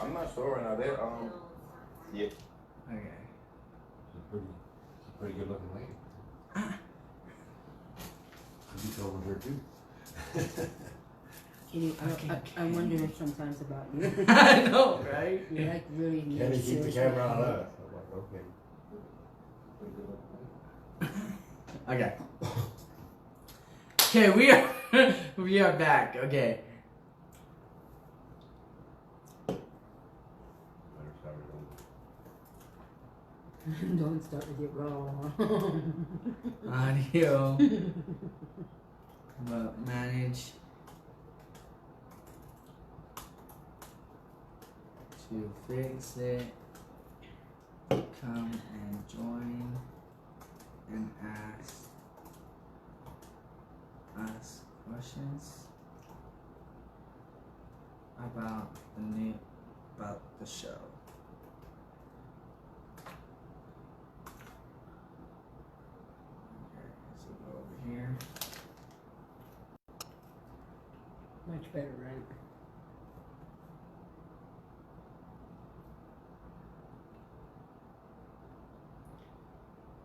I'm not sure right now. They're yeah. Okay. She's a pretty good looking lady. You told her too. I wonder sometimes about you. I know, right? You like really Kenny, keep the camera on us. I'm like, okay. Okay. Okay, we are back. Okay. Don't start with it raw. Audio. But manage to fix it. Come and join and ask us questions about the show. Okay, so go over here. Much better, right?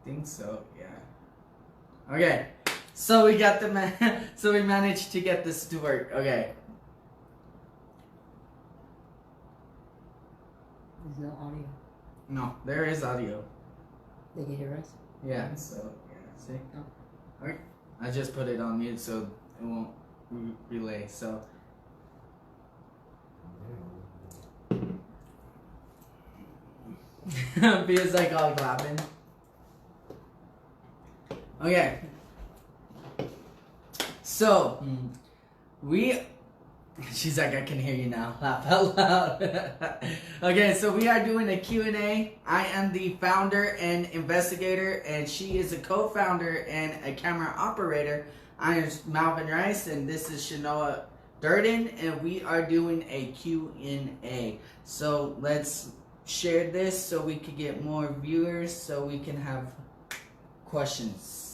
Think so, yeah. Okay, so we got so we managed to get this to work. Okay. There's no audio. No, there is audio. They can hear us? Yeah, so, yeah, see? Oh. Alright, I just put it on mute so it won't relay, so. Feels like all clapping. Okay. So, she's like, I can hear you now. Laugh out loud. Okay, so we are doing a Q&A. I am the founder and investigator, and she is a co-founder and a camera operator. I am Malvin Rice, and this is Shanoa Durden, and we are doing a Q&A. So let's share this so we can get more viewers, so we can have questions.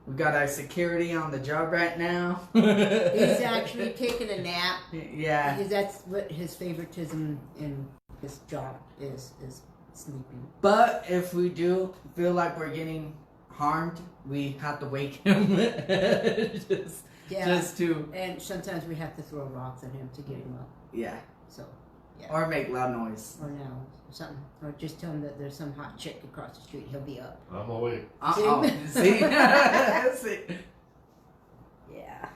We got our security on the job right now. He's actually taking a nap. Yeah. Because that's what his favoritism in his job is sleeping. But if we do feel like we're getting harmed, we have to wake him. just to. And sometimes we have to throw rocks at him to get him up. Yeah. So, yeah. Or make loud noise. Or now, something. Or just tell him that there's some hot chick across the street. He'll be up. I'm awake. Uh-oh. See? See? Yeah.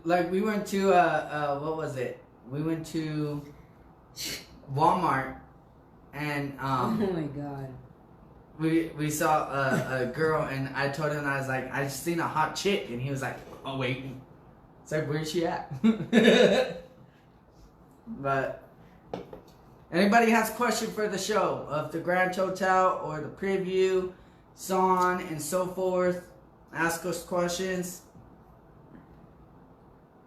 Like, we went to, what was it? We went to Walmart, and, oh my God. We saw a girl, and I told him, I was like, I just seen a hot chick, and he was like, oh wait, it's like, where's she at? But anybody has a question for the show of the Grand Hotel or the preview, so on and so forth, ask us questions.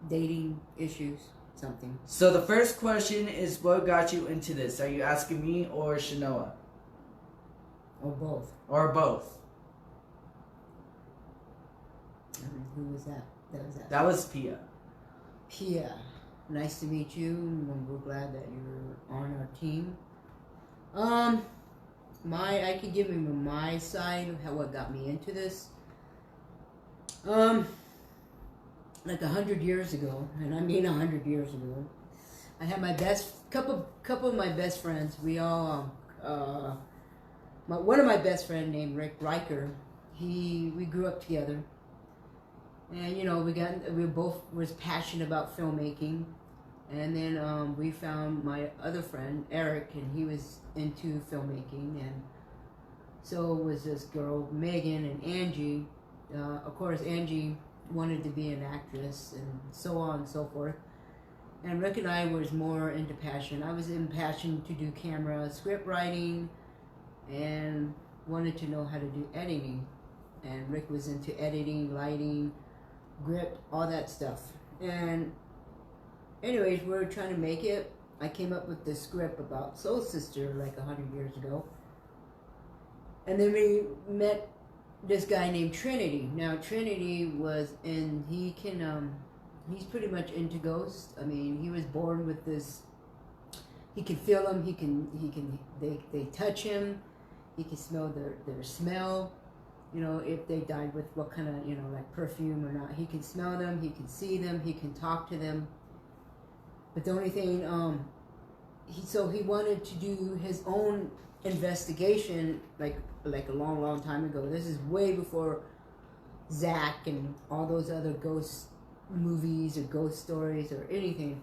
Dating issues, something. So the first question is, what got you into this? Are you asking me or Shanoa? Or both. Or both? Who was that? That was Pia. Pia. Nice to meet you. We're glad that you're on our team. I can give you my side of what got me into this. Like 100 years ago, and I mean 100 years ago, I had my couple of my best friends. We all, one of my best friend named Rick Riker. We grew up together, and we both was passionate about filmmaking. And then we found my other friend Eric, and he was into filmmaking, and so was this girl Megan and Angie. Of course, Angie wanted to be an actress, and so on and so forth. And Rick and I was more into passion. I was in passion to do camera, script writing, and wanted to know how to do editing. And Rick was into editing, lighting, grip, all that stuff. And anyways, we were trying to make it. I came up with this script about Soul Sister like 100 years ago. And then we met this guy named Trinity. Now Trinity was in. He can. He's pretty much into ghosts. I mean, he was born with this. He can feel them. He can. They touch him. He can smell their smell. You know, if they died with what kind of, you know, like perfume or not. He can smell them. He can see them. He can talk to them. But the only thing, he wanted to do his own investigation, like a long time ago. This is way before Zach and all those other ghost movies or ghost stories or anything.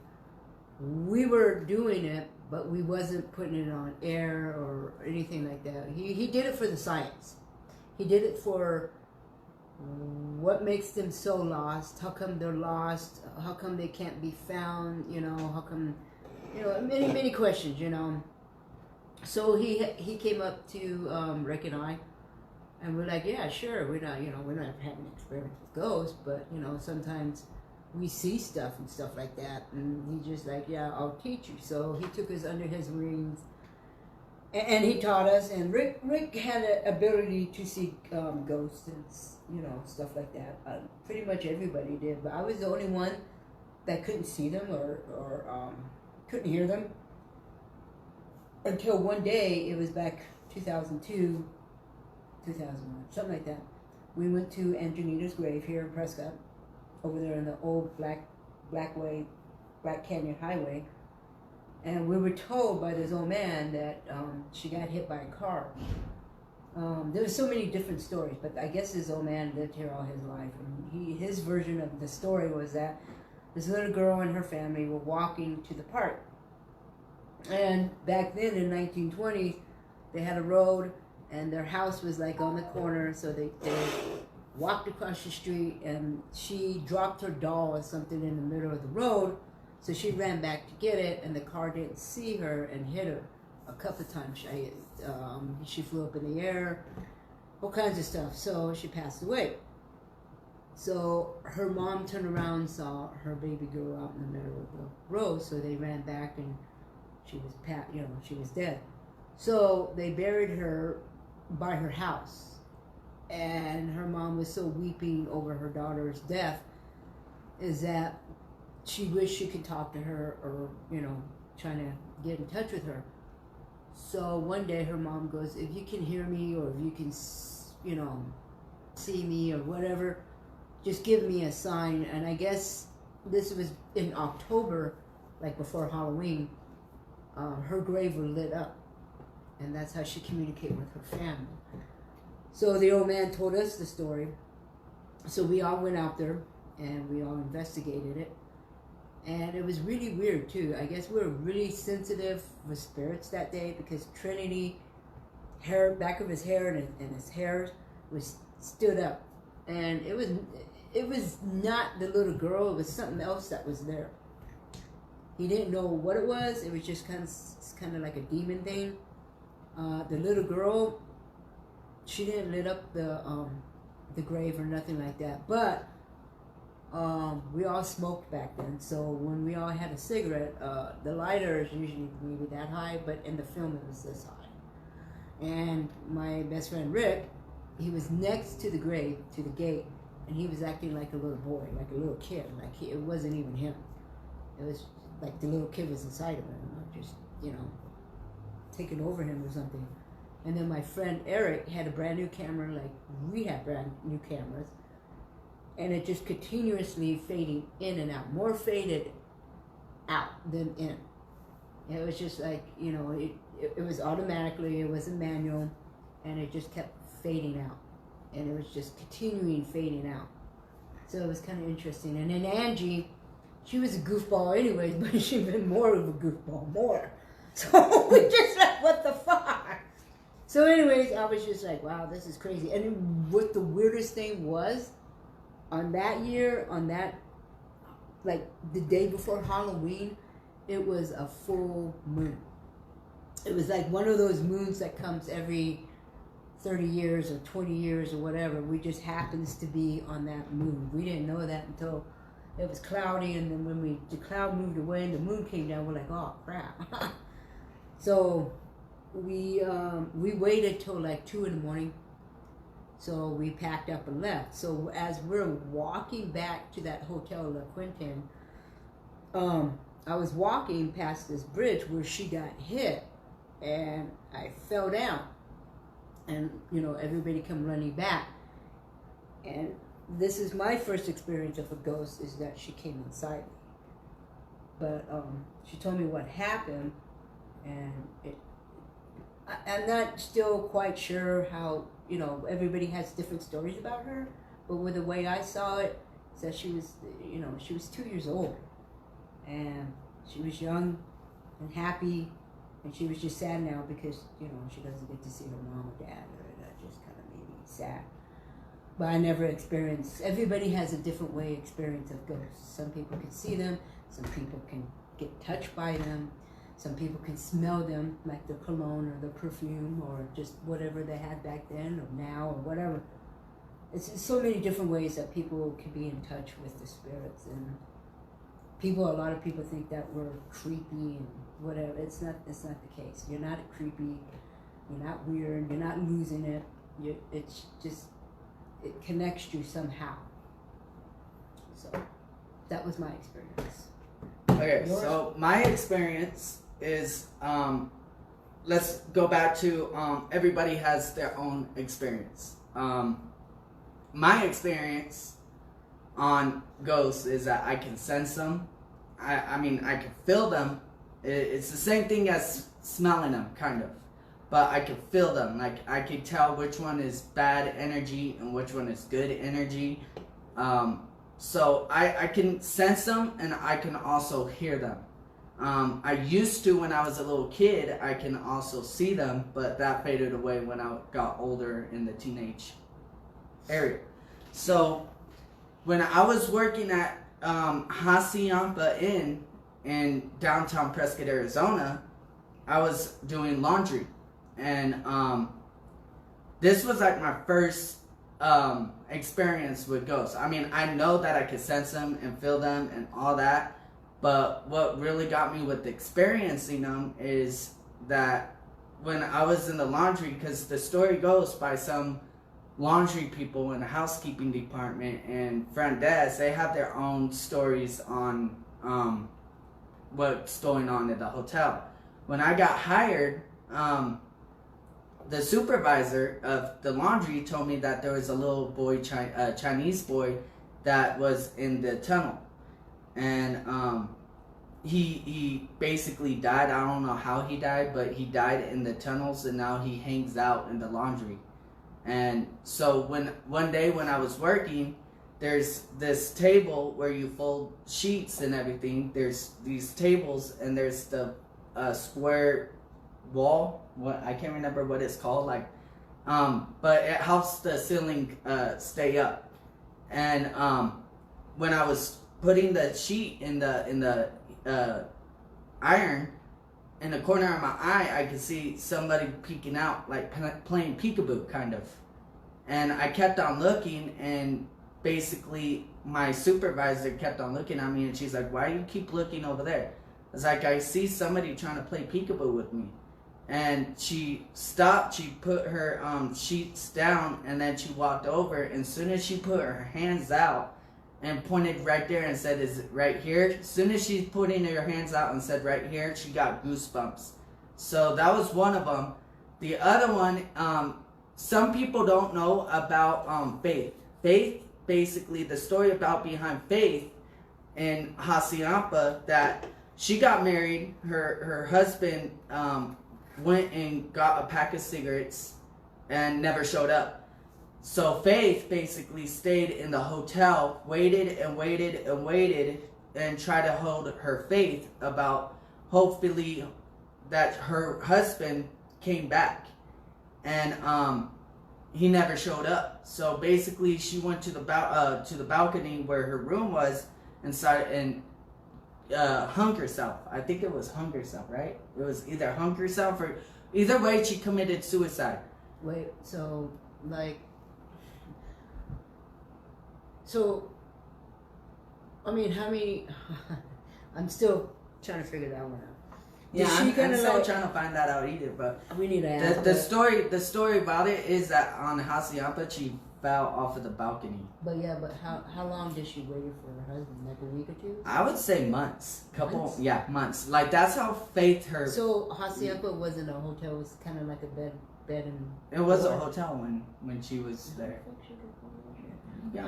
We were doing it, but we wasn't putting it on air or anything like that. He did it for the science. He did it for what makes them so lost. How come they're lost? How come they can't be found? You know, how come, you know, many questions, you know. So he came up to Rick and I, and we're like, yeah, sure. We're not having experiments with ghosts, but, you know, sometimes we see stuff and stuff like that. And he's just like, yeah, I'll teach you. So he took us under his wings. And he taught us, and Rick had an ability to see ghosts and, you know, stuff like that. Pretty much everybody did, but I was the only one that couldn't see them or couldn't hear them. Until one day, it was back 2002, 2001, something like that. We went to Angelina's grave here in Prescott, over there in the old Black Canyon Highway. And we were told by this old man that she got hit by a car. There were so many different stories, but I guess this old man lived here all his life. And his version of the story was that this little girl and her family were walking to the park. And back then in 1920s, they had a road, and their house was like on the corner, so they walked across the street, and she dropped her doll or something in the middle of the road. So she ran back to get it, and the car didn't see her and hit her a couple of times. She flew up in the air, all kinds of stuff. So she passed away. So her mom turned around, saw her baby girl out in the middle of the road. So they ran back, and she was dead. So they buried her by her house, and her mom was so weeping over her daughter's death, is that she wished she could talk to her, or, you know, trying to get in touch with her. So one day her mom goes, if you can hear me, or if you can, you know, see me or whatever, just give me a sign. And I guess this was in October, like before Halloween. Her grave was lit up, and that's how she communicated with her family. So the old man told us the story. So we all went out there, and we all investigated it. And it was really weird too. I guess we were really sensitive with spirits that day, because Trinity, back of his hair and his hair was stood up, and it was not the little girl. It was something else that was there. He didn't know what it was. It was just kind of like a demon thing. The little girl, she didn't lit up the grave or nothing like that, but. We all smoked back then, so when we all had a cigarette, the lighter is usually maybe that high, but in the film it was this high. And my best friend Rick, he was next to the grave, to the gate, and he was acting like a little boy, like a little kid. Like it wasn't even him. It was like the little kid was inside of him, just, you know, taking over him or something. And then my friend Eric had a brand new camera, like we had brand new cameras. And it just continuously fading in and out, more faded out than in. It was just like, you know, it was automatically, it wasn't manual, and it just kept fading out. And it was just continuing fading out. So it was kind of interesting. And then Angie, she was a goofball anyways, but she's been more of a goofball, more. So we just like, what the fuck? So anyways, I was just like, wow, this is crazy. And what the weirdest thing was, on that year, like the day before Halloween, it was a full moon. It was like one of those moons that comes every 30 years or 20 years or whatever. We just happens to be on that moon. We didn't know that until it was cloudy, and then when the cloud moved away and the moon came down, we're like, oh crap. So we waited till like 2 in the morning. So we packed up and left. So as we're walking back to that Hotel La Quinta, I was walking past this bridge where she got hit, and I fell down. And, you know, everybody come running back. And this is my first experience of a ghost, is that she came inside me. But she told me what happened, and I'm not still quite sure how, you know, everybody has different stories about her, but with the way I saw it, is that she was, you know, she was 2 years old, and she was young and happy, and she was just sad now because, you know, she doesn't get to see her mom or dad, or that just kind of made me sad. But I never experienced, everybody has a different way experience of ghosts. Some people can see them, some people can get touched by them, some people can smell them, like the cologne or the perfume or just whatever they had back then or now or whatever. It's so many different ways that people can be in touch with the spirits. And a lot of people think that we're creepy and whatever. It's not the case. You're not creepy, you're not weird, you're not losing it. It's just, it connects you somehow. So that was my experience. Okay, Yours? so my experience is, let's go back to everybody has their own experience. My experience on ghosts is that I can sense them. I mean, I can feel them. It's the same thing as smelling them, kind of. But I can feel them. Like, I can tell which one is bad energy and which one is good energy. So I can sense them, and I can also hear them. I used to, when I was a little kid, I can also see them, but that faded away when I got older in the teenage area. So when I was working at Hacienda Inn in downtown Prescott, Arizona, I was doing laundry. And this was like my first experience with ghosts. I mean, I know that I could sense them and feel them and all that, but what really got me with experiencing them is that when I was in the laundry, because the story goes by some laundry people in the housekeeping department and front desk, they have their own stories on what's going on in the hotel. When I got hired, the supervisor of the laundry told me that there was a little boy, Chinese boy, that was in the tunnel, and he basically died. I don't know how he died, but he died in the tunnels, and now he hangs out in the laundry. And so one day when I was working, there's this table where you fold sheets and everything. There's these tables, and there's the square wall. What, I can't remember what it's called, like, but it helps the ceiling stay up. And when I was putting the sheet in the iron, in the corner of my eye, I could see somebody peeking out, like playing peekaboo, kind of. And I kept on looking, and basically my supervisor kept on looking at me, and she's like, "Why do you keep looking over there?" I was like, "I see somebody trying to play peekaboo with me." And she stopped, she put her sheets down, and then she walked over, and as soon as she put her hands out and pointed right there and said, "Is it right here?" As soon as she's putting her hands out and said right here, she got goosebumps. So that was one of them. The other one, some people don't know about Faith. Faith, basically the story about behind Faith in Hacienda, that she got married, her husband went and got a pack of cigarettes and never showed up. So Faith basically stayed in the hotel, waited and waited and waited, and tried to hold her faith about hopefully that her husband came back. And he never showed up. So basically she went to the balcony where her room was inside and hung herself. I think it was hung herself, right? It was either hung herself or either way she committed suicide. Wait, so like, so I mean, how many? I'm still trying to figure that one out. Yeah, she I'm kinda still like- trying to find that out either. But We need to ask. the her. story about it is that on Hacienda, she fell off of the balcony. But how long did she wait for her husband? Like a week or two? I would say months. Months? Months. Like that's how Faith her. So Hacienda wasn't a hotel; it was kind of like a bed and. It was a board. hotel when she was there. Yeah.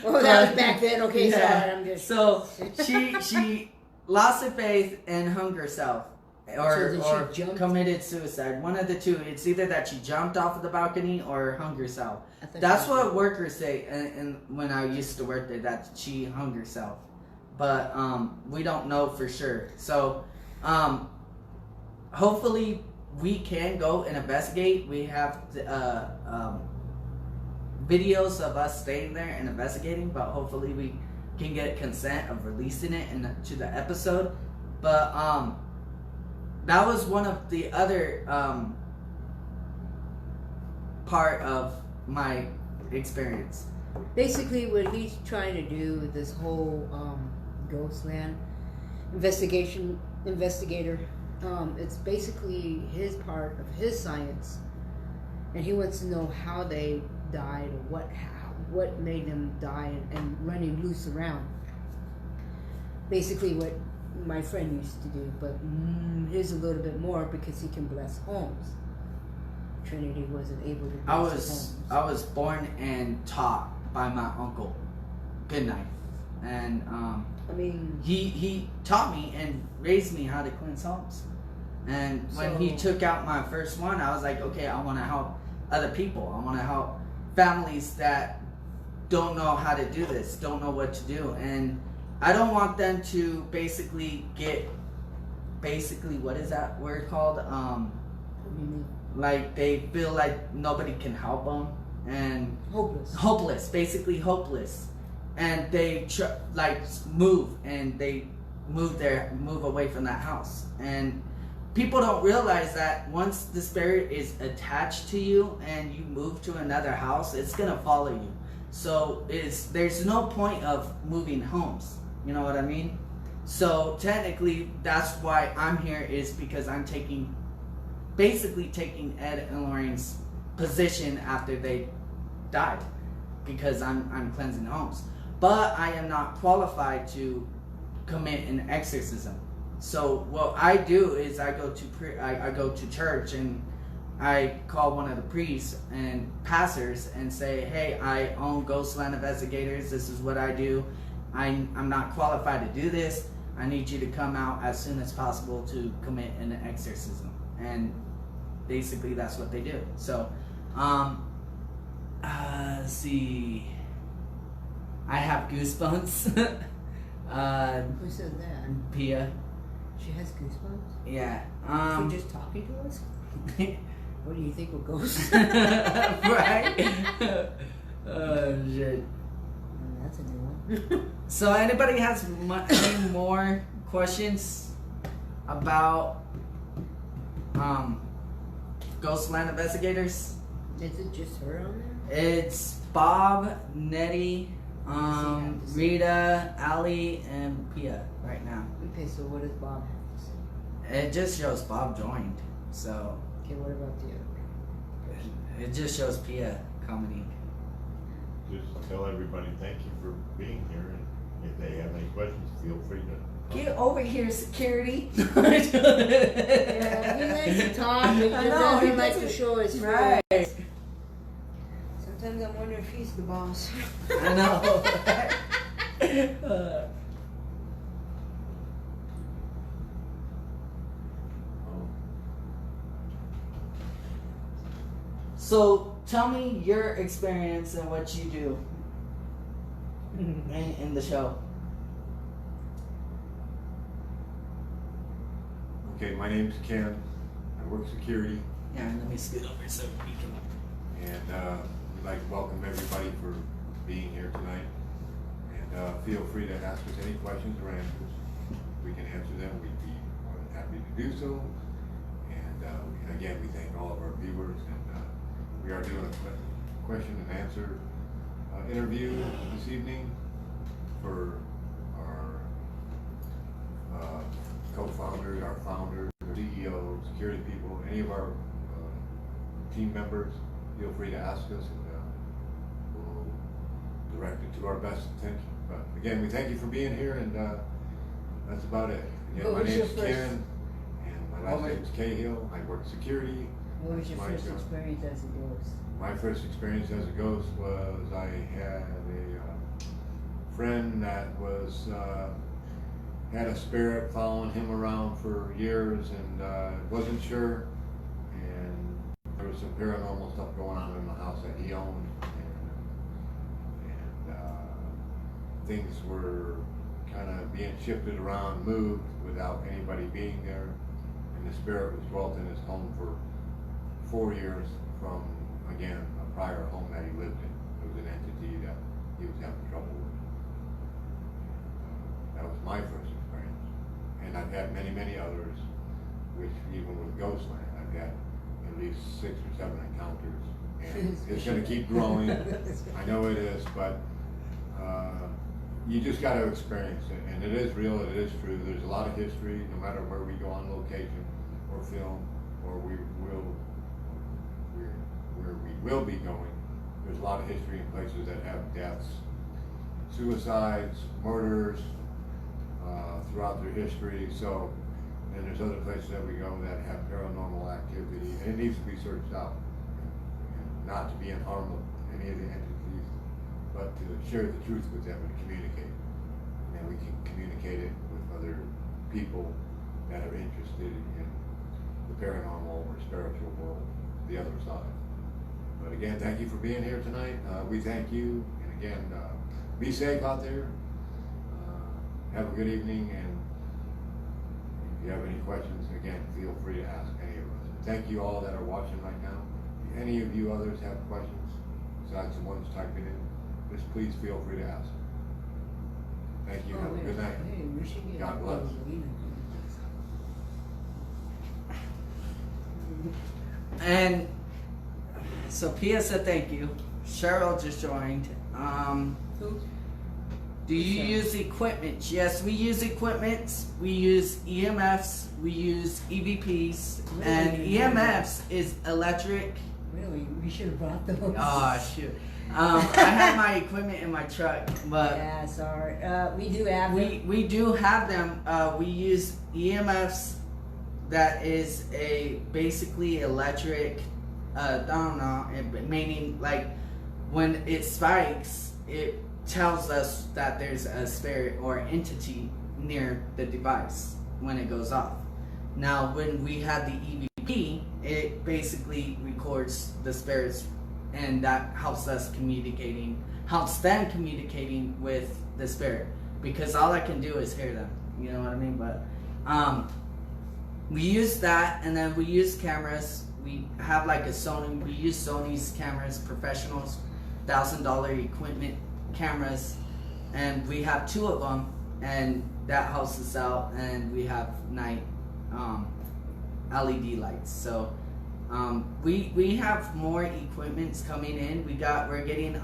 Oh, that was back then. Okay, Yeah. sorry, I'm just. So she lost her faith and hung herself, or So then she jumped? committed suicide. One of the two. It's either that she jumped off of the balcony or hung herself. I thought That's she- what workers say, and when I used to work there, that she hung herself. But we don't know for sure. So hopefully we can go and investigate. We have videos of us staying there and investigating, but hopefully we can get consent of releasing it to the episode. But that was one of the other part of my experience. Basically, what he's trying to do with this whole GhostLand investigator, it's basically his part of his science, and he wants to know how they died or what made them die and running loose around. Basically, what my friend used to do, but here's a little bit more because he can bless homes. Trinity wasn't able to bless homes. I was born and taught by my uncle, Goodnight, and I mean, he taught me and raised me how to cleanse homes. And when he took out my first one, I was like, okay, I want to help other people. I want to help families that don't know how to do this, don't know what to do, and I don't want them to basically what is that word called? Like they feel like nobody can help them and hopeless, basically hopeless, and they move away from that house. And people don't realize that once the spirit is attached to you and you move to another house, it's gonna follow you. So there's no point of moving homes. You know what I mean? So technically, that's why I'm here, is because I'm basically taking Ed and Lorraine's position after they died, because I'm cleansing homes. But I am not qualified to commit an exorcism. So what I do is I go to church and I call one of the priests and pastors and say, hey, I own GhostLand Investigators. This is what I do. I'm not qualified to do this. I need you to come out as soon as possible to commit an exorcism. And basically that's what they do. So, let's see. I have goosebumps. Who said that? Pia. She has goosebumps? Yeah. For just talking to us? What do you think we're ghosts? Right? Oh, shit. That's a new one. So anybody has any more questions about GhostLand Investigators? Is it just her on there? It's Bob, Nettie, Rita, Ali, and Pia right now. Okay, so what does Bob have to say? It just shows Bob joined, so Okay, what about the other? it just shows Pia commenting. Just tell everybody thank you for being here, and if they have any questions, feel free to. Get over here, security. Yeah, he likes to talk, but he I know, doesn't he like to doesn't- show his Right. face. Sometimes I wonder if he's the boss. I know. So tell me your experience and what you do in the show. Okay, my name's Ken. I work security, Yeah, let me scoot over so we can. and we'd like to welcome everybody for being here tonight. And feel free to ask us any questions or answers. We can answer them. We'd be more than happy to do so. And again, we thank all of our viewers. And we are doing a question and answer interview this evening for our co-founders, our founders, our CEOs, security people, any of our team members, feel free to ask us, and we'll direct it to our best attention. But again, we thank you for being here, and that's about it. Again, my name's Ken, and my last name's Cahill. I work security. What was your first experience as a ghost? My first experience as a ghost was I had a friend that was had a spirit following him around for years, and wasn't sure, and there was some paranormal stuff going on in the house that he owned, and things were kind of being shifted around, moved without anybody being there, and the spirit was dwelt in his home for 4 years from, again, a prior home that he lived in. It was an entity that he was having trouble with. That was my first experience. And I've had many, many others, which even with GhostLand, I've had at least 6 or 7 encounters. And it's going to keep growing. I know it is, but you just got to experience it. And it is real, it is true. There's a lot of history, no matter where we go on location or film, or where we will be going. There's a lot of history in places that have deaths, suicides, murders throughout their history. So, and there's other places that we go that have paranormal activity, and it needs to be searched out, and not to be in harm of any of the entities, but to share the truth with them and communicate. And we can communicate it with other people that are interested in the paranormal or spiritual world, the other side. But again, thank you for being here tonight. We thank you, and again, be safe out there. Have a good evening, and if you have any questions, again, feel free to ask any of us. Thank you all that are watching right now. If any of you others have questions, besides the ones typing in, just please feel free to ask. Thank you. Have a good night. God bless. And so Pia said thank you. Cheryl just joined. Who? Do you use equipment? Yes, we use equipment. We use EMFs. We use EVPs. Really? And EMFs is electric. Really? We should have brought those. Oh, shoot. I have my equipment in my truck, but yeah, sorry. We do have them. We do have them. We use EMFs. That is a basically electric. I don't know. Meaning, like, when it spikes, it tells us that there's a spirit or entity near the device when it goes off. Now, when we have the EVP, it basically records the spirits, and that helps them communicating with the spirit, because all I can do is hear them. You know what I mean? But we use that, and then we use cameras. We have like a Sony. We use Sony's cameras, professionals, $1,000 equipment cameras, and we have 2 of them, and that helps us out. And we have night LED lights. So we have more equipments coming in. We're getting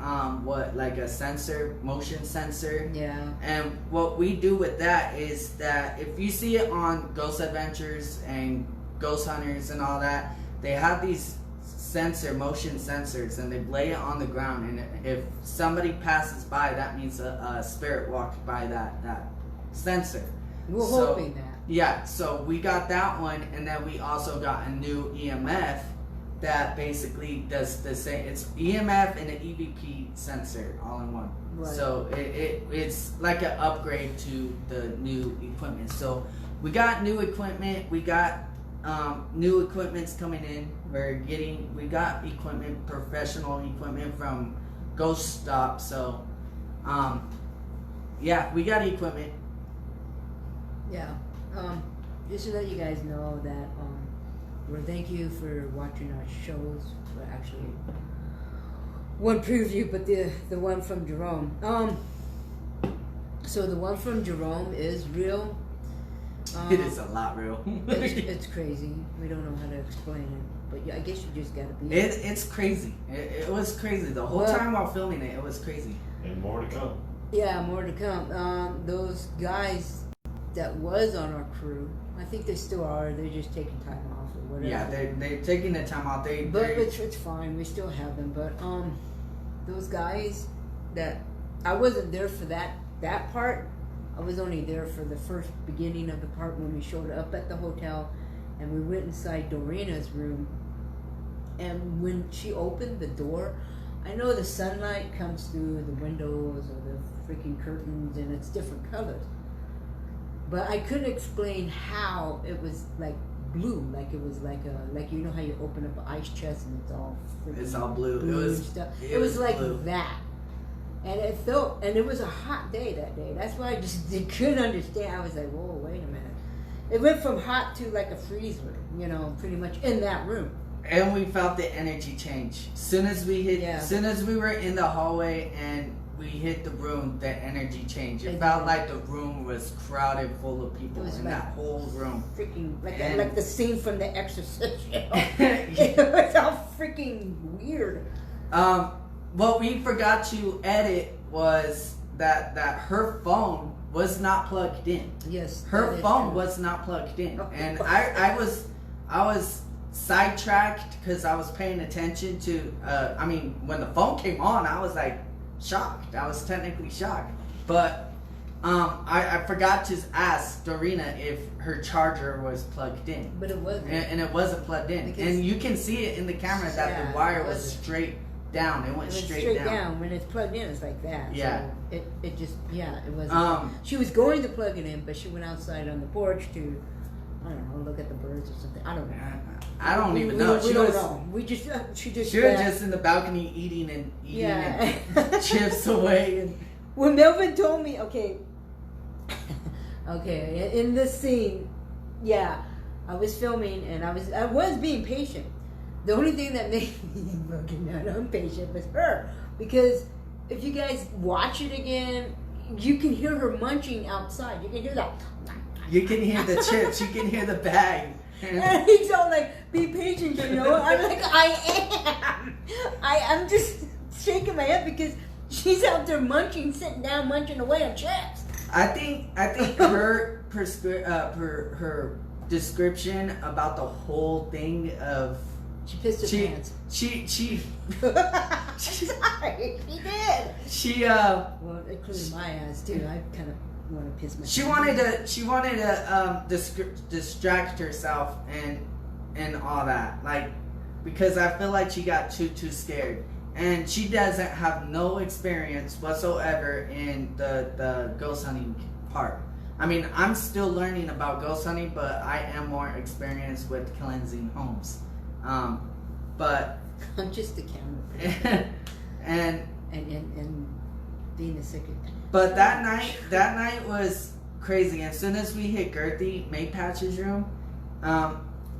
like a sensor, motion sensor. Yeah. And what we do with that is that if you see it on Ghost Adventures and Ghost Hunters and all that, they have these motion sensors, and they lay it on the ground, and if somebody passes by, that means a spirit walked by that sensor. We're hoping that. Yeah, so we got that one, and then we also got a new EMF that basically does the same. It's EMF and an EVP sensor all in one. Right. So it's like an upgrade to the new equipment. So we got new equipment. We got new equipment's coming in. We got equipment, professional equipment from Ghost Stop. So yeah, we got equipment. Yeah. Just to let you guys know that thank you for watching our shows. Well, actually, one preview, but the one from Jerome. So the one from Jerome is real. It is a lot real. It's crazy. We don't know how to explain it, but yeah, I guess you just gotta be. It's crazy. It was crazy the whole time while filming it. It was crazy. And more to come. Yeah, more to come. Those guys that was on our crew I think they still are. They're just taking time off or whatever. Yeah, they're taking the time off. But it's fine. We still have them. But those guys that I wasn't there for that part. I was only there for the first beginning of the part when we showed up at the hotel, and we went inside Dorina's room. And when she opened the door, I know the sunlight comes through the windows or the freaking curtains, and it's different colors. But I couldn't explain how it was like blue, like it was like you know how you open up an ice chest and it's all blue. It was like blue. that, and it felt, and it was a hot day that day. That's why I just couldn't understand. I was like, whoa, wait a minute. It went from hot to like a freezer, you know, pretty much in that room. And we felt the energy change. Soon as we were in the hallway and we hit the room, the energy changed. It felt like the room was crowded full of people in that whole room. Freaking like the scene from The Exorcist. You know? It was all freaking weird. What we forgot to edit was that her phone was not plugged in. Yes, her phone was not plugged in, and I was sidetracked because I was paying attention to. I mean, when the phone came on, I was like shocked. I was technically shocked, but I forgot to ask Dorina if her charger was plugged in. But it wasn't, and it wasn't plugged in, and you can see it in the camera that the wire was straight down. It went straight down. When it's plugged in, it's like that. Yeah. So it just it wasn't. She was going to plug it in, but she went outside on the porch to, I don't know, look at the birds or something. I don't know. I don't even know. We don't know. She was just in the balcony eating and chips away. And when Melvin told me, okay, in this scene, I was filming and I was being patient. The only thing that made me fucking not impatient was her, because if you guys watch it again, you can hear her munching outside. You can hear that. You can hear the chips. You can hear the bag. And he's all like, be patient, you know. I'm like, I am. I'm just shaking my head because she's out there munching, sitting down, munching away on chips. I think her her description about the whole thing of she pissed her pants. She Sorry, she did. Well, including my ass too. I kind of want to piss my. She wanted to distract herself and all that, like, because I feel like she got too scared, and she doesn't have no experience whatsoever in the ghost hunting part. I mean, I'm still learning about ghost hunting, but I am more experienced with cleansing homes. But I'm just the camera and being a secret. But that night was crazy. As soon as we hit Gertie Maypatch's room,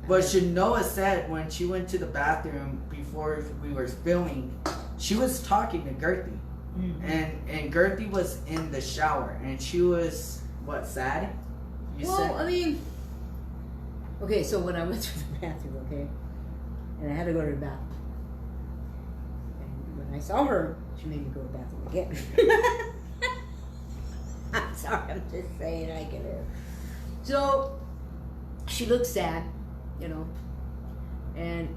what Shanoa said when she went to the bathroom before we were filming, she was talking to Gertie, and Gertie was in the shower, and she was sad. I mean, okay. So when I went to the bathroom, okay, and I had to go to the bathroom, and when I saw her, she made me go to the bathroom again. I'm sorry, I'm just saying, I get it. So, she looked sad, you know, and,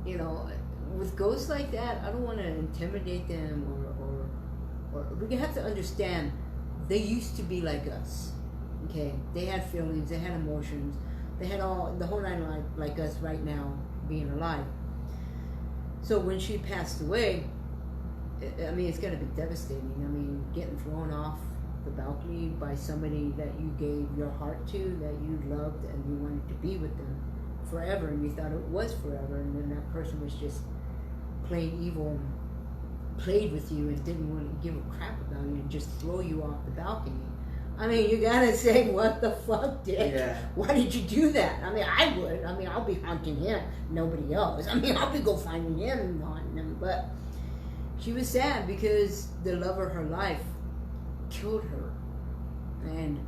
you know, with ghosts like that, I don't want to intimidate them or we have to understand, they used to be like us, okay? They had feelings, they had emotions, they had the whole nine like us right now, being alive. So when she passed away, I mean, it's going to be devastating. I mean, getting thrown off the balcony by somebody that you gave your heart to, that you loved, and you wanted to be with them forever, and you thought it was forever, and then that person was just plain evil and played with you and didn't want to give a crap about you and just throw you off the balcony. I mean, you gotta say, what the fuck, Dick? Yeah. Why did you do that? I mean, I would. I mean, I'll be hunting him, nobody else. I mean, I'll be go finding him and hunting him, but she was sad because the love of her life killed her, and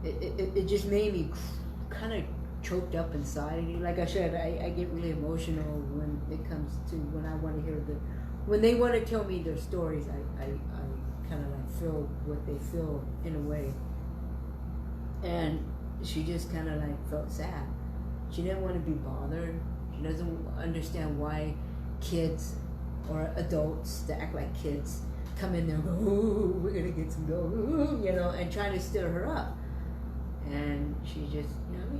it just made me kind of choked up inside. Like I said, I get really emotional when it comes to when I want to hear when they want to tell me their stories. I kind of like feel what they feel in a way, and she just kind of like felt sad. She didn't want to be bothered. She doesn't understand why kids or adults that act like kids come in there and go, "Ooh, we're gonna get some dough," you know, and trying to stir her up. And she just,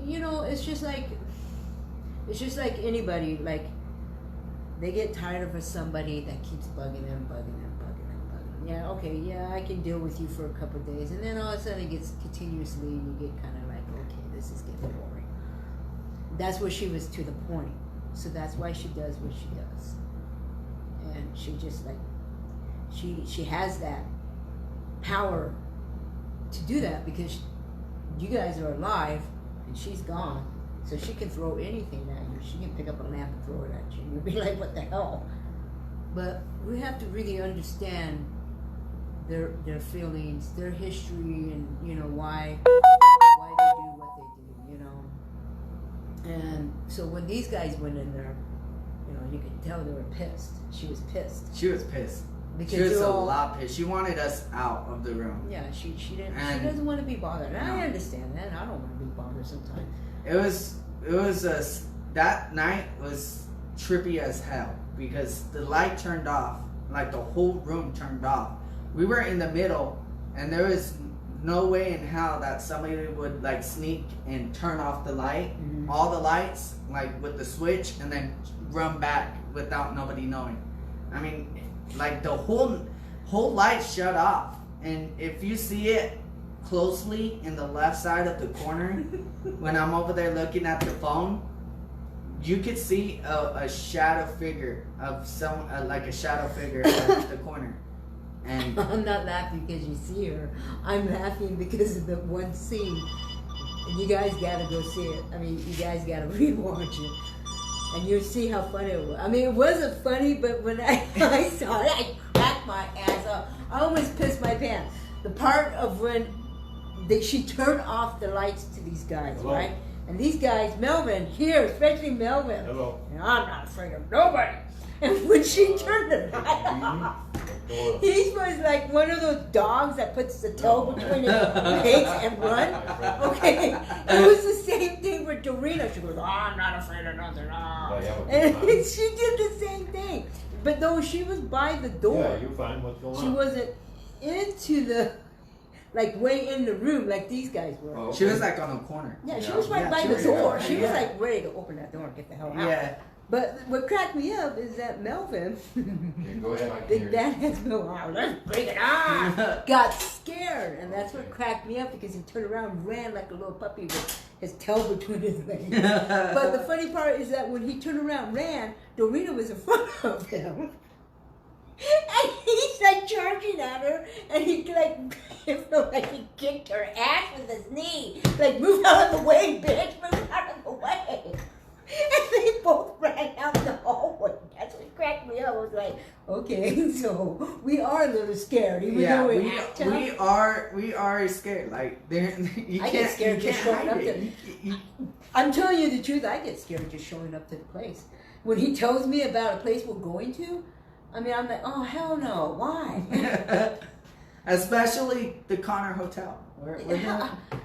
it's just like anybody. Like, they get tired of somebody that keeps bugging them. Yeah, okay, yeah, I can deal with you for a couple of days, and then all of a sudden it gets continuously, and you get kind of like, okay, this is getting boring. That's what she was to the point. So that's why she does what she does. And she just like, she has that power to do that because you guys are alive and she's gone. So she can throw anything at you. She can pick up a lamp and throw it at you. You'll be like, what the hell? But we have to really understand their feelings, their history, and why they do what they do, And so when these guys went in there, you could tell they were pissed. She was pissed. She was pissed. Because she was a lot pissed. She wanted us out of the room. Yeah, she didn't. She doesn't want to be bothered. And I understand that. I don't want to be bothered sometimes. That night was trippy as hell because the light turned off, like the whole room turned off. We were in the middle, and there was no way in hell that somebody would like sneak and turn off the light, all the lights, like with the switch, and then run back without nobody knowing. I mean, like the whole light shut off, and if you see it closely in the left side of the corner, when I'm over there looking at the phone, you could see a shadow figure of like a shadow figure at the corner. And I'm not laughing because you see her. I'm laughing because of the one scene. And you guys gotta go see it. I mean, you guys gotta rewatch it. And you'll see how funny it was. I mean, it wasn't funny, but when I saw it, I cracked my ass up. I almost pissed my pants. The part of when she turned off the lights to these guys, Hello. right? And these guys, Melvin, here, especially Melvin. Hello. And I'm not afraid of nobody. And when she turned the light off, he was like one of those dogs that puts the toe between his legs and run. Okay, it was the same thing with Dorina. She goes, "Oh, I'm not afraid of nothing." Oh. And she did the same thing. But though she was by the door, Yeah, you're fine. What's going on? she wasn't into the, like way in the room like these guys were. she was like on a corner. Yeah, she was right by she the was door. right She there. was like ready to open that door and get the hell out. Yeah. But what cracked me up is that Melvin, Okay, go ahead, I can hear Big you. Dad has no, "Oh, let's bring it on," got scared. And that's what cracked me up because he turned around and ran like a little puppy with his tail between his legs. But the funny part is that when he turned around and ran, Dorina was in front of him. And he's like charging at her, and he like, it felt like he kicked her ass with his knee. Like, "Move out of the way, bitch, move out of the way." And they both ran out the hallway. That's what cracked me up. I was like, okay, so we are a little scared. Even though we act tough. we are scared. Like you I can't. get scared you just can't showing up hide to. it. I'm telling you the truth. I get scared just showing up to the place. When he tells me about a place we're going to, I mean, I'm like, oh hell no, why? Especially the Connor Hotel. We're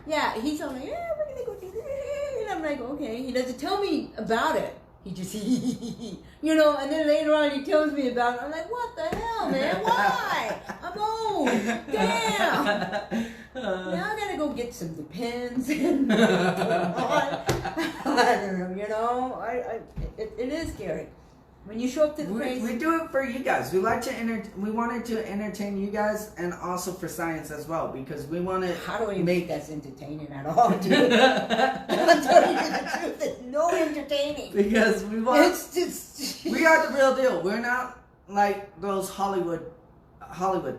Yeah, he's all like, yeah, we're gonna go do this. And I'm like, okay. He doesn't tell me about it. He just, and then later on he tells me about it. I'm like, what the hell, man? Why? I'm old. Damn. Now I gotta go get some Depends and it is scary. When you show up to the place, we do it for you guys. We like to we wanted to entertain you guys, and also for science as well, because we want to. How do I make that's entertaining at all, dude? I'm telling you the truth. There's no entertaining. Because we want. It's just. We are the real deal. We're not like those Hollywood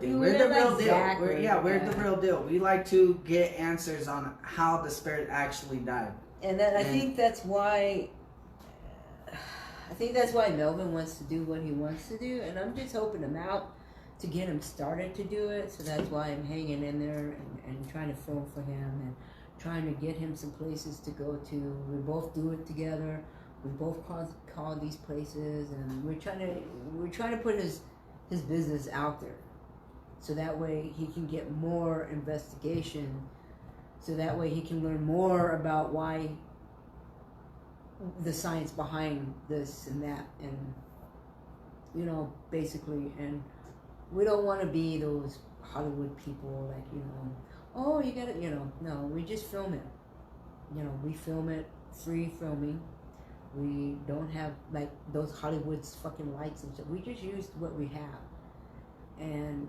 things. We're the real deal. We're the real deal. We like to get answers on how the spirit actually died. And then I think that's why. I think that's why Melvin wants to do what he wants to do, and I'm just helping him out to get him started to do it. So that's why I'm hanging in there and trying to film for him and trying to get him some places to go to. We both do it together. We both call these places, and we're trying to put his business out there, so that way he can get more investigation. so that way he can learn more about why the science behind this and that, and you know, basically. And we don't want to be those Hollywood people, like, you know, oh, you gotta, you know, no, we just film it. You know, we film it, free filming. We don't have like those Hollywood's fucking lights and stuff. We just used what we have, and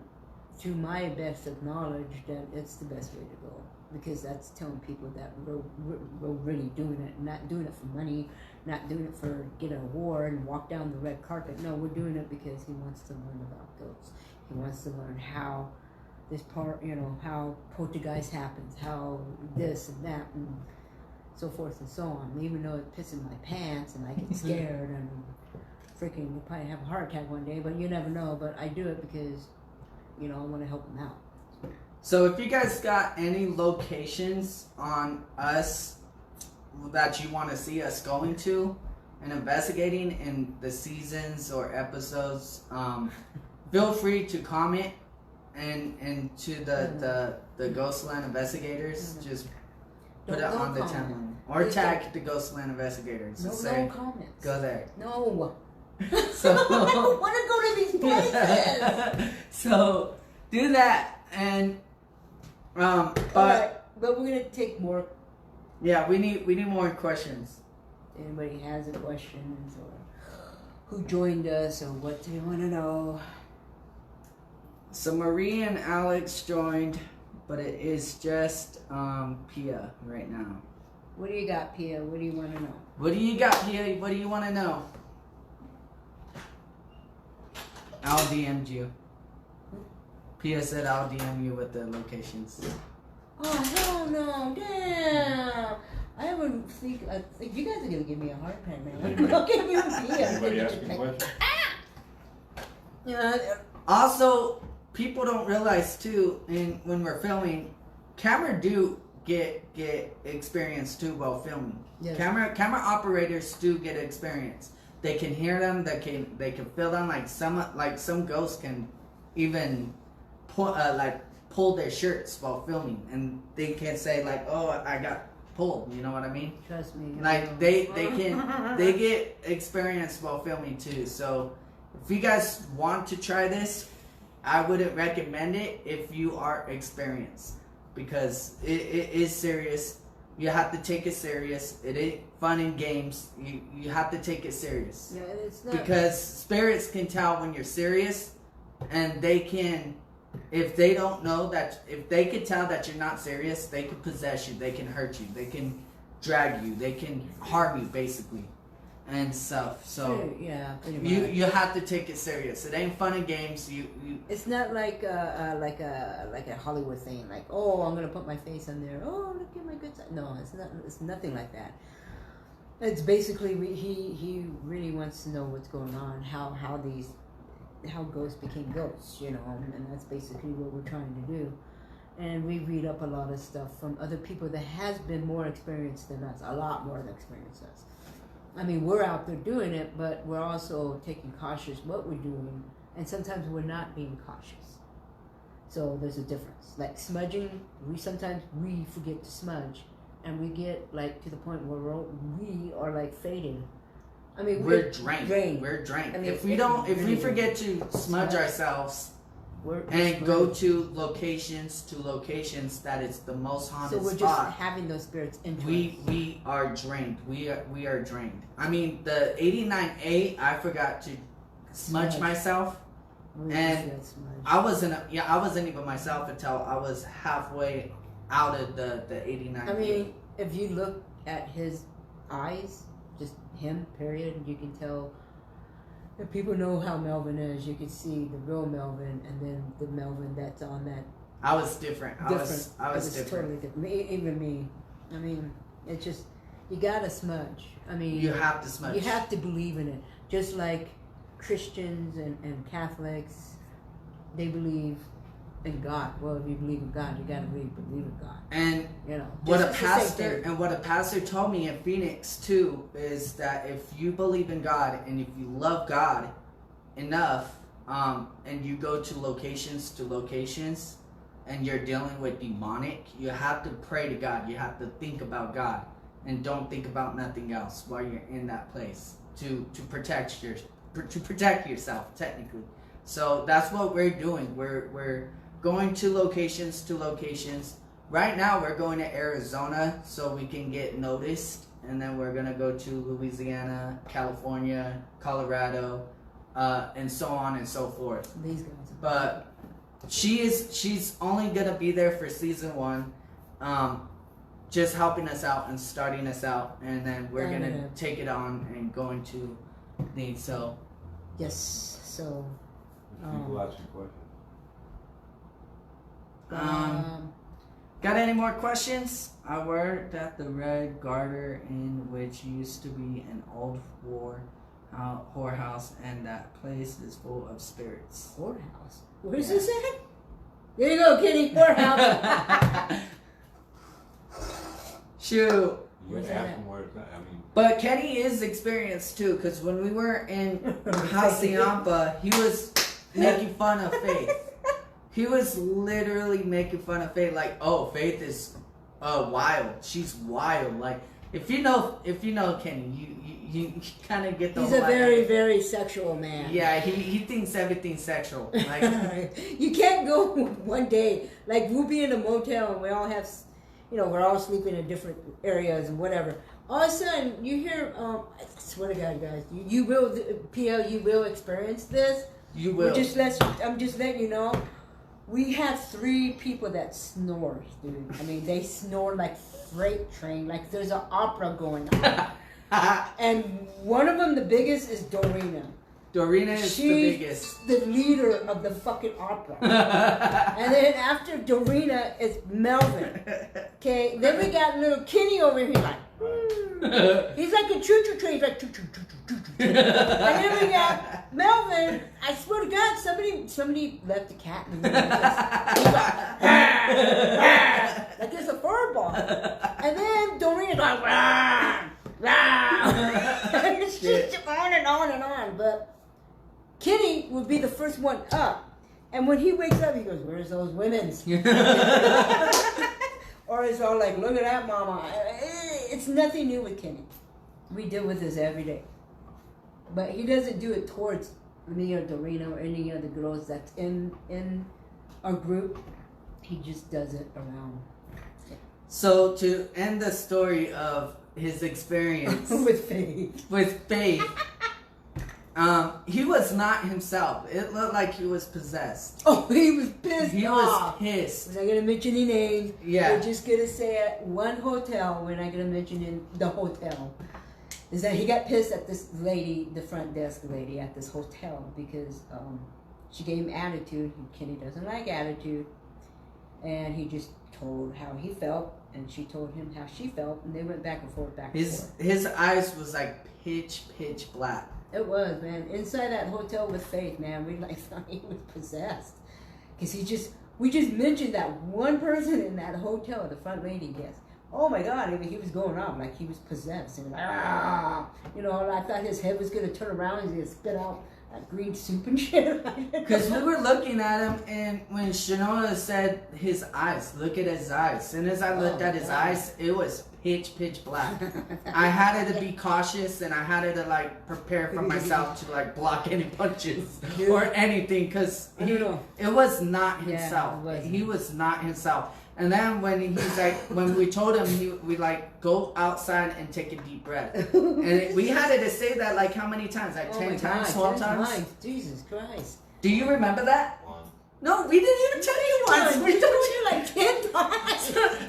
to my best of knowledge, that it's the best way to go, because that's telling people that we're really doing it, not doing it for money, not doing it for get an award and walk down the red carpet. No, we're doing it because he wants to learn about ghosts. He wants to learn how this part, you know, how poltergeist happens, how this and that, and so forth and so on. Even though it pisses my pants and I get scared and freaking will probably have a heart attack one day, but you never know. But I do it because, you know, I want to help them out. So if you guys got any locations on us that you want to see us going to and investigating in the seasons or episodes, feel free to comment and to the GhostLand Investigators. Just put it on the timeline. Or tag the GhostLand Investigators. No comments. Go there. No. So, I don't want to go to these places. So do that, and but right, but we're gonna take more. Yeah, we need more questions. Anybody has a questions or who joined us or what they want to know? So Marie and Alex joined, but it is just Pia right now. What do you got, Pia? What do you want to know? What do you got, Pia? What do you want to know? I'll DM you. Pia said I'll DM you with the locations. Oh, hell no. Damn. I would think you guys are going to give me a heart attack, man. Don't give me a Pia. Anybody asking a question? Yeah. Also, people don't realize too, when we're filming, camera do get experience too while filming. Yes. Camera operators do get experience. They can hear them. They can feel them. Like some ghosts can even pull their shirts while filming, and they can say like, "Oh, I got pulled." You know what I mean? Trust me. Like they get experience while filming too. So if you guys want to try this, I wouldn't recommend it if you are experienced, because it is serious. You have to take it serious. It ain't fun and games. You have to take it serious. Yeah, it's not. Because spirits can tell when you're serious, and they can, if they don't know that, if they can tell that you're not serious, they can possess you, they can hurt you, they can drag you, they can harm you basically, and stuff. So yeah, pretty much. you have to take it serious. It ain't fun and games. You It's not like a Hollywood thing. Like, oh, I'm gonna put my face on there. Oh, look at my good side. No, it's not. It's nothing like that. It's basically he really wants to know what's going on, how ghosts became ghosts, you know, and that's basically what we're trying to do. And we read up a lot of stuff from other people that has been more experienced than us, a lot more experienced than us. I mean, we're out there doing it, but we're also taking cautious what we're doing, and sometimes we're not being cautious. So there's a difference. Like smudging, sometimes we forget to smudge, and we get like to the point where we are like fading. I mean, we're drained. We're drained. I mean, if we forget to smudge ourselves we're go to locations that is the most haunted so we're spot, just having those spirits into us. we are drained. We are drained. I mean, the 89A, I forgot to smudge myself, and I wasn't even myself until I was halfway out of the 89A. I mean, if you look at his eyes, just him, period, you can tell. If people know how Melvin is, you can see the real Melvin and then the Melvin that's on that. I was different. I was different. Totally different. Even me. I mean, it's just, you gotta smudge. I mean, you have to smudge. You have to believe in it. Just like Christians and Catholics, they believe in God. Well, if you believe in God, you gotta really believe in God. And you know, what a pastor told me in Phoenix too is that if you believe in God and if you love God enough, and you go to locations, and you're dealing with demonic, you have to pray to God. You have to think about God, and don't think about nothing else while you're in that place to protect yourself technically. So that's what we're doing. We're going to locations. Right now we're going to Arizona so we can get noticed, and then we're gonna go to Louisiana, California, Colorado, and so on and so forth. These guys. But she's only gonna be there for season 1, just helping us out and starting us out, and then we're gonna take it on and go into the so. Yes. So. People ask you questions. Got any more questions? I worked at the Red Garter Inn, which used to be an old whorehouse, and that place is full of spirits. Whorehouse? Where's this at? There you go, Kenny. Whorehouse. Shoot. You Where's gotta that ask at? them where it's at. I mean, But Kenny is experienced too, because when we were in Hacienda, he was making fun of Faith. He was literally making fun of Faith, like, oh, Faith is wild. She's wild. Like, if you know Kenny, you kind of get the He's whole a very, idea. very sexual man. Yeah, he thinks everything's sexual. Like, You can't go one day, like we'll be in a motel and we all have, we're all sleeping in different areas and whatever. All of a sudden, you hear, I swear to God, guys, you will, PL, you will experience this. you will. I'm just letting you know. We have 3 people that snore, dude. I mean, they snore like freight train, like there's an opera going on. And one of them, the biggest, is Dorina. Dorina is the biggest. She's the leader of the fucking opera. And then after Dorina is Melvin. Okay, then we got little Kenny over here, like, he's like a choo-choo train, he's like choo-choo. And then we got Melvin. I swear to God, somebody left the cat in the middle of this. He's like it's a fur ball. And then Dorina's like, rah, rah. It's just on and on and on. But Kenny would be the first one up. And when he wakes up, he goes, where's those women's? Or it's all like, look at that, mama. It's nothing new with Kenny. We deal with this every day. But he doesn't do it towards me or Dorina or any other girls that's in our group. He just does it around. So to end the story of his experience With Faith. He was not himself. It looked like he was possessed. Oh, he was pissed He off. was pissed. We're not going to mention any names. Yeah. We're just going to say at one hotel, we're not going to mention in the hotel, is that he got pissed at this lady, the front desk lady at this hotel, because she gave him attitude. Kenny doesn't like attitude. And he just told how he felt, and she told him how she felt, and they went back and forth, His eyes was like pitch black. It was, man. Inside that hotel with Faith, man, we like thought he was possessed. Because we just mentioned that one person in that hotel, the front lady guest. Oh my God, I mean, he was going on like he was possessed. And like, ah! And I thought his head was going to turn around and he's going to spit out that green soup and shit. Because we were looking at him, and when Shanola said his eyes, look at his eyes. As soon as I looked at his eyes, it was pitch black. I had to be cautious, and I had to like prepare for myself to like block any punches or anything, because it was not himself. Yeah, he was not himself. And then when he's like, when we told him, we like go outside and take a deep breath. And we had to say that like how many times? Like 10 times, 12 times? Jesus Christ. Do you remember that? One. No, we didn't even tell you once. We told you like 10 times.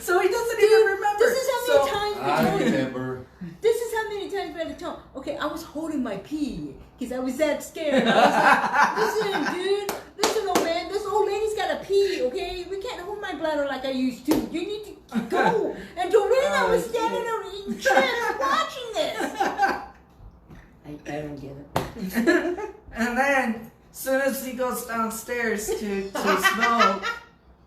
So he doesn't even remember. This is how many times we I told you. remember. This is how many times we had to tell. Okay, I was holding my pee because I was that scared. I was like, listen, dude. Listen, old man. This old lady's got to pee, okay? We can't hold my bladder like I used to. You need to go. And Dorina was standing there eating chips watching this. I don't get it. And then, as soon as he goes downstairs to smoke,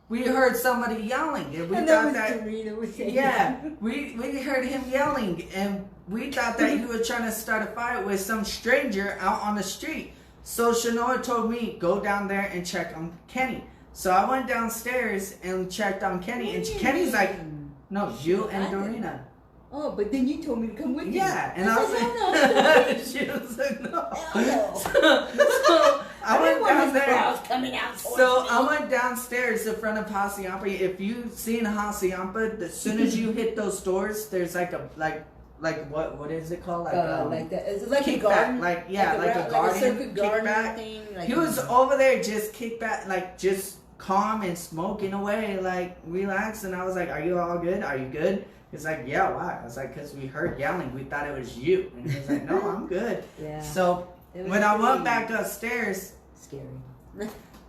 we heard somebody yelling. And we And thought that that... was Dorina was saying. Yeah, we heard him yelling, and we thought that he was trying to start a fight with some stranger out on the street. So Shanoa told me, go down there and check on Kenny. So I went downstairs and checked on Kenny, and Kenny's like, no, you and Dorina. Oh, but then you told me to come with you. Yeah, and I was like, no. she was like, no. No. So I went down there. Coming out So I went downstairs in front of Hacienda. If you've seen Hacienda, as soon as you hit those doors, there's like a what is it called? Like that. Is it like a kickback, garden? like a garden, circuit garden kickback. thing. Like He was over there just kickback, like just calm and smoking away, like relaxed. And I was like, "Are you all good? Are you good?" He's like, "Yeah, why?" I was like, "Cause we heard yelling. We thought it was you." And he was like, "No, I'm good." Yeah. So when I went back upstairs, scary.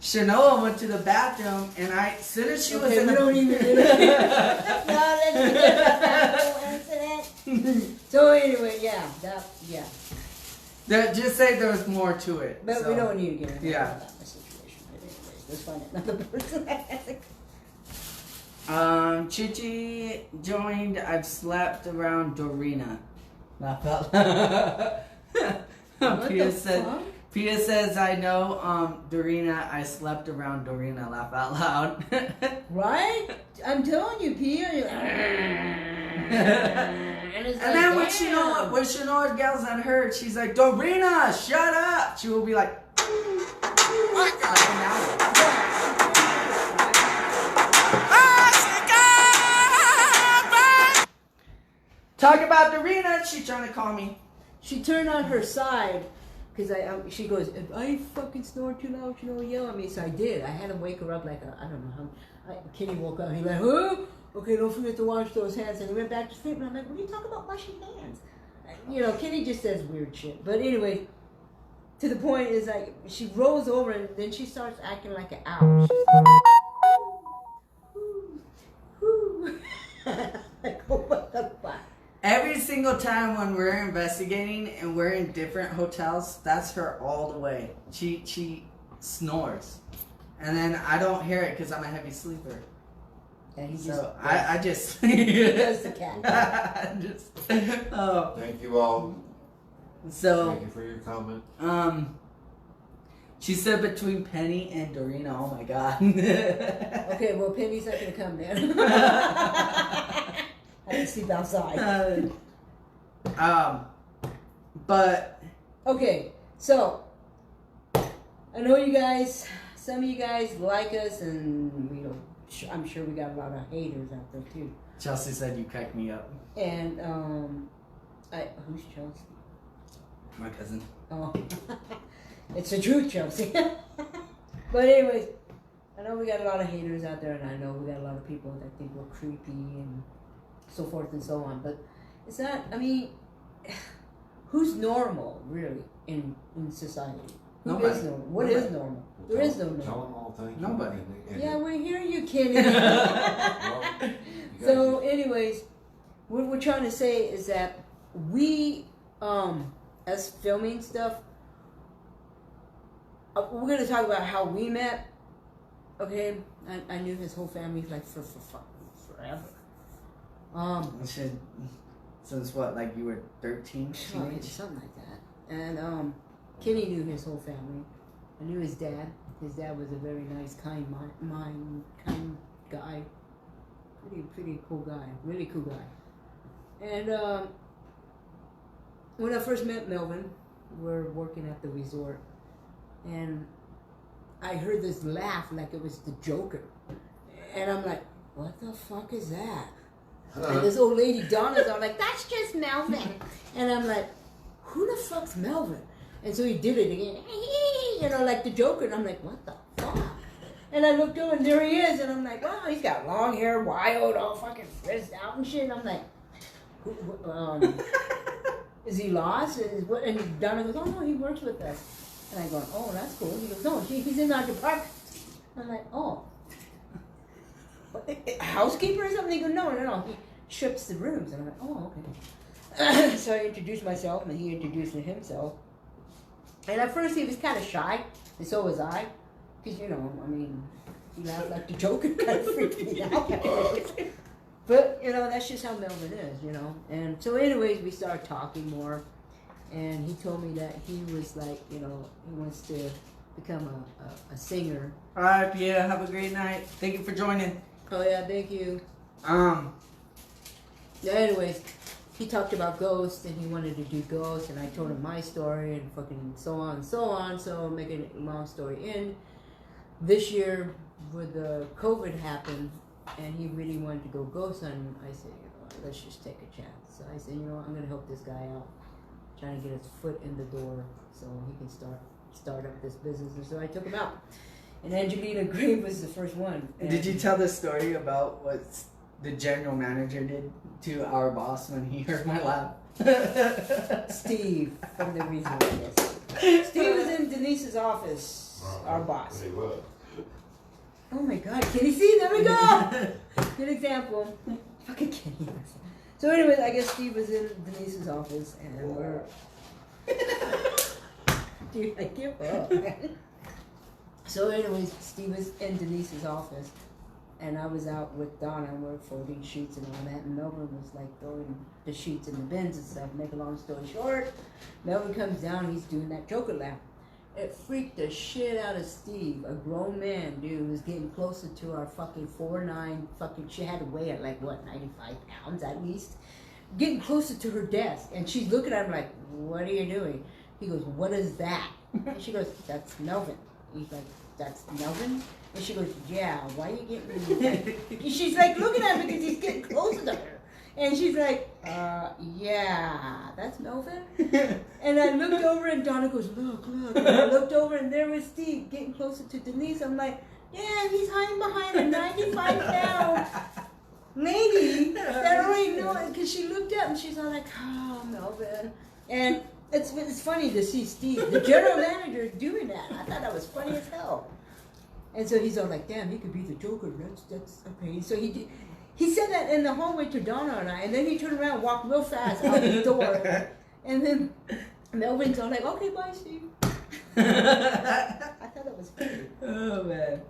Shanoa went to the bathroom, and as soon as she was in we the don't even. No, let's forget about that whole incident. So anyway, yeah. Just say there was more to it. But so. we don't need to get into Yeah. that situation. But anyways, let's find another person. Chichi joined. I've slept around Dorina. Laugh out loud. Pia says, I know, Dorina. I slept around Dorina. Laugh out loud. Right? I'm telling you, Pia. And then when Shanoa yells at her, she's like, Dorina, shut up. She will be like, what? Like an hour. Talk about Dorina. She's trying to call me. She turned on her side because she goes, if I fucking snore too loud, you know, yell at me. So I did. I had to wake her up like I don't know how. Kenny woke up. He like, huh? Okay, don't forget to wash those hands. And he went back to sleep. And I'm like, what are you talking about washing hands? You know, Kenny just says weird shit. But anyway, to the point is like she rolls over and then she starts acting like an owl. Like, oh, what the fuck? Every single time when we're investigating and we're in different hotels, that's her all the way. She snores. And then I don't hear it because I'm a heavy sleeper. And he just, So I just... he does the cat. Thank you all. So... Thank you for your comment. She said between Penny and Dorina. Oh my god. Okay, well, Penny's not going to come then. I can sleep outside. But... Okay, so... I know you guys... Some of you guys like us, and we don't... I'm sure we got a lot of haters out there, too. Chelsea said you cracked me up. And, who's Chelsea? My cousin. Oh. It's the truth, Chelsea. But anyways, I know we got a lot of haters out there, and I know we got a lot of people that think we're creepy and so forth and so on. But it's not, I mean, who's normal, really, in society? Who Nobody. is normal? What is normal? There is no normal. Tell them all thank you. Nobody. Yeah, we're hearing you, Kenny. So anyways, what we're trying to say is that we, as filming stuff, we're going to talk about how we met. Okay, I knew his whole family like for forever. Since what, like you were 13, teenage? Something like that. And Kenny knew his whole family. I knew his dad. His dad was a very nice, kind guy. Pretty cool guy. Really cool guy. And when I first met Melvin, we're working at the resort, and I heard this laugh like it was the Joker. And I'm like, what the fuck is that? And this old lady, Donna's all like, that's just Melvin. And I'm like, who the fuck's Melvin? And so he did it again, you know, like the Joker. And I'm like, what the fuck? And I looked over and there he is. And I'm like, wow, he's got long hair, wild, all fucking frizzed out and shit. And I'm like, is he lost? And Donna goes, oh no, he works with us. And I go, oh, that's cool. He goes, no, he's in our department. I'm like, oh. Housekeeper or something? He goes, no. He strips the rooms. And I'm like, oh, okay. So I introduced myself, and he introduced himself. And at first he was kind of shy, and so was I. Because, you know, I mean, he laughed like the Joker, kind of freaked me out. But, you know, that's just how Melvin is, you know. And so anyways, we started talking more. And he told me that he was like, you know, he wants to become a singer. All right, Pia. Have a great night. Thank you for joining. Oh yeah, thank you. Yeah, anyways, he talked about ghosts and he wanted to do ghosts, and I told him my story and fucking so on and so on. So making a long story end, this year with the COVID happened and he really wanted to go ghost hunting, I said, you know, let's just take a chance. So I said, you know, I'm gonna help this guy out, trying to get his foot in the door so he can start up this business. And so I took him out. And Angelina Green was the first one. And Did you tell the story about what the general manager did to our boss when he heard my laugh? Steve from the regional office. Steve was in Denise's office, our boss. They were. Oh my God, Kenny, see, there we go. Good example. Fucking Kenny. So anyways, I guess Steve was in Denise's office and we're... Dude, I give up, man. So anyways, Steve was in Denise's office and I was out with Donna and we were folding sheets and all that, and Melvin was like throwing the sheets in the bins and stuff. Make a long story short, Melvin comes down, he's doing that Joker laugh. It freaked the shit out of Steve, a grown man, dude, who was getting closer to our fucking 4'9", fucking, she had to weigh at like, what, 95 pounds at least? Getting closer to her desk, and she's looking at him like, what are you doing? He goes, what is that? And she goes, that's Melvin. He's like, that's Melvin? And she goes, yeah, why are you getting me? She's like looking at him because he's getting closer to her. And she's like, yeah, that's Melvin? And I looked over and Donna goes, look. And I looked over and there was Steve getting closer to Denise. I'm like, yeah, he's hiding behind a 95-pound lady that already knew it. Because she looked up and she's all like, oh, Melvin. And it's funny to see Steve, the general manager, doing that. I thought that was funny as hell. And so he's all like, damn, he could be the Joker. That's okay. So he said that in the hallway to Donna and I, and then he turned around and walked real fast out the door. And then Melvin's all like, okay, bye, Steve. I thought that was funny. Oh, man.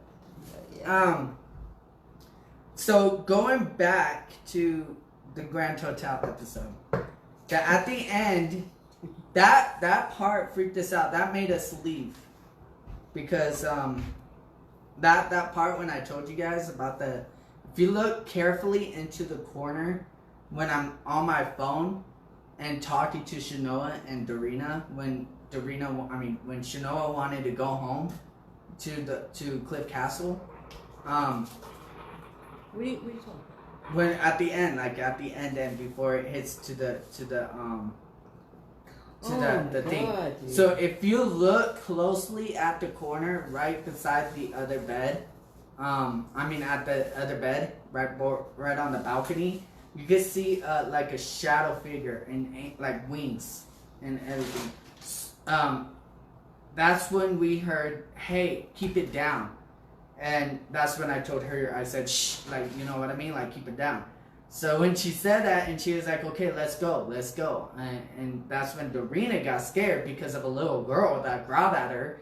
Yeah. So going back to the Grand Hotel episode, that at the end, that part freaked us out. That made us leave because that part when I told you guys about the, if you look carefully into the corner when I'm on my phone and talking to Shanoa and Dorina, when Shanoa wanted to go home to Cliff Castle, What are you talking about? when at the end and before it hits to the thing. Dude. So if you look closely at the corner right beside the other bed, at the other bed, right on the balcony, you can see like a shadow figure and like wings and everything. That's when we heard, hey, keep it down. And that's when I told her, I said, shh, like, you know what I mean? Like, keep it down. So when she said that, and she was like, okay, let's go. And that's when Dorina got scared because of a little girl that growled at her.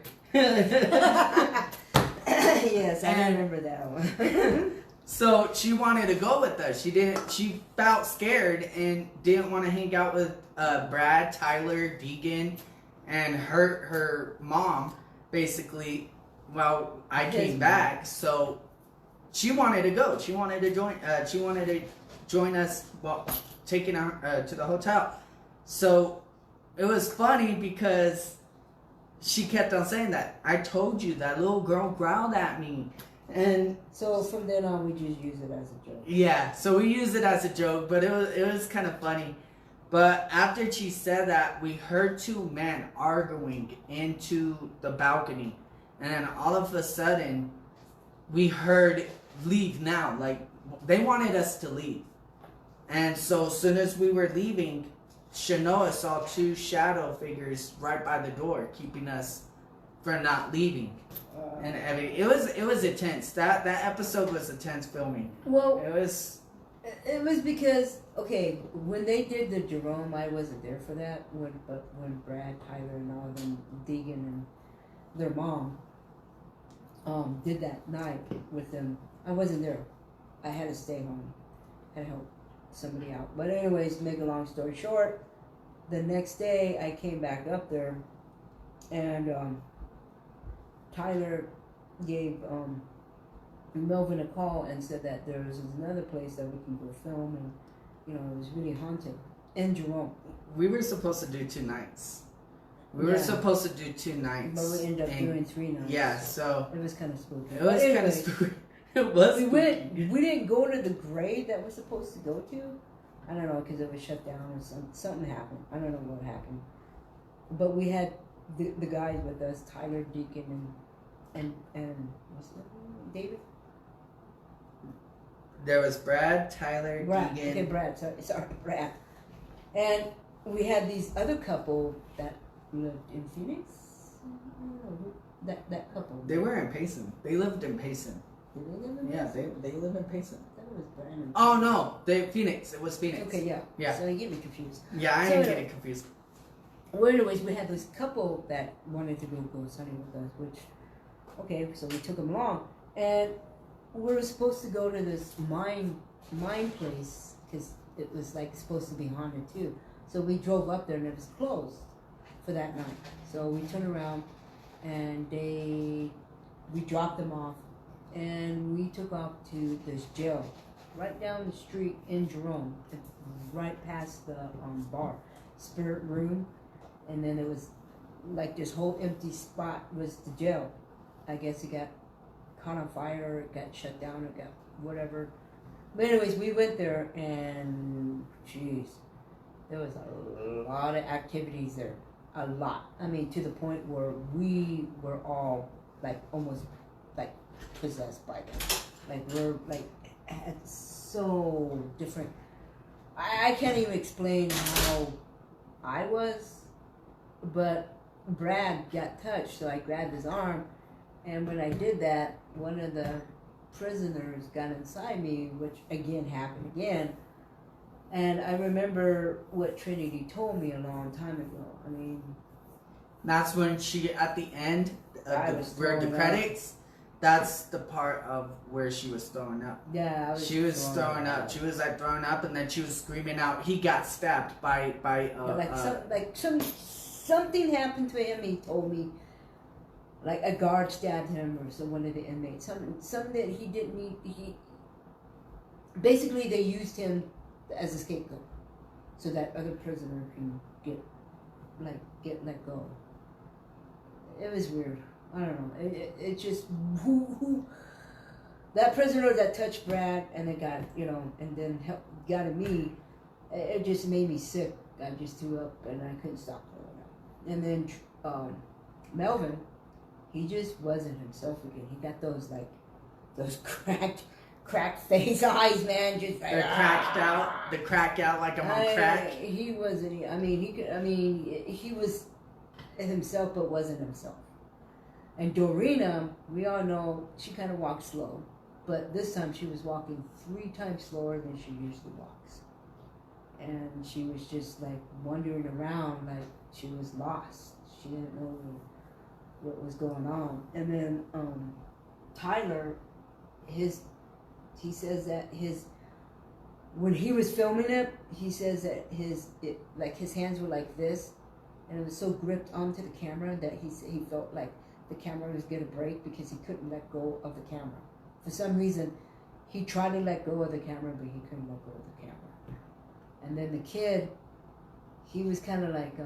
Yes, I remember that one. So she wanted to go with us. She felt scared and didn't want to hang out with Brad, Tyler, Deegan, and her mom, basically, while I came back. So she wanted to go. She wanted to join us while taking her to the hotel. So it was funny because she kept on saying that. I told you that little girl growled at me. And so from then on, we just use it as a joke. Yeah, so we used it as a joke, but it was kind of funny. But after she said that, we heard two men arguing into the balcony. And then all of a sudden, we heard, leave now. Like, they wanted us to leave. And so as soon as we were leaving, Shanoa saw two shadow figures right by the door, keeping us from not leaving. And it was intense. That episode was intense filming. Well, it was because, okay, when they did the Jerome, I wasn't there for that. But when Brad, Tyler, and all of them, Deegan and their mom, did that night with them, I wasn't there. I had to stay home. I had to help somebody out. But anyways, to make a long story short, the next day I came back up there, and Tyler gave Melvin a call and said that there was another place that we can go film, and it was really haunted in Jerome. We were supposed to do 2 nights. We were supposed to do 2 nights. But we ended up doing 3 nights. Yeah, so it was kind of spooky. It was kind of spooky. It was. We didn't go to the grave that we're supposed to go to. I don't know, because it was shut down or something happened. I don't know what happened. But we had the guys with us, Tyler, Deacon, and what's the name? David? There was Brad, Tyler, Brad. Deacon. Okay, Brad. Sorry, Brad. And we had these other couple that lived in Phoenix. I don't know, that couple. They were in Payson. They lived in Payson. Did they live in Yeah, Payson? they live in Payson. I thought it was Brandon. Oh no, Phoenix. It was Phoenix. Okay, yeah. Yeah. So you get me confused. Yeah, I So am anyway- getting confused. Well, anyways, we had this couple that wanted to go ghost hunting with us, which, okay, so we took them along, and we were supposed to go to this mine place because it was like supposed to be haunted too. So we drove up there and it was closed for that night. So we turned around and we dropped them off, and we took off to this jail right down the street in Jerome, right past the bar, Spirit Room. And then it was like this whole empty spot was the jail. I guess it got caught on fire, or it got shut down, or got whatever. But anyways, we went there, and jeez, there was a lot of activities there. A lot. I mean, to the point where we were all like almost like possessed by them. Like we're like had so different. I can't even explain how I was. But Brad got touched, so I grabbed his arm, and when I did that, one of the prisoners got inside me, which again happened again. And I remember what Trinity told me a long time ago. I mean, That's when she, at the end, I of was where the throwing credits, that's the part of where she was throwing up. yeah, She was throwing up. She was like throwing up, and then she was screaming out. He got stabbed by something happened to him. He told me, like a guard stabbed him, or one of the inmates. Something that he didn't need. He basically they used him as a scapegoat, so that other prisoner can get let go. It was weird. I don't know. It just who that prisoner that touched Brad and then got and then got at me. It just made me sick. I just threw up and I couldn't stop throwing up. And then Melvin, he just wasn't himself again. He got those cracked face eyes, man. Just They're cracked out. They crack out like I'm on crack. He wasn't. I mean, he could. I mean, he was himself, but wasn't himself. And Dorina, we all know she kind of walks slow, but this time she was walking 3 times slower than she usually walks. And she was just like wandering around like she was lost. She didn't know what was going on. And then Tyler, he says that when he was filming it, he says that his hands were like this, and it was so gripped onto the camera that he felt like the camera was gonna break because he couldn't let go of the camera. For some reason, he tried to let go of the camera, but he couldn't let go of the camera. And then the kid, he was kind of like,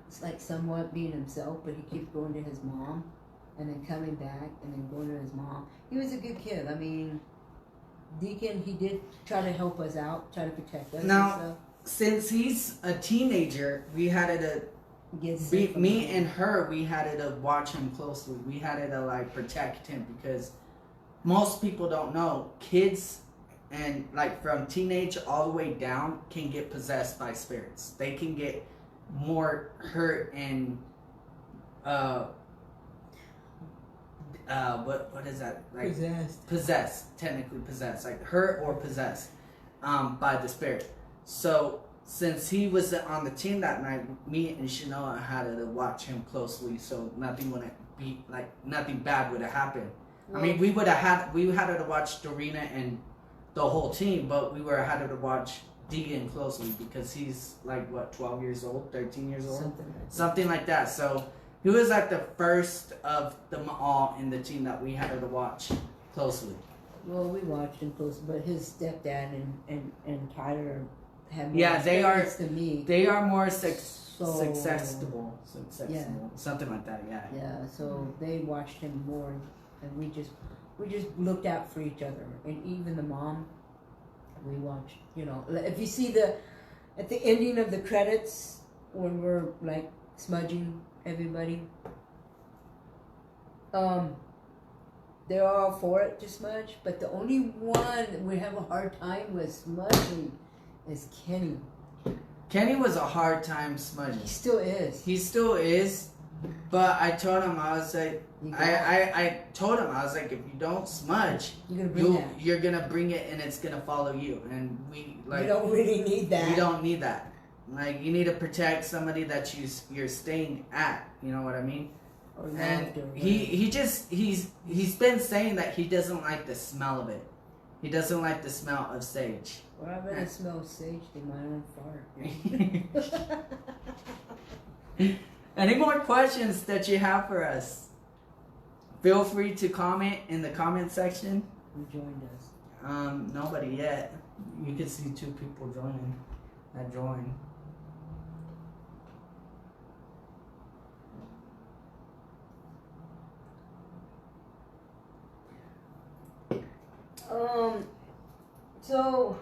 it's like somewhat being himself, but he kept going to his mom, and then coming back, and then going to his mom. He was a good kid. I mean, Deacon, he did try to help us out, try to protect us. Now, and stuff. Since he's a teenager, we had to me and her, we had to watch him closely. We had to like protect him because most people don't know kids and like from teenage all the way down can get possessed by spirits. They can get more hurt and what is that, like possessed, technically possessed, like hurt or possessed by the spirit. So since he was on the team that night, me and Shanoa had to watch him closely so nothing bad would have happened. I mean, we had to watch Dorina and the whole team, but we had to watch Deegan closely because he's like 12 years old, 13 years old, something like that. So He was like the first of them all in the team that we had to watch closely. Well, we watched him close, but his stepdad and Tyler have more Yeah, they are. experience than me. They are more So- successful, Yeah. something like that. Yeah. Yeah, so they watched him more, and we just looked out for each other, and even the mom, we watched. You know, if you see at the ending of the credits when we're like smudging everybody, they're all for it to smudge, but the only one we have a hard time with smudging is Kenny. Kenny was a hard time smudging. He still is. He still is, but I told him, I was like, I told him, I was like, if you don't smudge, You're gonna bring that. you're gonna bring it and it's gonna follow you. And we like, You don't really need that. you don't need that. Like, you need to protect somebody that you're staying at. You know what I mean? Or And loved or he's been saying that he doesn't like the smell of it. He doesn't like the smell of sage. Well, I'd rather smell sage than my own fart. Any more questions that you have for us? Feel free to comment in the comment section. Who joined us? Nobody yet. You can see 2 people joining. That join. So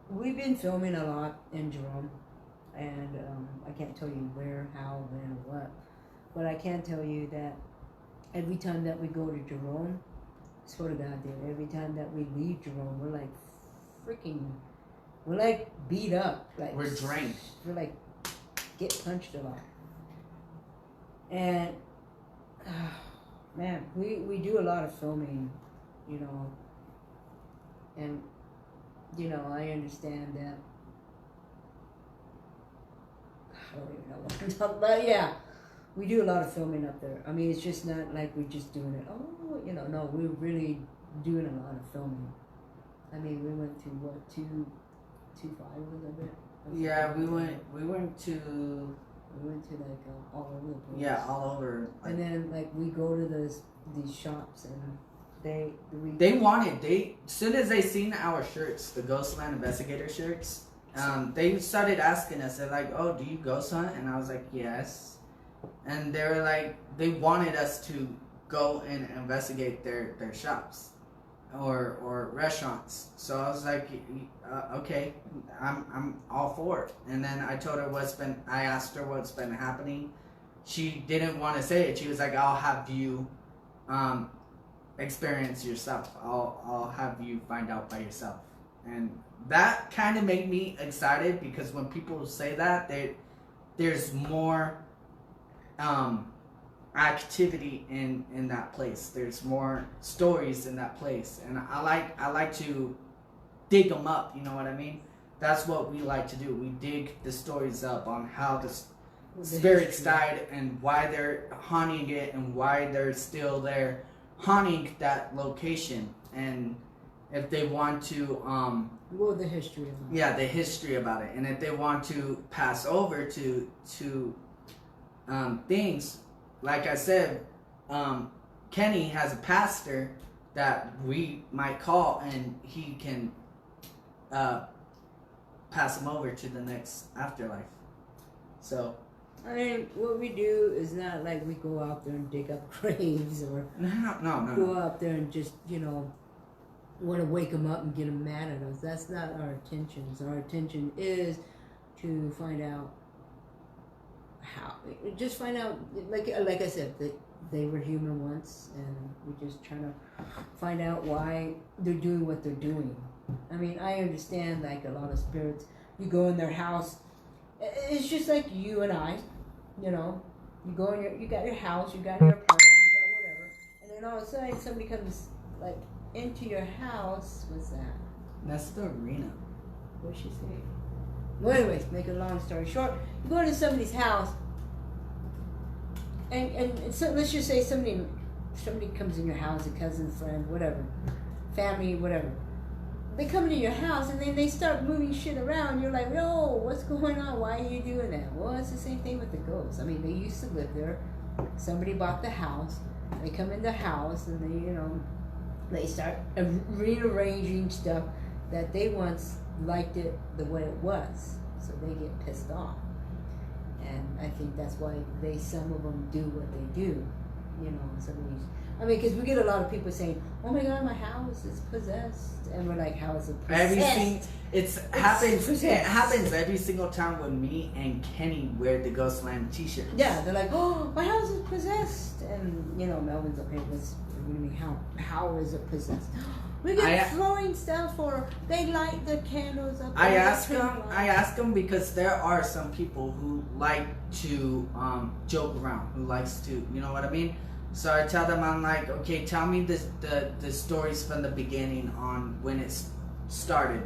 we've been filming a lot in Jerome, and I can't tell you where, how, when, or what, but I can tell you that every time that we go to Jerome, swear to God, dude, every time that we leave Jerome, we're like we're like beat up, like We're drained. We're like get punched a lot, and man, we do a lot of filming, you know, and you know, I understand that. I don't even know what I'm talking about. Yeah, we do a lot of filming up there. I mean, it's just not like we're just doing it. Oh, you know, no, we're really doing a lot of filming. I mean, we went to what 2.5 was of it? Yeah, we went to We went to like all over the place. yeah, all over. Like, And then like we go to these shops and they soon as they seen our shirts, the GhostLand Investigator shirts, they started asking us. They're like, "Oh, do you ghost hunt?" And I was like, "Yes." And they were like, they wanted us to go and investigate their shops or restaurants. So I was like, okay, I'm all for it. And then I told her I asked her what's been happening. She didn't want to say it. She was like, I'll have you experience yourself. I'll have you find out by yourself. And that kind of made me excited, because when people say that, there's more activity in that place. There's more stories in that place, and I like to dig them up. You know what I mean? That's what we like to do. We dig the stories up on how the spirits died and why they're haunting it and why they're still there haunting that location, and if they want to well, the history of it. yeah, the history about it, and if they want to pass over to things, like I said, Kenny has a pastor that we might call, and he can pass them over to the next afterlife. So I mean, what we do is not like we go out there and dig up graves or no. go out there and just, you know, want to wake them up and get them mad at us. That's not our intentions. Our intention is to find out like I said, that they were human once, and we're just trying to find out why they're doing what they're doing. I mean, I understand, like, a lot of spirits, you go in their house, it's just like you and I, you know, you go in you got your house, you got your apartment, you got whatever, and then all of a sudden somebody comes, like, into your house. What's that? That's the arena. What'd she say? Well, anyways, make a long story short, you go into somebody's house, and so let's just say somebody comes in your house, a cousin, friend, whatever, family, whatever. they come into your house and then they start moving shit around. You're like, yo, what's going on? Why are you doing that? Well, it's the same thing with the ghosts. I mean, they used to live there. Somebody bought the house. They come in the house and they start rearranging stuff that they once liked it the way it was. So they get pissed off. And I think that's why some of them do what they do. Some of these. I mean, because we get a lot of people saying, "Oh my God, my house is possessed," and we're like, "How is it possessed?" It happens every single time when me and Kenny wear the GhostLand t-shirts. Yeah, they're like, "Oh, my house is possessed," and Melvin's okay. How is it possessed? We get throwing stuff, or they light the candles up. I ask them because there are some people who like to joke around, who likes to, you know what I mean? So I tell them, I'm like, okay, tell me the stories from the beginning on when it started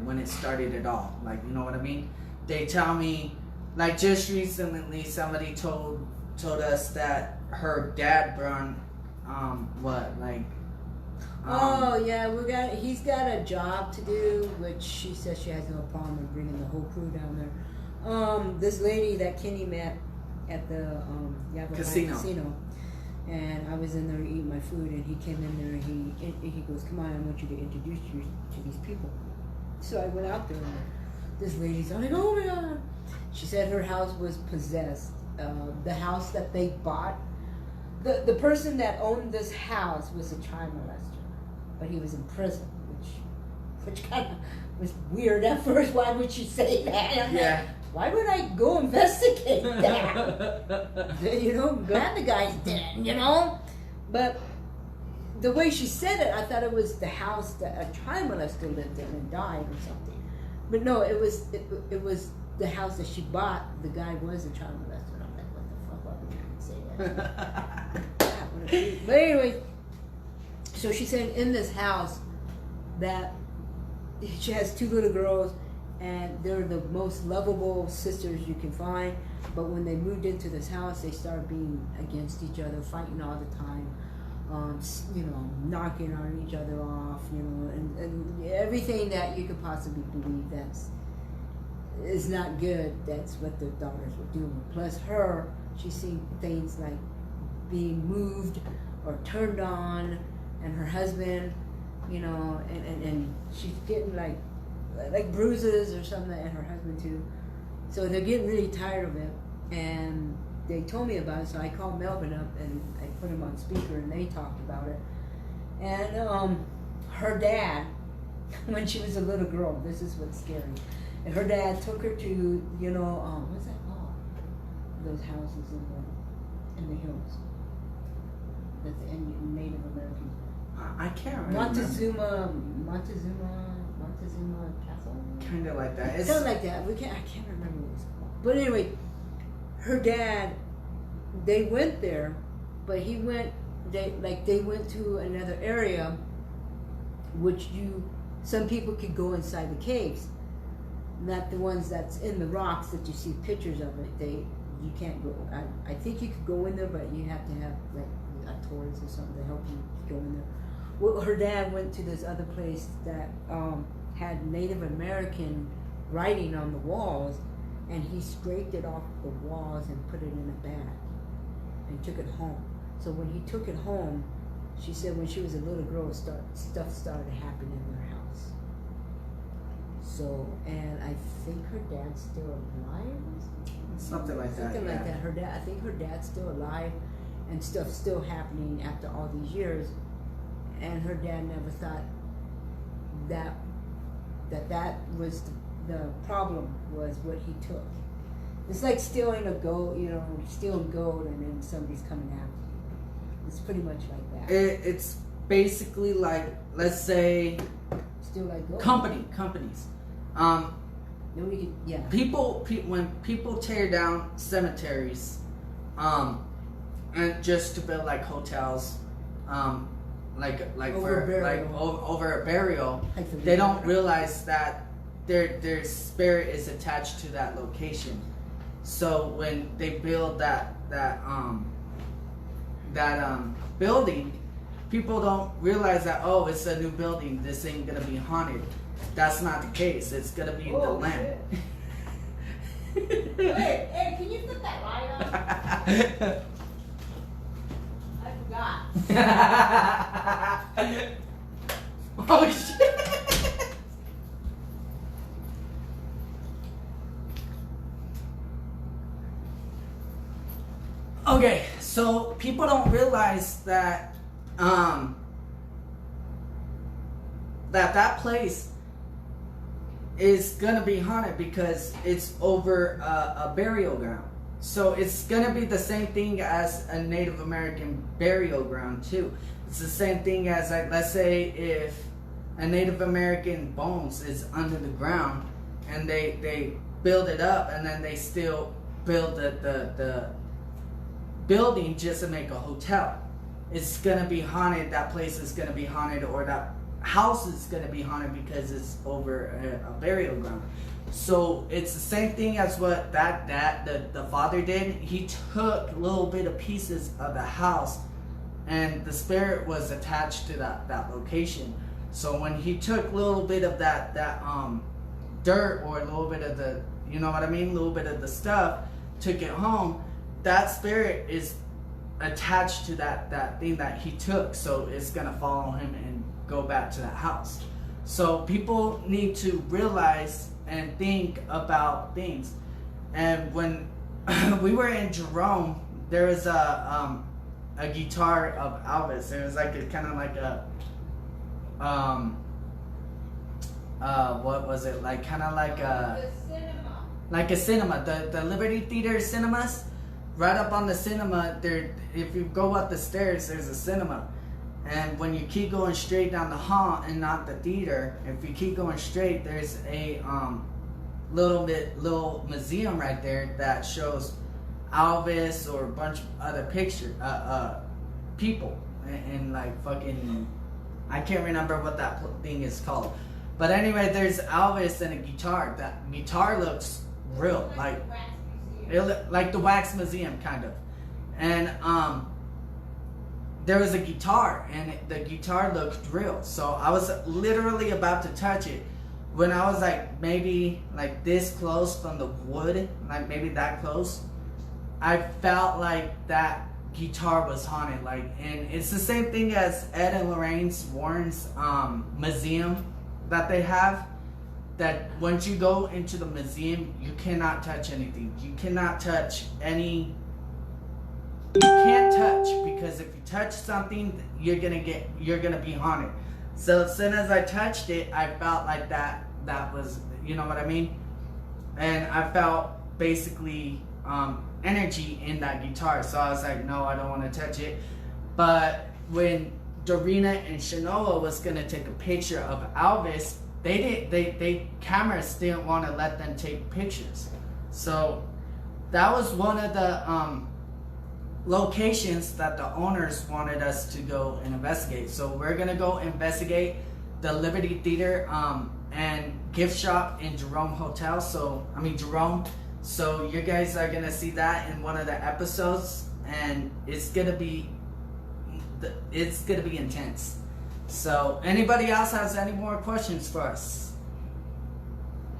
at all. Like, you know what I mean? They tell me, like just recently, somebody told us that her dad burned, he's got a job to do, which she says she has no problem bringing the whole crew down there. This lady that Kenny met at the casino. And I was in there eating my food, and he came in there, and he goes, "Come on, I want you to introduce you to these people." So I went out there, and this lady's like, "Oh my God." She said her house was possessed. The house that they bought, the person that owned this house was a child molester, but he was in prison, which kind of was weird at first. Why would she say that? Yeah. Why would I go investigate that? Glad the guy's dead, But the way she said it, I thought it was the house that a child molester lived in and died or something. But no, it was the house that she bought. The guy was a child molester. And I'm like, what the fuck? Why would you say that? But anyway, so she said in this house that she has 2 little girls, and they're the most lovable sisters you can find. But when they moved into this house, they started being against each other, fighting all the time, knocking on each other off, and everything that you could possibly believe is not good. That's what their daughters were doing. Plus she's seen things like being moved or turned on, and her husband, and she's getting like bruises or something, and her husband too. So they're getting really tired of it, and they told me about it. So I called Melvin up and I put him on speaker, and they talked about it. And her dad, when she was a little girl, this is what's scary. And her dad took her to what's that called? Those houses in the hills that the Native Americans. I can't remember. Montezuma Castle? Kind of like that. Something like that. I can't remember what it's called. But anyway, her dad, they went there, but they went to another area, which some people could go inside the caves. Not the ones that's in the rocks that you see pictures of it. You can't go. I think you could go in there, but you have to have like a tourist or something to help you go in there. Well, her dad went to this other place that had Native American writing on the walls, and he scraped it off the walls and put it in a bag and took it home. So when he took it home, she said when she was a little girl, stuff started happening in their house. So, and I think her dad's still alive. Something like that. Something like that. I think her dad's still alive, and stuff's still happening after all these years. And her dad never thought that was the problem, was what he took. It's like stealing a goat, stealing gold, and then somebody's coming after you. It's pretty much like that. It's basically like, let's say, still like gold. Companies. When people tear down cemeteries, and just to build like hotels, over a burial, they don't realize that their spirit is attached to that location. So when they build that building, people don't realize that, oh, it's a new building, this ain't gonna be haunted. that's not the case. It's gonna be the lamp. Hey, can you put that light on? I forgot. Oh shit! Okay, so people don't realize that that place is gonna be haunted because it's over a burial ground. So it's gonna be the same thing as a Native American burial ground too. It's the same thing as, like, let's say if a Native American bones is under the ground and they build it up and then they still build the building just to make a hotel. It's gonna be haunted. That place is gonna be haunted, or that house is gonna be haunted because it's over a burial ground. So it's the same thing as what the father did. He took a little bit of pieces of the house, and the spirit was attached to that location. So when he took a little bit of that dirt, or a little bit of the, you know what I mean, a little bit of the stuff, took it home, that spirit is attached to that thing that he took. So it's gonna follow him and go back to that house. So people need to realize and think about things. And when we were in Jerome, there was a guitar of Elvis. It was like a kind of like a what was it, like kind of like a cinema, the Liberty Theater cinemas. Right up on the cinema there, if you go up the stairs, there's a cinema. And when you keep going straight down the hall and not the theater, if you keep going straight, there's a little museum right there that shows Elvis or a bunch of other people and like fucking, I can't remember what that thing is called. But anyway, there's Elvis and a guitar. That guitar looks real, like the wax museum kind of. And there was a guitar, and the guitar looked real. So I was literally about to touch it when I was like maybe like this close from the wood, like maybe that close. I felt like that guitar was haunted. Like, and it's the same thing as Ed and Lorraine's Warren's museum that they have. That once you go into the museum, you cannot touch anything. You cannot touch any. You can't touch, because if you touch something, you're gonna be haunted. So as soon as I touched it, I felt like that was, you know what I mean? And I felt basically energy in that guitar. So I was like, no, I don't want to touch it. But when Dorina and Shanoa was gonna take a picture of Elvis, they cameras didn't want to let them take pictures. So that was one of the locations that the owners wanted us to go and investigate. So we're gonna go investigate the Liberty Theater and gift shop in Jerome Jerome. So you guys are gonna see that in one of the episodes, and it's gonna be intense. So anybody else has any more questions for us?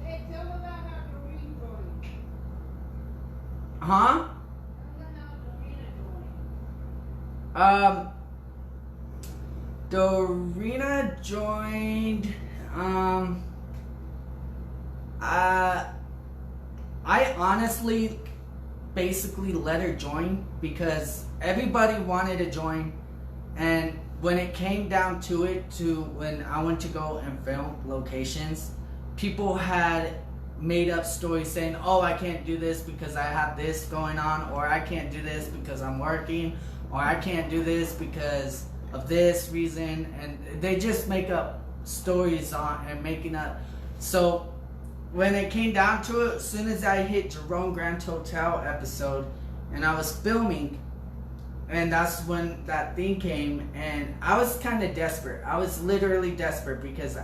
Hey, tell them about how Doreen joined. Huh? Dorina joined. I honestly basically let her join because everybody wanted to join, and when it came down to it, when I went to go and film locations, people had made up stories saying, oh, I can't do this because I have this going on, or I can't do this because I'm working, or I can't do this because of this reason, and they just make up stories and making up. So when it came down to it, as soon as I hit Jerome Grand Hotel episode and I was filming, and that's when that thing came, and I was kind of desperate. I was literally desperate because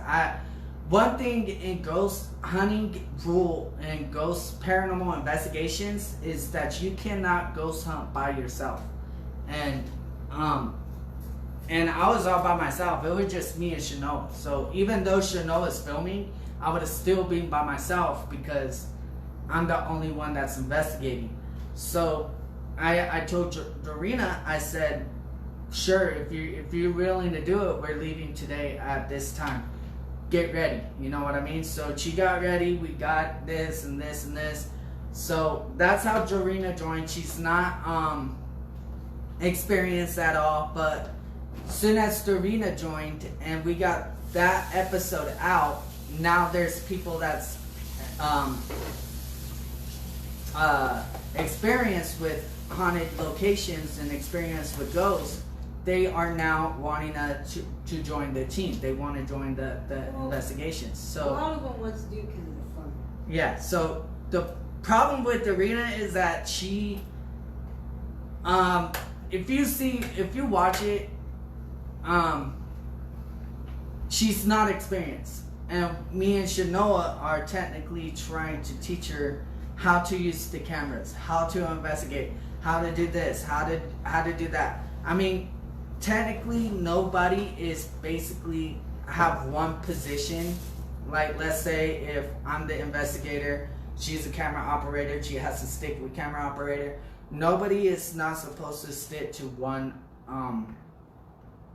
one thing in ghost hunting rule and ghost paranormal investigations is that you cannot ghost hunt by yourself. And and I was all by myself. It was just me and Shanoa. So even though Shanoa's filming, I would have still been by myself because I'm the only one that's investigating. So I told Dorina, I said, sure, if you're willing to do it, we're leaving today at this time. Get ready, you know what I mean? So she got ready, we got this and this and this. So that's how Dorina joined. She's not experienced at all, but soon as Dorina joined and we got that episode out, now there's people that's experienced with haunted locations and experience with ghosts. They are now wanting to join the team. They want to join the investigations. So a lot of them want to do because of the fun. Yeah. So the problem with Dorina is that she, if you watch it, she's not experienced, and me and Shanoa are technically trying to teach her how to use the cameras, how to investigate, how to do this, how to do that. I mean, technically nobody is basically have one position. Like, let's say if I'm the investigator, she's a camera operator, she has to stick with camera operator. Nobody is not supposed to stick to one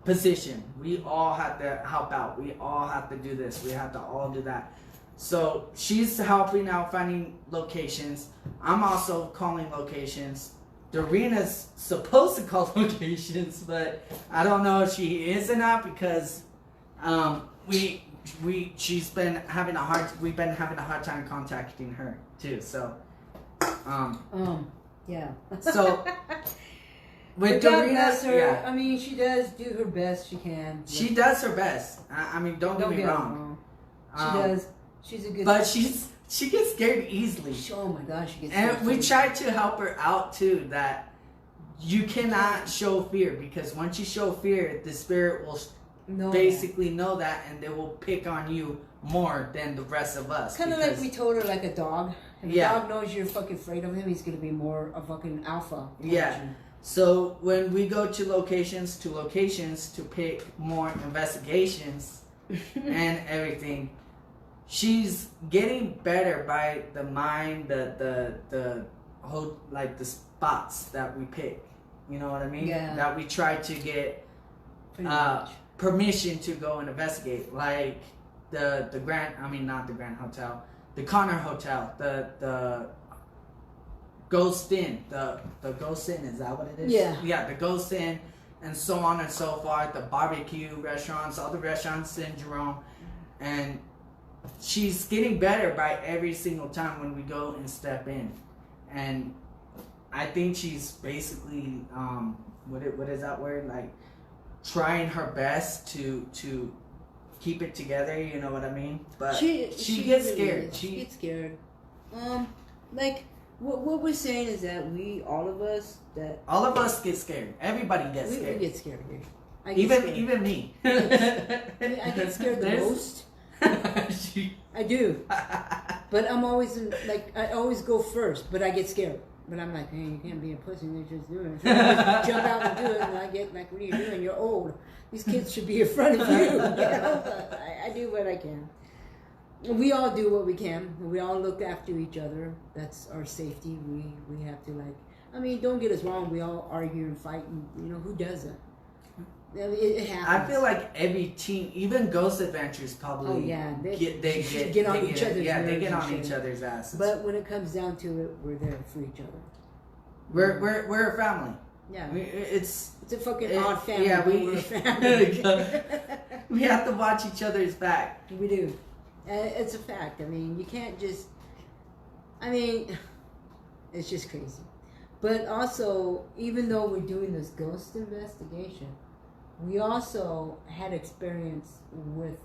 position. We all have to help out. We all have to do this. We have to all do that. So she's helping out finding locations. I'm also calling locations. Dorina's supposed to call locations, but I don't know if she is or not because we've been having a hard time contacting her too. So yeah. So with God Dorina, bless her. yeah, I mean, she does do her best she can. she does her best. I mean, don't get me wrong. She does. She's a good. But she gets scared easily. Oh my gosh, she gets. And scared we too. tried to help her out too, that you cannot show fear, because once you show fear, the spirit will basically know that, and they will pick on you more than the rest of us. Kind of like we told her, like a dog. If a Yeah. dog knows you're fucking afraid of him, he's gonna be more a fucking alpha. Yeah. So when we go to locations to pick more investigations and everything, she's getting better by the mind, the whole, like, the spots that we pick. You know what I mean? Yeah. That we try to get Pretty much. permission to go and investigate, like not the Grand Hotel, the Connor Hotel, the Ghost Inn, the Ghost Inn, is that what it is? Yeah. The Ghost Inn, and so on and so forth. The barbecue restaurants, all the restaurants in Jerome, and she's getting better by every single time when we go and step in, and I think she's basically what is that word, like, trying her best to keep it together, you know what I mean? But she gets really scared. is. She gets scared. Like what we're saying is that all of us get scared. Everybody gets scared. We get scared here. Even me. I get scared the most. I do. But I'm always I always go first, but I get scared. But I'm like, hey, you can't be a pussy. They're just doing it. So I just jump out and do it, and I get like, what are you doing? You're old. These kids should be in front of you. You know? But I do what I can. We all do what we can. We all look after each other. That's our safety. We have to, like, I mean, don't get us wrong. We all argue and fight, and you know who doesn't. It happens. I feel like every team, even Ghost Adventures, probably. Oh yeah, they get on each other's asses. But when it comes down to it, we're there for each other. We're a family. Yeah, it's a fucking odd family. Yeah, we're a family. We have to watch each other's back. We do. It's a fact. I mean, you can't just. I mean, it's just crazy. But also, even though we're doing this ghost investigation, we also had experience with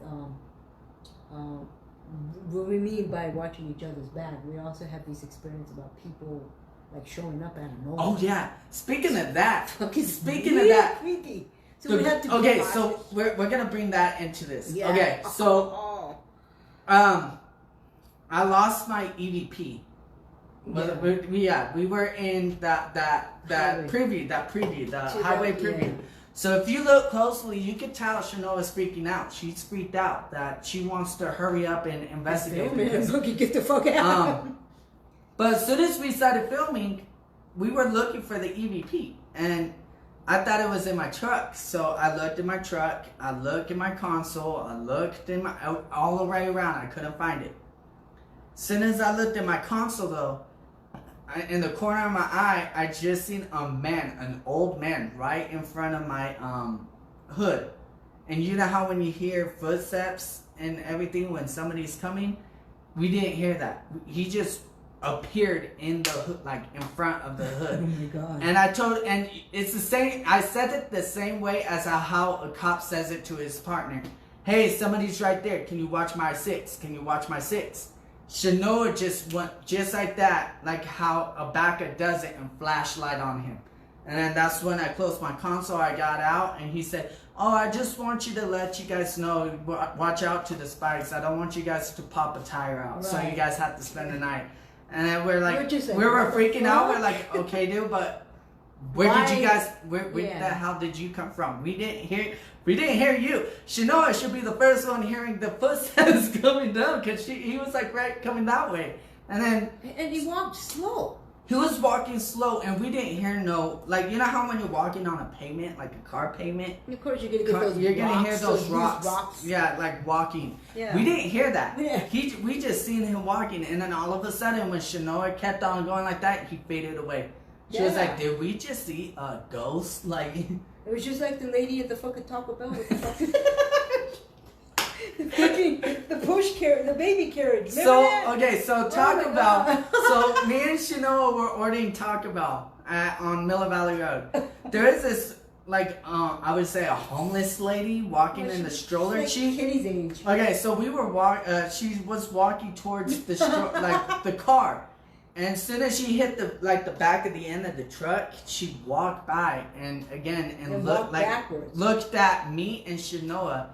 what we mean by watching each other's back. We also have these experiences about people like showing up out of nowhere. Oh yeah. Speaking of that, creepy. So we have to. Okay, so we're gonna bring that into this. Yeah. Okay, so I lost my EVP. We were in that preview, the highway preview. Yeah. So if you look closely, you can tell Shanoa's freaking out. She's freaked out that she wants to hurry up and investigate. Look, get the fuck out. But as soon as we started filming, we were looking for the EVP. And I thought it was in my truck. So I looked in my truck. I looked in my console. I looked in all the way around. I couldn't find it. As soon as I looked in my console, though, in the corner of my eye, I just seen a man, an old man, right in front of my hood. And you know how when you hear footsteps and everything when somebody's coming? We didn't hear that. He just appeared in the hood, like in front of the hood. Oh my God. And it's the same, I said it the same way as how a cop says it to his partner. Hey, somebody's right there. Can you watch my 6? Can you watch my 6? Shanoa just went just like that, like how a backer does it, and flashlight on him. And then that's when I closed my console. I got out, and he said, "Oh, I just want you to let you guys know, watch out to the spikes. I don't want you guys to pop a tire out, so you guys have to spend the night." And then we're like, we were freaking out. We're like, "Okay, dude, but where did you guys? Where the hell did you come from? We didn't hear you." Shanoa should be the first one hearing the footsteps coming down, because he was like right coming that way. And he walked slow. He was walking slow, and we didn't hear no, like, you know how when you're walking on a pavement, like a car pavement? And of course you're gonna get You're gonna hear those rocks. Yeah, like walking. Yeah. We didn't hear that. Yeah. We just seen him walking, and then all of a sudden when Shanoa kept on going like that, he faded away. She was like, "Did we just see a ghost?" Like, it was just like the lady at the fucking Taco Bell with the fucking the baby carriage. Remember that? Okay, so Taco Bell. So me and Shanoa were ordering Taco Bell on Miller Valley Road. There is this, like, I would say a homeless lady walking in the stroller. Like Kenny's age. Okay, so we were she was walking towards the like the car. And as soon as she hit the back of the end of the truck, she walked by and looked at me and Shanoa.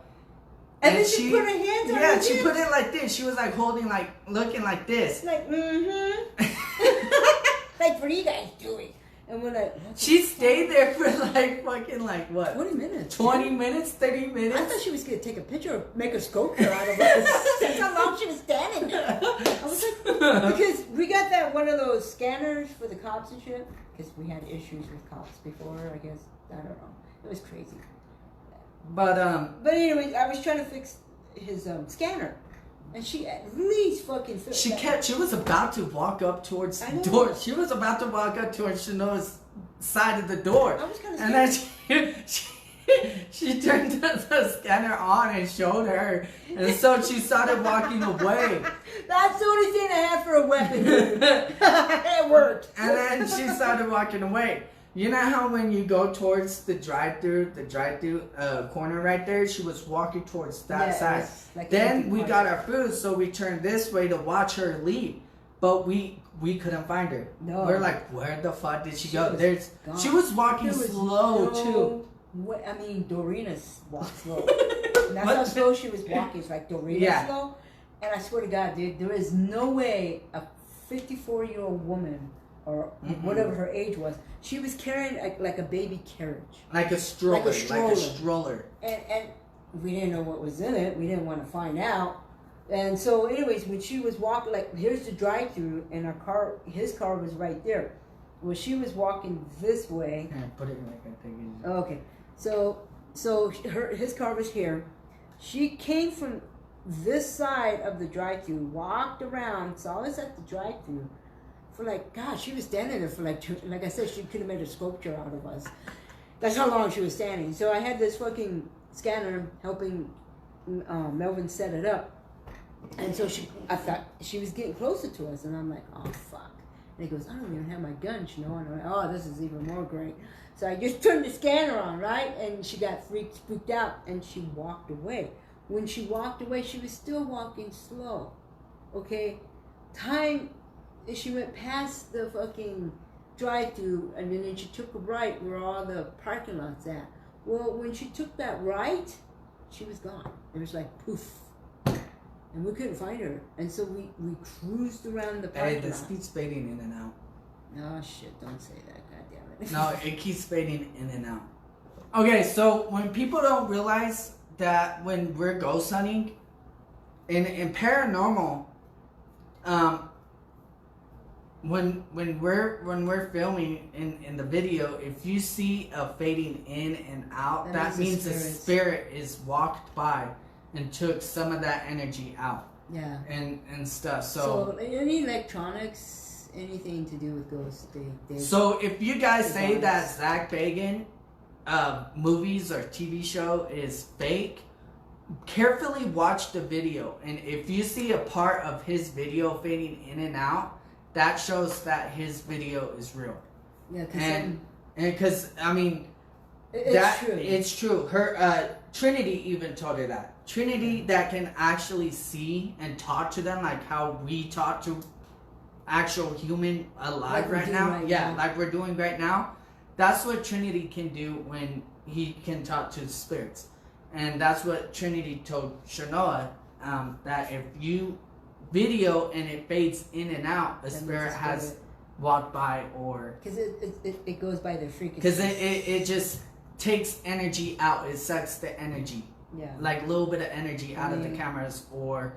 And then she put her hands on her hips. She put it like this. She was like holding, like looking like this. Like, like, what are you guys doing? And we're like, she stayed there for like fucking like what? 20 minutes. 20 minutes, 30 minutes. I thought she was gonna take a picture or make a sculpture out of us. That's how long she was standing there. I was like, because we got that one of those scanners for the cops and shit. Because we had issues with cops before, I guess. I don't know. It was crazy. But anyways, I was trying to fix his scanner. And she at least fucking... She was about to walk up towards the door. She was about to walk up towards Shanoa's side of the door. I was kind of scared. And then she turned the scanner on and showed her. And so she started walking away. That's the only thing I had for a weapon. It worked. And then she started walking away. You know how when you go towards the drive-through corner right there, she was walking towards that side. Like then we got our food, so we turned this way to watch her leave, but we couldn't find her. No, we're like, where the fuck did she go? She was walking slow too. I mean, Dorina walked slow. That's how slow she was walking. It's like Dorina slow. And I swear to God, dude, there is no way a 54-year-old woman or whatever her age was, she was carrying like a baby carriage. Like a stroller. And we didn't know what was in it. We didn't want to find out. And so anyways, when she was walking, like, here's the drive-through, and his car was right there. Well, she was walking this way. Put it like I think. Okay. So his car was here. She came from this side of the drive-through, walked around, saw us at the drive-through. For like, God, she was standing there for like I said, she could have made a sculpture out of us. That's how long she was standing. So I had this fucking scanner helping Melvin set it up. And so I thought she was getting closer to us. And I'm like, oh, fuck. And he goes, I don't even have my gun, you know. And I'm like, oh, this is even more great. So I just turned the scanner on, right? And she got spooked out, and she walked away. When she walked away, she was still walking slow. Okay? She went past the fucking drive-through, and then she took a right where all the parking lots at. Well, when she took that right, she was gone. It was like poof, and we couldn't find her. And so we cruised around the parking lot. Hey, this keeps fading in and out. Oh shit! Don't say that, goddamn it. No, it keeps fading in and out. Okay, so when people don't realize that when we're ghost hunting, in paranormal, when we're filming in the video, if you see a fading in and out, that means the spirit is walked by and took some of that energy out. Yeah. And stuff. So any electronics, anything to do with ghosts, they so if you guys say that Zach Bagan movies or TV show is fake, carefully watch the video, and if you see a part of his video fading in and out, that shows that his video is real. Yeah, and because I mean, it's true. It's true. Her Trinity even told her that. Trinity that can actually see and talk to them like how we talk to actual human alive right now. Like we're doing right now. That's what Trinity can do when he can talk to spirits. And that's what Trinity told Shanoa, that if you video and it fades in and out, a spirit has walked by, or... Because it goes by their frequency. Because it just takes energy out. It sucks the energy. Yeah. Like a little bit of energy out of the cameras, or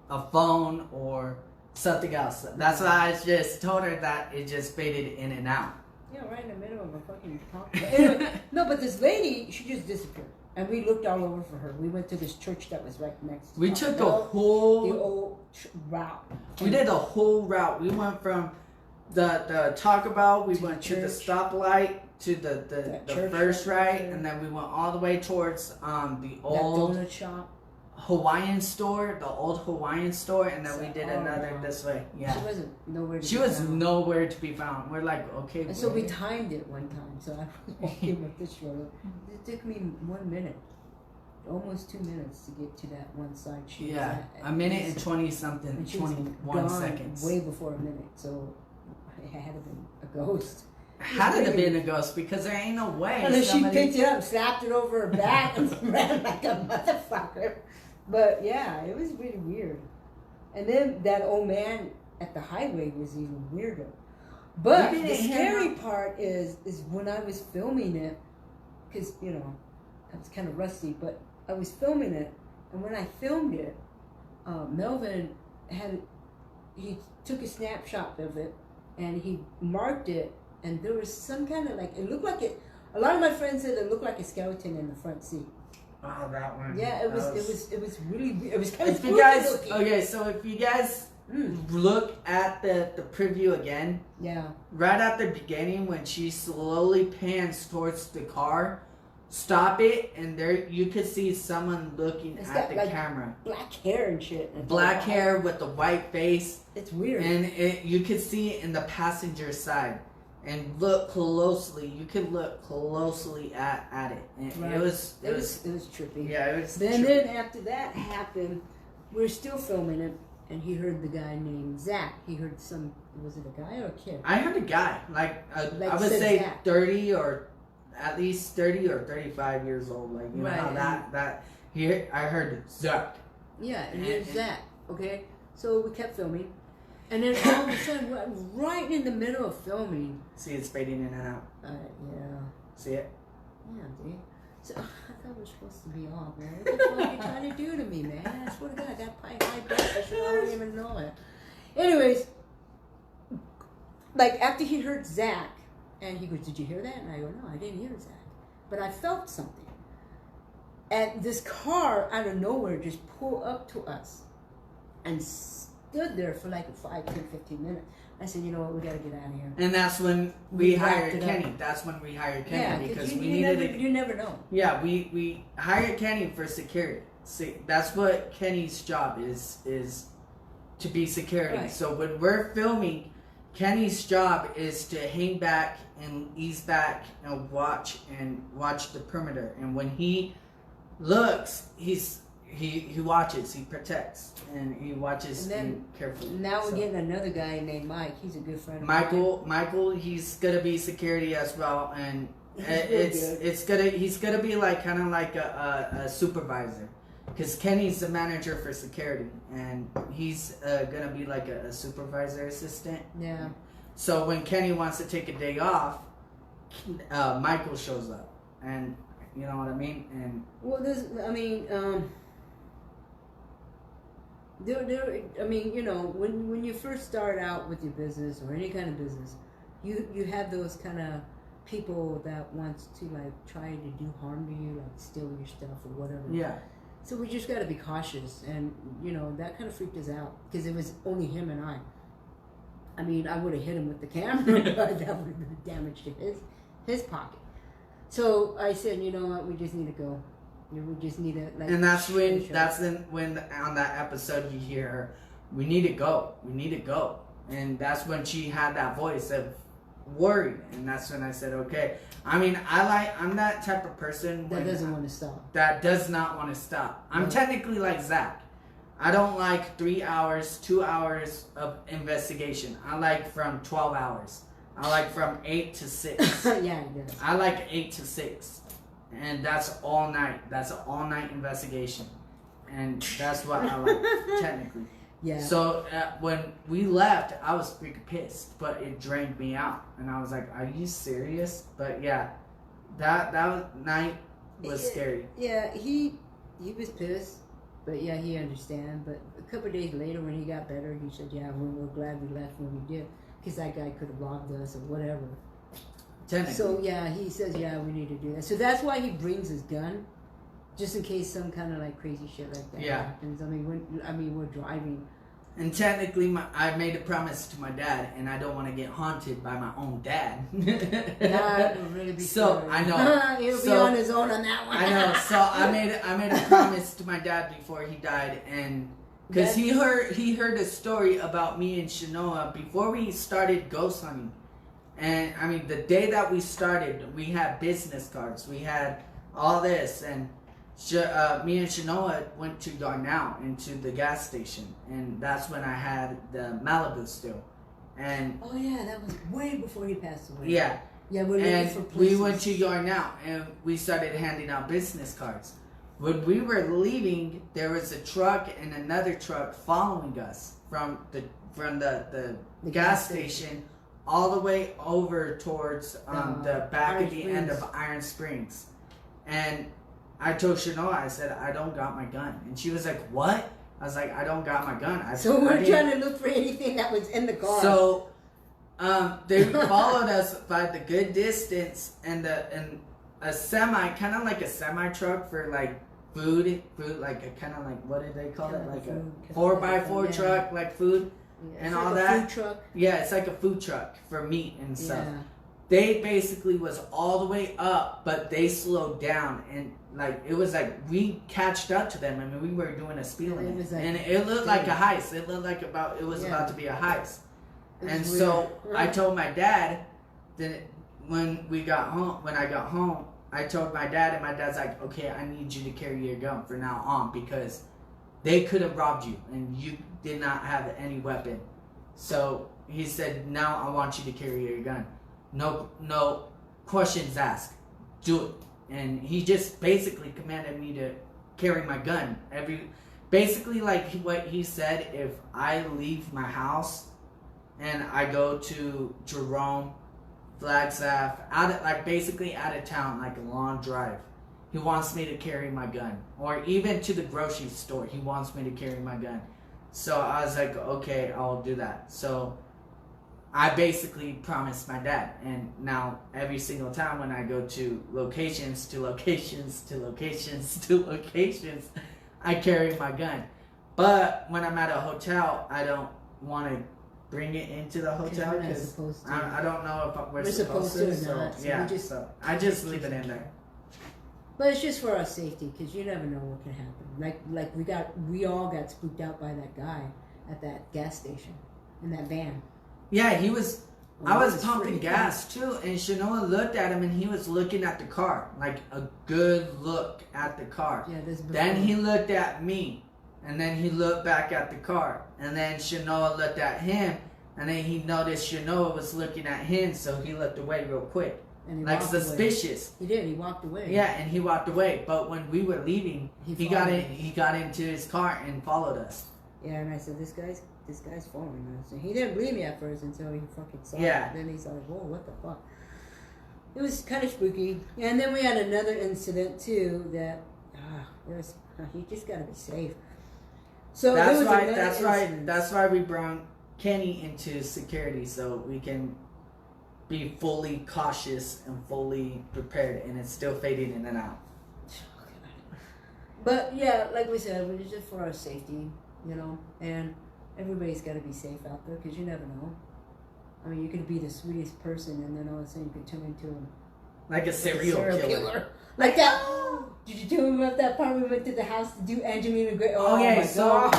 a phone, or something else. That's why I just told her that it just faded in and out. Yeah, right in the middle of a fucking talk. Anyway, no, but this lady, she just disappeared. And we looked all over for her. We went to this church that was right next to We took the whole... The old route. We did the whole route. We went from the Taco Bell, we went to the stoplight, to the first right, and then we went all the way towards the old donut shop. Hawaiian store, the old Hawaiian store, and then we did another this way. Yeah. She wasn't nowhere to She be was found. nowhere to be found. We're like, okay. And so we timed it one time. So I was walking with this road. It took me 1 minute, almost 2 minutes to get to that one side. She was at a minute and 20 something, and she was 21 gone seconds. Way before a minute. So it had to have been a ghost. Had it have been a ghost, because there ain't no way. And then she picked it up, slapped it over her back, and ran like a motherfucker. But yeah, it was really weird. And then that old man at the highway was even weirder. But the scary part is when I was filming it, because, you know, I was kind of rusty, but I was filming it, and when I filmed it, Melvin he took a snapshot of it, and he marked it, and there was some kind of like, it looked like it, a lot of my friends said it looked like a skeleton in the front seat. Oh, that one. Yeah, it was really weird. It was kind of if you guys okay, so if you guys look at the preview again, right at the beginning when she slowly pans towards the car, stop it, and there you could see someone looking at the camera. Black hair and shit. Black hair with the white face. It's weird. And you could see it in the passenger side. And look closely. You can look closely at it. And it was trippy. Yeah, it was. Then after that happened, we were still filming it, and he heard the guy named Zach. He heard was it a guy or a kid? I heard a guy, like I would say Zach. 30 or at least 30 or 35 years old. Like you know how that here I heard Zach. Yeah, and he was Zach. Okay, so we kept filming. And then all of a sudden, right in the middle of filming... See, it's fading in and out. Yeah. See it? Yeah, dude. So, I thought we were supposed to be off, man. What the fuck are you trying to do to me, man? I swear to God, I got high blood pressure. I don't even know it. Anyways, like, after he heard Zach, and he goes, did you hear that? And I go, no, I didn't hear Zach. But I felt something. And this car, out of nowhere, just pulled up to us. And stood there for like 5, 10, 15 minutes. I said, you know what, we got to get out of here. And that's when we hired Kenny. That's when we hired Kenny, because we needed you never know. Yeah, we hired Kenny for security. See, that's what Kenny's job is to be security. Right. So when we're filming, Kenny's job is to hang back and ease back and watch the perimeter. And when he looks, he watches, he protects, and he watches carefully. Now we're getting another guy named Mike. He's a good friend. Michael, he's gonna be security as well, and he's gonna be like kind of like a supervisor, because Kenny's the manager for security, and he's gonna be like a supervisor assistant. Yeah. So when Kenny wants to take a day off, Michael shows up, and You know what I mean? And well, when you first start out with your business or any kind of business, you have those kind of people that wants to like try to do harm to you, like steal your stuff or whatever. yeah. So we just got to be cautious, and that kind of freaked us out because it was only him and I. I mean, I would have hit him with the camera, but that would have been damage to his pocket. So I said, you know what, we just need to go. We just need to like. And that's when on that episode you hear her, we need to go, and that's when she had that voice of worry, and that's when I said, okay. I mean, I'm that type of person that doesn't want to stop. That does not want to stop. I'm technically like Zach. I don't like 3 hours, 2 hours of investigation. I like from 12 hours. I like from 8 to 6. Yeah, it does. I like 8 to 6. And that's all night. That's an all night investigation. And that's what I like, technically. Yeah. So when we left, I was freaking pissed, but it drained me out. And I was like, are you serious? But yeah, that night was scary. Yeah, he was pissed. But yeah, he understand. But a couple of days later, when he got better, he said, "Yeah, we're glad we left when we did, because that guy could have robbed us or whatever." So yeah, he says, "Yeah, we need to do that." So that's why he brings his gun, just in case some kind of like crazy shit like that happens. I mean, we're driving. And technically, I made a promise to my dad, and I don't want to get haunted by my own dad. That would really be so scary. I know he'll be on his own on that one. I know. So I made a promise to my dad before he died, and because he heard a story about me and Shanoa before we started ghost hunting, and I mean the day that we started, we had business cards, we had all this, and me and Shanoa went to Darnell into the gas station, and that's when I had the Malibu still. And oh yeah, that was way before he passed away. Yeah. Yeah, we're looking for places. We went to Yarnell and we started handing out business cards. When we were leaving, there was a truck and another truck following us from the gas station all the way over towards the back of the end of Iron Springs. And I told Shanoa, I said, I don't got my gun. And she was like, what? I was like, I don't got my gun. So we're trying to look for anything that was in the car. So they followed us by the good distance, and a semi, kind of like a semi truck for like food, like a kind of like, what did they call it? Like a 4x4 truck, like food and all that. Food truck. Yeah, it's like a food truck for meat and stuff. Yeah. They basically was all the way up, but they slowed down, and like it was like we catched up to them. I mean, we were doing a speed limit, and it looked like a heist. It looked like it was about to be a heist. And so I told my dad that when I got home, I told my dad, and my dad's like, okay, I need you to carry your gun from now on, because they could have robbed you and you did not have any weapon. So he said, now I want you to carry your gun. No questions asked. Do it. And he just basically commanded me to carry my gun. Basically like what he said, if I leave my house and I go to Jerome, Flagstaff, basically out of town, like a long drive, he wants me to carry my gun. Or even to the grocery store, he wants me to carry my gun. So I was like, okay, I'll do that. So I basically promised my dad, and now every single time when I go to locations, I carry my gun. But when I'm at a hotel, I don't want to bring it into the hotel because I don't know if we're supposed to or not. So, yeah, so I just leave it in there. But it's just for our safety, because you never know what can happen. Like we all got spooked out by that guy at that gas station in that van. Yeah, he was. I was pumping gas too, and Shanoa looked at him, and he was looking at the car, like a good look at the car. Yeah, then he looked at me, and then he looked back at the car, and then Shanoa looked at him, and then he noticed Shanoa was looking at him, so he looked away real quick, and like suspicious. He did. He walked away. Yeah, and he walked away. But when we were leaving, he got into his car and followed us. Yeah, and I said, this guy's following us. And he didn't believe me at first until he fucking saw it. Then he's like, whoa, what the fuck? it was kind of spooky. And then we had another incident too that you just gotta be safe. So that's why we brought Kenny into security, so we can be fully cautious and fully prepared, and it's still fading in and out. But yeah, like we said, it's just for our safety, and everybody's got to be safe out there because you never know. I mean, you could be the sweetest person, and then all of a sudden you could turn into a serial killer. Like that. Did you tell me about that part we went to the house to do Angelina Gray? Okay, God.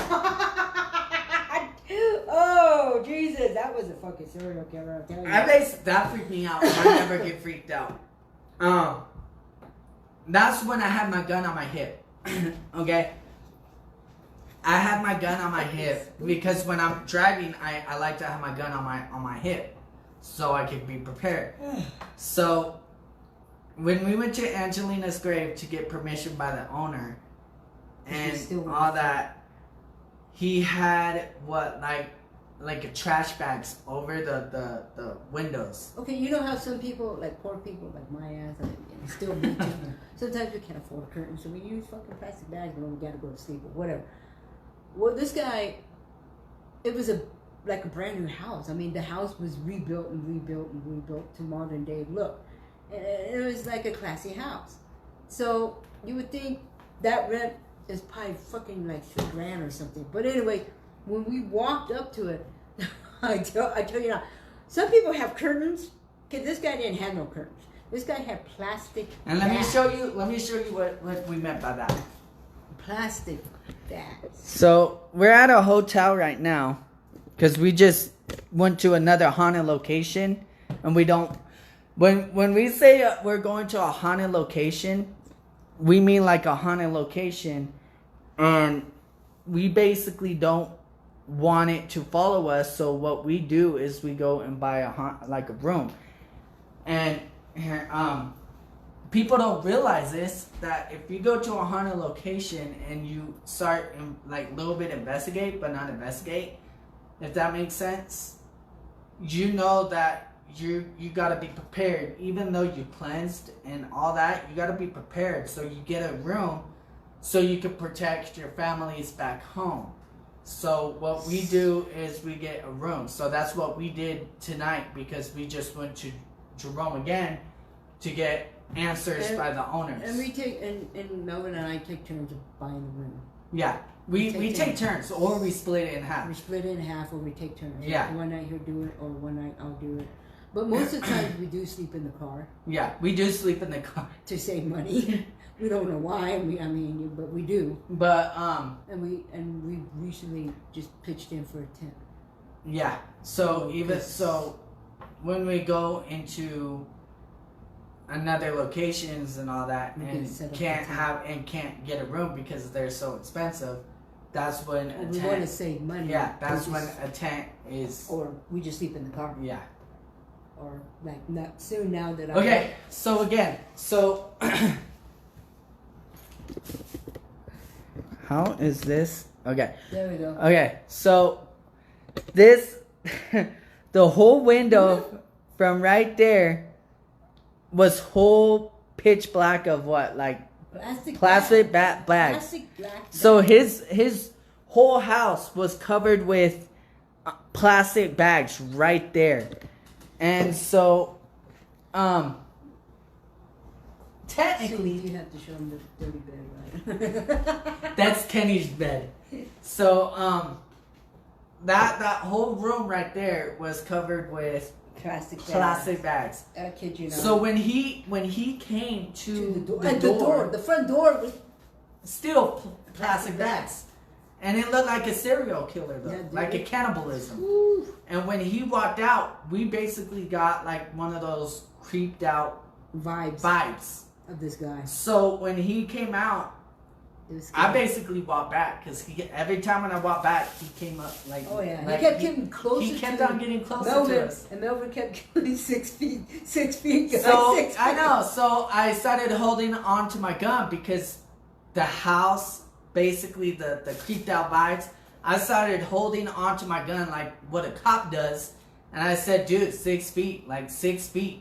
Oh, Jesus. That was a fucking serial killer, I'll tell you. That freaked me out. I never get freaked out. That's when I had my gun on my hip. Okay? I had my gun on my hip because when I'm driving, I like to have my gun on my hip so I could be prepared. So when we went to Angelina's grave to get permission by the owner and all that, he had like a trash bags over the windows. Okay, you know how some people, like poor people like my ass, and still me too, sometimes we can't afford curtains, so we use fucking plastic bags when we gotta go to sleep or whatever. Well, this guy, it was like a brand new house. I mean, the house was rebuilt to modern day look. And it was like a classy house. So you would think that rent is probably fucking like $3,000 or something. But anyway, when we walked up to it, I tell you now, some people have curtains. Okay, this guy didn't have no curtains. This guy had plastic. And let me show you what we meant by that. Plastic bags. So we're at a hotel right now because we just went to another haunted location, and we don't. When we say we're going to a haunted location, we mean like a haunted location, and we basically don't want it to follow us. So what we do is we go and buy a room, and people don't realize this, that if you go to a haunted location and you start like little bit investigate but not investigate, if that makes sense, you know that you gotta be prepared. Even though you cleansed and all that, you gotta be prepared. So you get a room so you can protect your families back home. So what we do is we get a room. So that's what we did tonight, because we just went to Jerome again to get answers by the owners. And we take and Melvin and I take turns of buying the room. Yeah. We take turns, or we split it in half. We split it in half, or we take turns. Yeah. Like one night he'll do it, or one night I'll do it. But most of the time we do sleep in the car. Yeah, we do sleep in the car to save money. We don't know why. But we do. But and we recently just pitched in for a tent. Yeah. So when we go into another locations and all that, and can't get a room because they're so expensive, that's when we want to save money. Yeah, that's when a tent is. Or we just sleep in the car. Yeah. Or like not soon now that I. Okay, so how is this? Okay. There we go. Okay, so this the whole window from right there was whole pitch black of what, like plastic black. Plastic black. So his whole house was covered with plastic bags right there. And so, technically, you have to show him the dirty bed, right? That's Kenny's bed. So, that whole room right there was covered with plastic bags. I kid you not. So when he came to the front door was still plastic bags. And it looked like a serial killer, though. Like a cannibalism. Ooh. And when he walked out, we basically got like one of those creeped out vibes of this guy. So when he came out, I basically walked back, because every time when I walked back, he came up like. Oh yeah, like he kept getting closer. He kept on getting closer to us. And Melvin kept getting 6 feet. So 6 feet. I know. So I started holding on to my gun because the house. Basically, the creeped out vibes. I started holding onto my gun like what a cop does, and I said, "Dude, 6 feet, like 6 feet."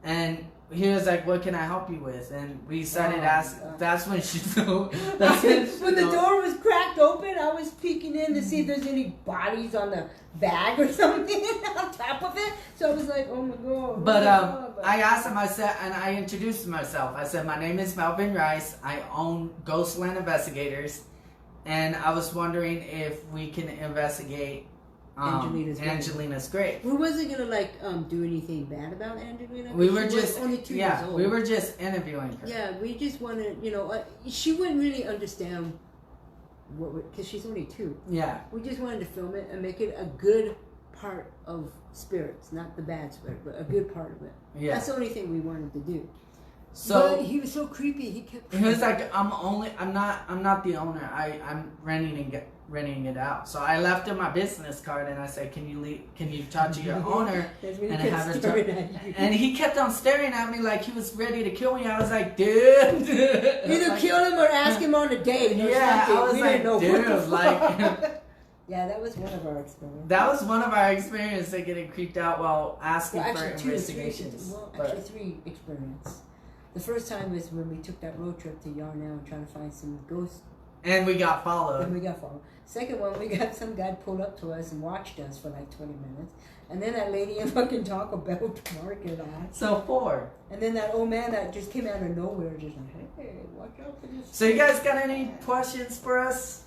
And he was like, "What can I help you with?" And we started asking. God. That's when she knew. That's when she When the knew. door was cracked open, I was peeking in to see if there's any bodies on the bag or something on top of it. So I was like, "Oh my god!" But I asked him. I said, and I introduced myself. I said, "My name is Melvin Rice. I own GhostLand Investigators, and I was wondering if we can investigate Angelina's grave." We wasn't gonna do anything bad about Angelina. We She were was just only 2 years old. we were just interviewing her. Yeah, we just wanted, she wouldn't really understand because she's only 2. Yeah. We just wanted to film it and make it a good part of spirits, not the bad spirit, but a good part of it. Yeah. That's the only thing we wanted to do. So but he was so creepy. He kept. he was like, I'm not the owner. I'm renting it out. So I left him my business card and I said, can you talk to your owner That's when he and kept have her staring talk? at you. And he kept on staring at me like he was ready to kill me. I was like, dude. Either Like, kill him or ask him on a date. Or Yeah, something. I was We like, didn't know dude, what the like- fuck. Yeah, that was one of our experiences. that was one of our experiences, like getting creeped out while asking Well, for actually, 2 or 3. investigations. Well, But- actually, 3 experiences. The first time was when we took that road trip to Yarnell and trying to find some ghosts, and we got and followed. we got followed. Second one, we got some guy pulled up to us and watched us for like 20 minutes. And then that lady in fucking Taco Bell market on. So 4. And then that old man that just came out of nowhere, just like, hey, watch out for this. So you guys got any questions for us?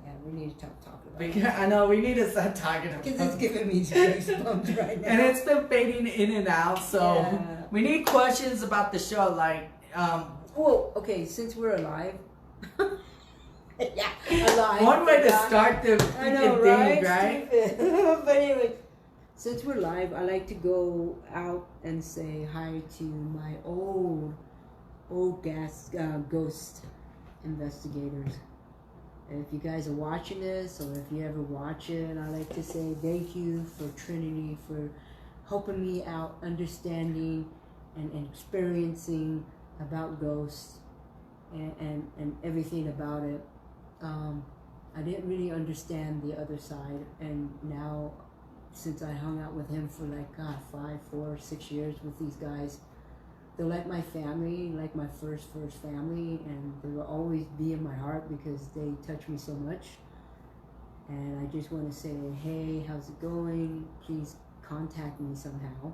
Yeah, we need to talk about it. Because I know we need to start talking about Because it's giving me goosebumps right now. and it's been fading in and out, so Yeah. we need questions about the show, like Well, okay, since we're alive. Yeah, alive. one way to God. start the I know, freaking right? thing, right? Stupid. But anyway, since we're live, I like to go out and say hi to my old ghost investigators. And if you guys are watching this, or if you ever watch it, I like to say thank you for Trinity for helping me out, understanding and experiencing about ghosts and everything about it. I didn't really understand the other side, and now since I hung out with him for like 5, 4, 6 years with these guys, they're like my family, like my first family, and they will always be in my heart because they touch me so much. And I just want to say, hey, how's it going? Please contact me somehow.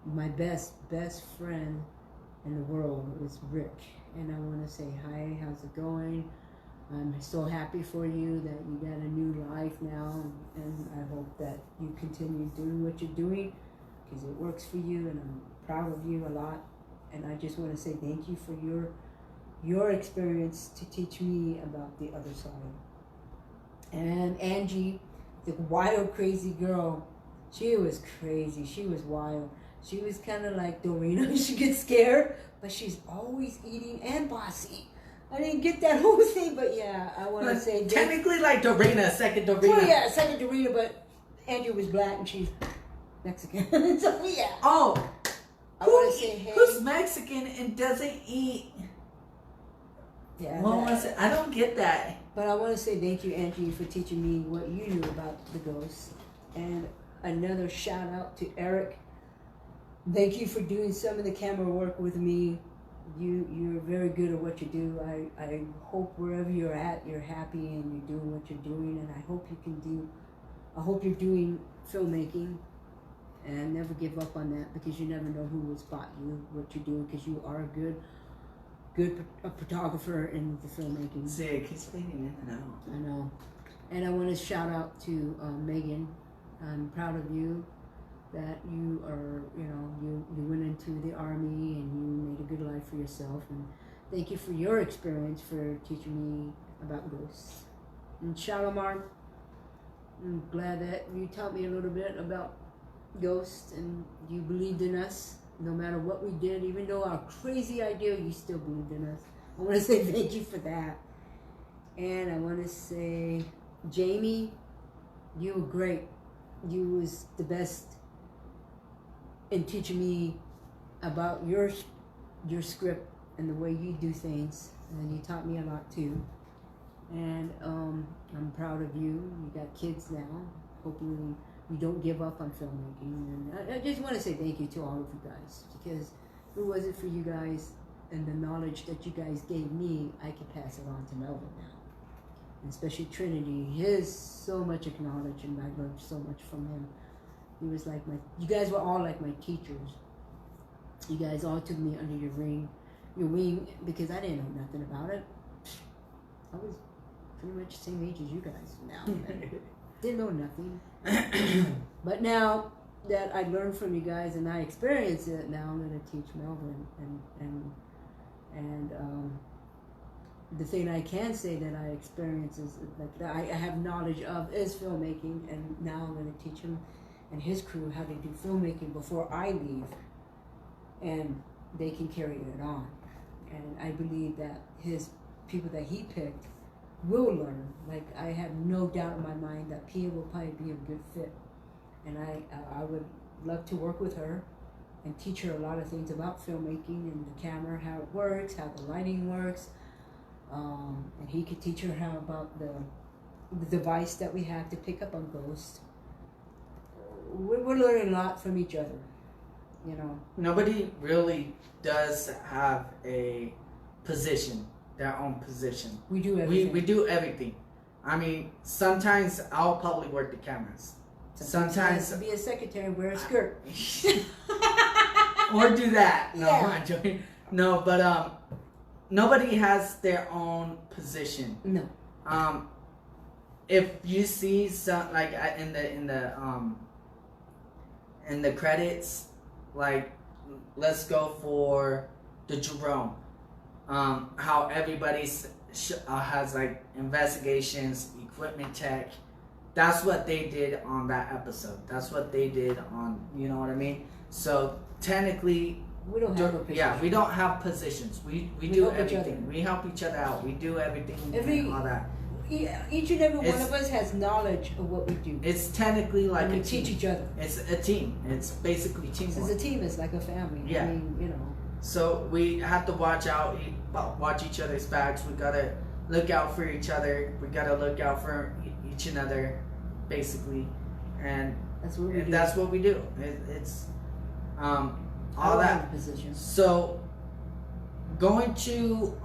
My best friend in the world is Rick, and I want to say hi, how's it going? I'm so happy for you that you got a new life now, and I hope that you continue doing what you're doing because it works for you, and I'm proud of you a lot. And I just want to say thank you for your experience to teach me about the other side. And Angie, the wild, crazy girl, she was crazy. She was wild. She was kind of like Dorina. She gets scared, but she's always eating and bossy. I didn't get that whole thing, but yeah, I want to say... Technically like Dorina, second Dorina. Well, yeah, second Dorina, but Angie was black and she's Mexican. So, yeah. Oh, I want to say, hey... who's Mexican and doesn't eat? Yeah, What was it? I don't get that. But I want to say thank you, Angie, for teaching me what you knew about the ghosts. And another shout out to Eric. Thank you for doing some of the camera work with me. You're very good at what you do. I hope wherever you're at, you're happy and you're doing what you're doing. And I hope you're doing filmmaking and never give up on that, because you never know who will spot you, what you're doing, because you are a good photographer in the filmmaking. See, it keeps fading in and out. I know. And I want to shout out to Megan. I'm proud of you that you are, you went into the army and you made a good life for yourself. And thank you for your experience for teaching me about ghosts. And Shalimar, I'm glad that you taught me a little bit about ghosts and you believed in us. No matter what we did, even though our crazy idea, you still believed in us. I want to say thank you for that. And I want to say, Jamie, you were great. You was the best in teaching me about your script and the way you do things. And you taught me a lot too. And I'm proud of you. You got kids now. Hopefully you don't give up on filmmaking. And I just want to say thank you to all of you guys, because if it wasn't for you guys and the knowledge that you guys gave me, I could pass it on to Melvin now. And especially Trinity, he has so much knowledge, and I learned so much from him. He was like you guys were all like my teachers. You guys all took me under your wing, because I didn't know nothing about it. I was pretty much the same age as you guys now. Didn't know nothing. But now that I learned from you guys and I experience it, now I'm going to teach Melvin. And the thing I can say that I experience is, like, that I have knowledge of is filmmaking, and now I'm going to teach him and his crew how to do filmmaking before I leave, and they can carry it on. And I believe that his people that he picked will learn. Like, I have no doubt in my mind that Pia will probably be a good fit, and I would love to work with her and teach her a lot of things about filmmaking and the camera, how it works, how the lighting works, and he could teach her how about the device that we have to pick up on ghosts. We're learning a lot from each other, you know. Nobody really does have a position, their own position. We do everything. We do everything. I mean, sometimes I'll probably work the cameras. Sometimes be a secretary, wear a skirt. Or do that. No, Yeah. I'm joking. No, but nobody has their own position. No. If you see some, like, in the credits, like, let's go for the Jerome. How everybody has, like, investigations, equipment tech. That's what they did on that episode. That's what they did on, you know what I mean? So technically, We don't have a position. yeah, we don't have positions. We do help each everything. other. We help each other out. We do everything and all that. Each and every one of us has knowledge of what we do. It's technically like and we a team. teach each other. It's a team. It's basically teamwork. It's a team. It's like a family. Yeah. I mean, you know. So we have to watch each other's backs. We gotta look out for each other. We gotta look out for each another, basically, and That's what we do. that's what we do. It's I all don't have that. a position. So going to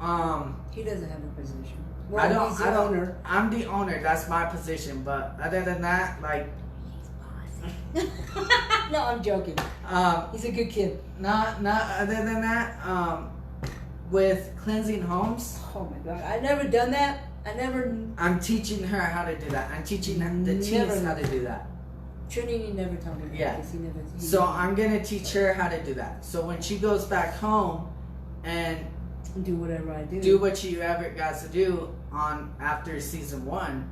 He doesn't have a position. He's He's the owner. I'm the owner. That's my position. But other than that, like, No, I'm joking. He's a good kid. not other than that, with cleansing homes, Oh my god, I never done that. I'm teaching her how to do that. I'm teaching the teams Never. how to do that. Trinity never told me that. Yeah. 'Cause he So never I'm gonna teach her how to do that. So when she goes back home and do whatever I do. do what she ever got to do on after season 1,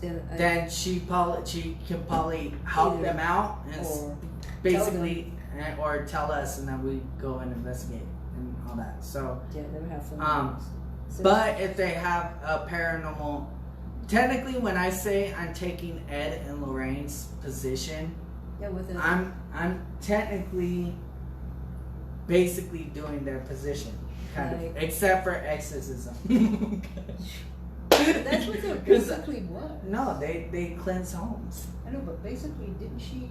then she can probably help Either them out and or basically or tell us, and then we go and investigate and all that. So yeah, never have fun. but if they have a paranormal, technically when I say I'm taking Ed and Lorraine's position, yeah, with it. I'm technically basically doing their position, kind of, Right. except for exorcism. That's what they're basically what. No, they cleanse homes. I know, but basically, didn't she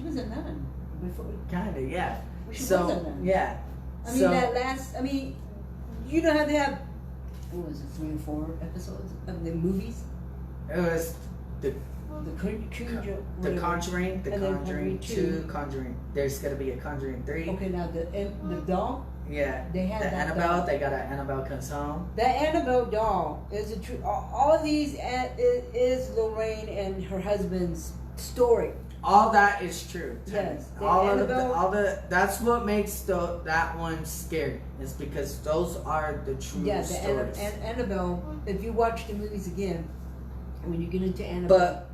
was a nun before? Kind of, yeah. She So was a nun. yeah. I mean, you know how they have, what was it, 3 or 4 episodes of the movies? It was the The Conjuring, And then Conjuring 2. Conjuring. There's gonna be a Conjuring 3. Okay, now the doll, Yeah. they had The that Annabelle. doll. They got an Annabelle comes home. That Annabelle doll is a true. All of these is Lorraine and her husband's story. All that is true. Yes, the All Annabelle- that's what makes that one scary. Is because those are the true Yeah, the stories. Annabelle. If you watch the movies again, when you get into Annabelle, But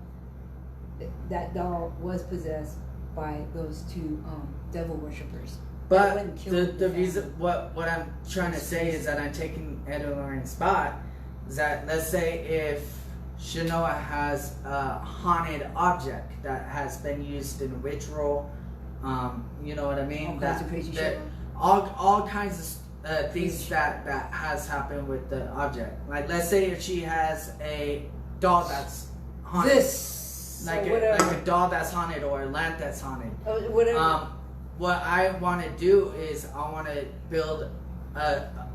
that doll was possessed by those 2 devil worshippers. They But went and killed the family. reason what I'm trying to say is that I'm taking Ed and Lauren's spot is that, let's say if Shanoa has a haunted object that has been used in ritual, you know what I mean? All kinds of crazy shit. All kinds of things that has happened with the object. Like, let's say if she has a doll that's haunted. like whatever. a doll that's haunted or a lamp that's haunted. Whatever. What I want to do is I want to build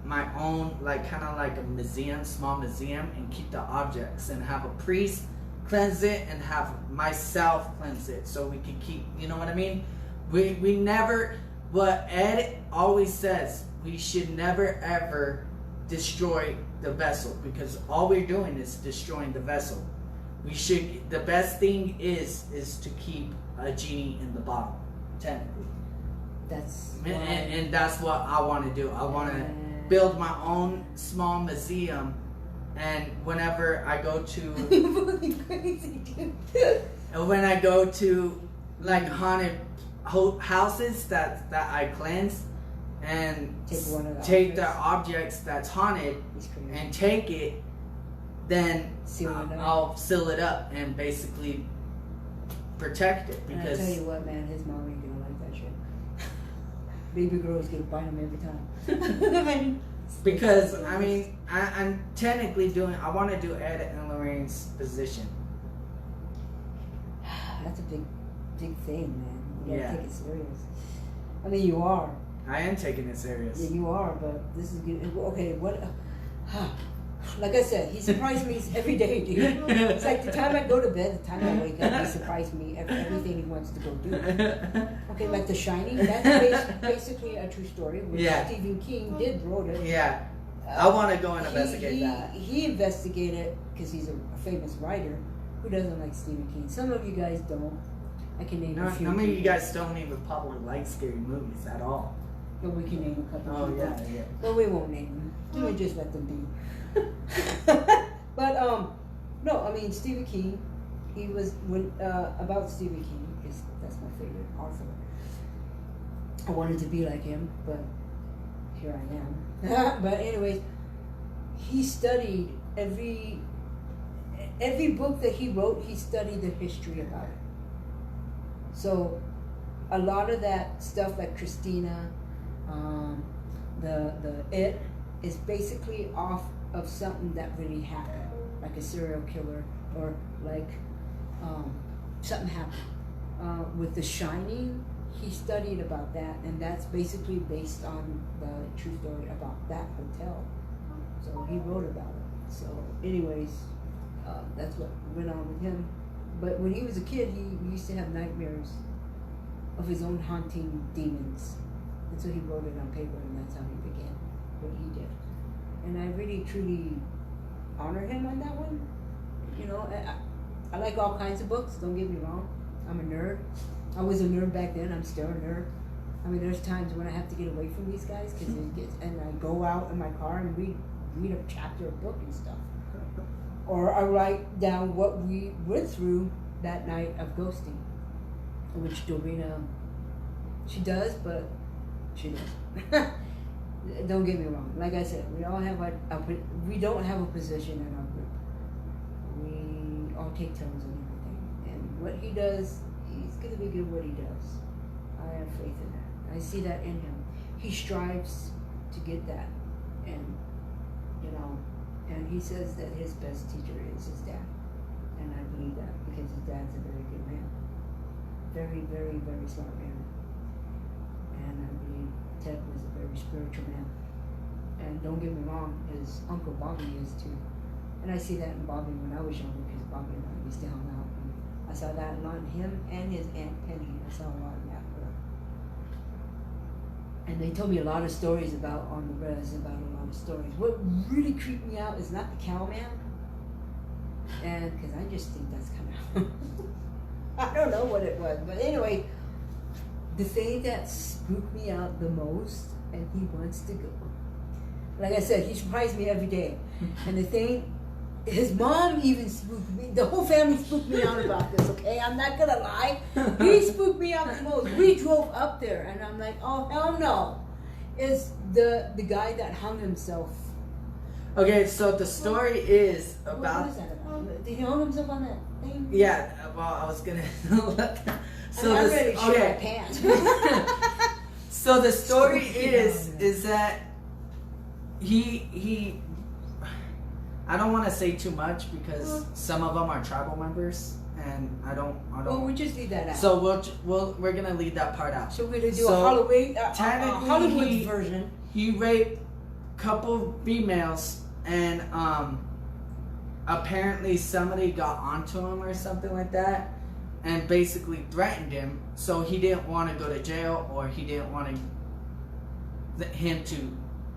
my own, like kind of like a museum, small museum, and keep the objects and have a priest cleanse it and have myself cleanse it, so we can keep. You know what I mean? We never. What Ed always says, we should never ever destroy the vessel, because all we're doing is destroying the vessel. We should. The best thing is to keep a genie in the bottle, technically. That's And that's what I want to do. I want to build my own small museum, and whenever I go to, You're crazy, dude. and when I go to like haunted houses that I cleanse and take the objects that's haunted and take it, then I'll seal it up and basically protect it. And I Because tell you what, man, his mom ain't gonna like that shit. Baby girl's gonna bite him every time. because I mean I'm technically doing. I want to do Ed and Lorraine's position. That's a big thing, man. You gotta Yeah. take it serious. I mean, you are. I am taking it serious. Yeah, you are, but this is good. Okay, what? Like I said, he surprised me every day, dude. It's like the time I go to bed, the time I wake up, he surprised me everything he wants to go do. Okay, like The Shining, that's basically a true story, which Yeah. Stephen King did wrote it. Yeah, I want to go and investigate that. He investigated, because he's a famous writer. Who doesn't like Stephen King? Some of you guys don't. I can name a few. How many of you people. guys don't even probably like scary movies at all? But we can name a couple. Oh people. yeah. But we won't name them. We'll just let them be. But no, I mean Stephen King. He was about Stephen King, because that's my favorite author. I wanted to be like him, but here I am. But anyways, he studied every book that he wrote. He studied the history about it. So a lot of that stuff, like Christina, the It, is basically off of something that really happened, like a serial killer, or like something happened. With The Shining, he studied about that, and that's basically based on the true story about that hotel. So he wrote about it. So anyways, that's what went on with him. But when he was a kid, he used to have nightmares of his own haunting demons. And so he wrote it on paper, and that's how he began what he did. And I really, truly honor him on that one. You know, I like all kinds of books, don't get me wrong. I'm a nerd. I was a nerd back then, I'm still a nerd. I mean, there's times when I have to get away from these guys, and I go out in my car and read a chapter of book and stuff. Or I write down what we went through that night of ghosting, which Dorina, she does, but she does. Don't get me wrong. Like I said, we all have we don't have a position in our group. We all take turns on everything, and what he does, he's gonna be good at what he does. I have faith in that. I see that in him. He strives to get that, and you know. And he says that his best teacher is his dad. And I believe that, because his dad's a very good man. Very, very, very smart man. And I believe Ted was a very spiritual man. And don't get me wrong, his Uncle Bobby is too. And I see that in Bobby when I was younger, because Bobby and I used to hang out. And I saw that a lot in him and his Aunt Penny. I saw a lot in that. And they told me a lot of stories about, on the res, about a lot of stories. What really creeped me out is not the cowman, and because I just think that's kind of, I don't know what it was, but anyway, the thing that spooked me out the most, and he wants to go. Like I said, he surprised me every day, and the thing, his mom even spooked me. The whole family spooked me out about this. Okay, I'm not gonna lie. He spooked me out the most. We drove up there, and I'm like, oh hell no! It's the guy that hung himself. Okay, so the story is about. What is that about? Did he hang himself on that thing? Yeah, well, I was gonna. So I'm ready to shit my pants. So the story is that he. I don't want to say too much because some of them are tribal members, and I don't. Well, we just leave that out. So we're gonna leave that part out. So we're gonna do So, a Halloween, technically, Hollywood he- version. He raped a couple females, and apparently somebody got onto him or something like that, and basically threatened him. So he didn't want to go to jail, or he didn't want him to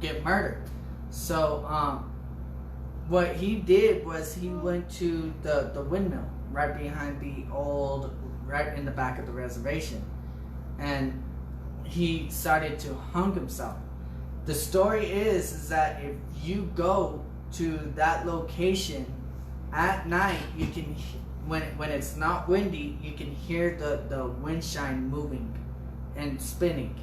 get murdered. So what he did was he went to the windmill right behind right in the back of the reservation, and he started to hung himself. The story is that if you go to that location at night, you can, when it's not windy, you can hear the windshine moving and spinning.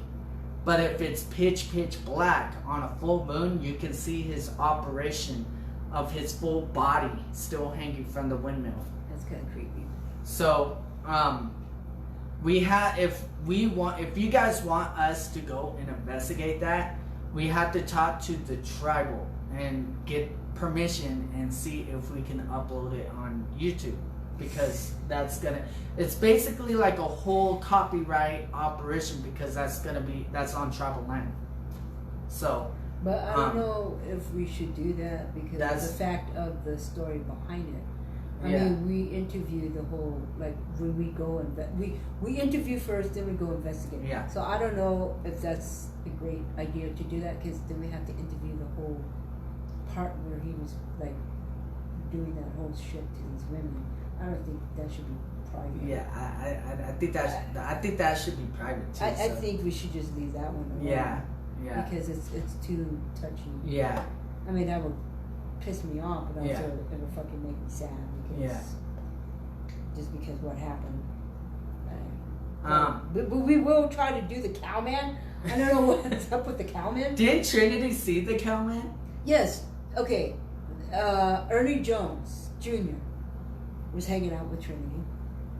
But if it's pitch black on a full moon, you can see his operation of his full body still hanging from the windmill. That's kind of creepy. So, if you guys want us to go and investigate that, we have to talk to the tribal and get permission and see if we can upload it on YouTube, because it's basically like a whole copyright operation, because that's on tribal land. So, But I don't know if we should do that because of That's- the fact of the story behind it. I Yeah. mean, we interview the whole, like, when we go and we interview first, then we go investigate. Yeah. So I don't know if that's a great idea to do that, because then we have to interview the whole part where he was, like, doing that whole shit to these women. I don't think that should be private. yeah, I think that should be private too. I so. think we should just leave that one alone. Yeah. Because it's too touchy. Yeah. I mean, that would piss me off, but also Yeah. it would fucking make me sad because just because what happened. But we will try to do the cowman. I don't know what's up with the cowman. Did Trinity see the cowman? Yes. Okay. Ernie Jones Jr. was hanging out with Trinity.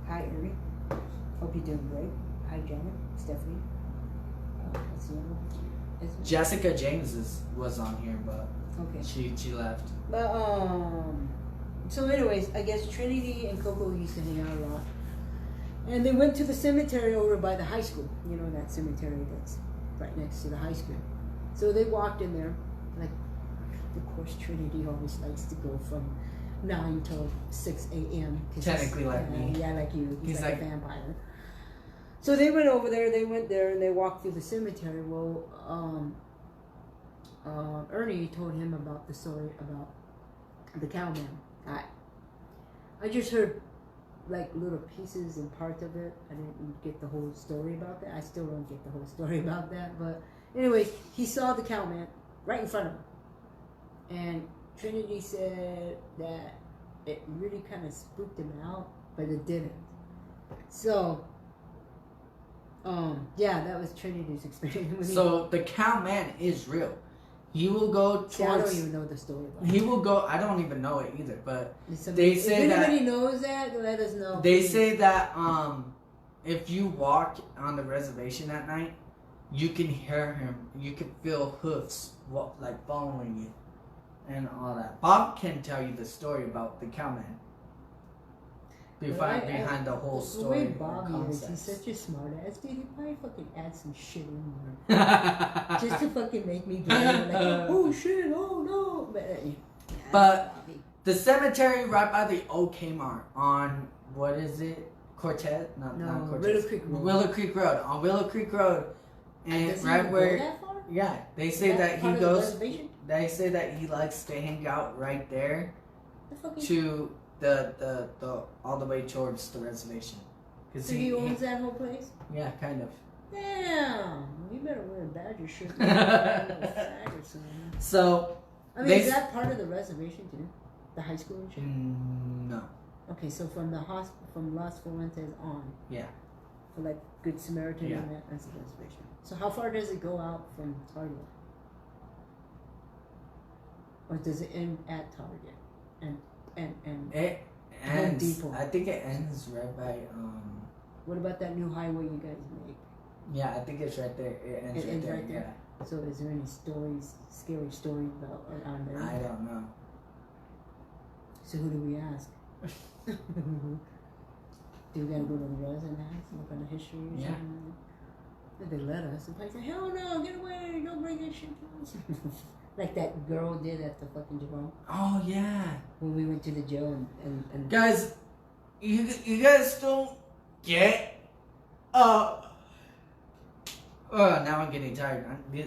Hi, Ernie. Hope you're doing great. Hi, Janet. Stephanie. What's the other one? Jessica James was on here, but Okay. she left. But so anyways, I guess Trinity and Coco used to hang out a lot, and they went to the cemetery over by the high school. You know, that cemetery that's right next to the high school. So they walked in there, like, of course Trinity always likes to go from 9 till 6 a.m. Technically like me. Yeah, like you. He's He's like like- a vampire. So they went over there. They went there and they walked through the cemetery. Well, Ernie told him about the story about the cowman. I just heard like little pieces and parts of it. I didn't get the whole story about that. I still don't get the whole story about that. But anyway, he saw the cowman right in front of him, and Trinity said that it really kind of spooked him out, but it didn't. So. Yeah, that was Trinity's experience. So the cowman is real. He will go towards. See, I don't even know the story about He will go. I don't even know it either, but it. they say if that- anybody knows that, let us know. they please. say that if you walk on the reservation at night, you can hear him. You can feel hoofs like following you, and all that. Bob can tell you the story about the cowman. Behind the whole story. The way Bob and is, he's concepts. such a smart ass dude. He probably fucking add some shit in there just to fucking make me believe. Like, oh shit, oh no. But the cemetery right by the old Kmart on, what is it? Cortez? Not Cortez. Willow Creek Road. Willow Creek Road. On Willow Creek Road. And Does he right even where, go that far? yeah, they say Is that he part of the goes, reservation? they say that he likes to hang out right there The fucking- to the all the way towards the reservation. Cause So he owns that whole place? yeah, kind of. Damn, you better wear a Badger shirt. Or flag or something. So, I mean, They is s- that part of the reservation too? The high school and shit? no. Okay, so from the from Las Fuentes on, Yeah. for like Good Samaritan Yeah. and that's the reservation. So how far does it go out from Target? Or does it end at Target? And It ends. Depot. I think it ends right by what about that new highway you guys made? yeah, I think it's right there. It ends It right ends there. right there? So is there any scary stories about around there? Yeah. I don't know. So who do we ask? Do we gotta go to the res and ask, look at the history or Yeah. something? If they let us, the place say, hell no, get away, don't bring that shit to us. Like that girl did at the fucking Jerome Oh yeah, when we went to the jail and guys, you guys don't get. Now I'm getting tired.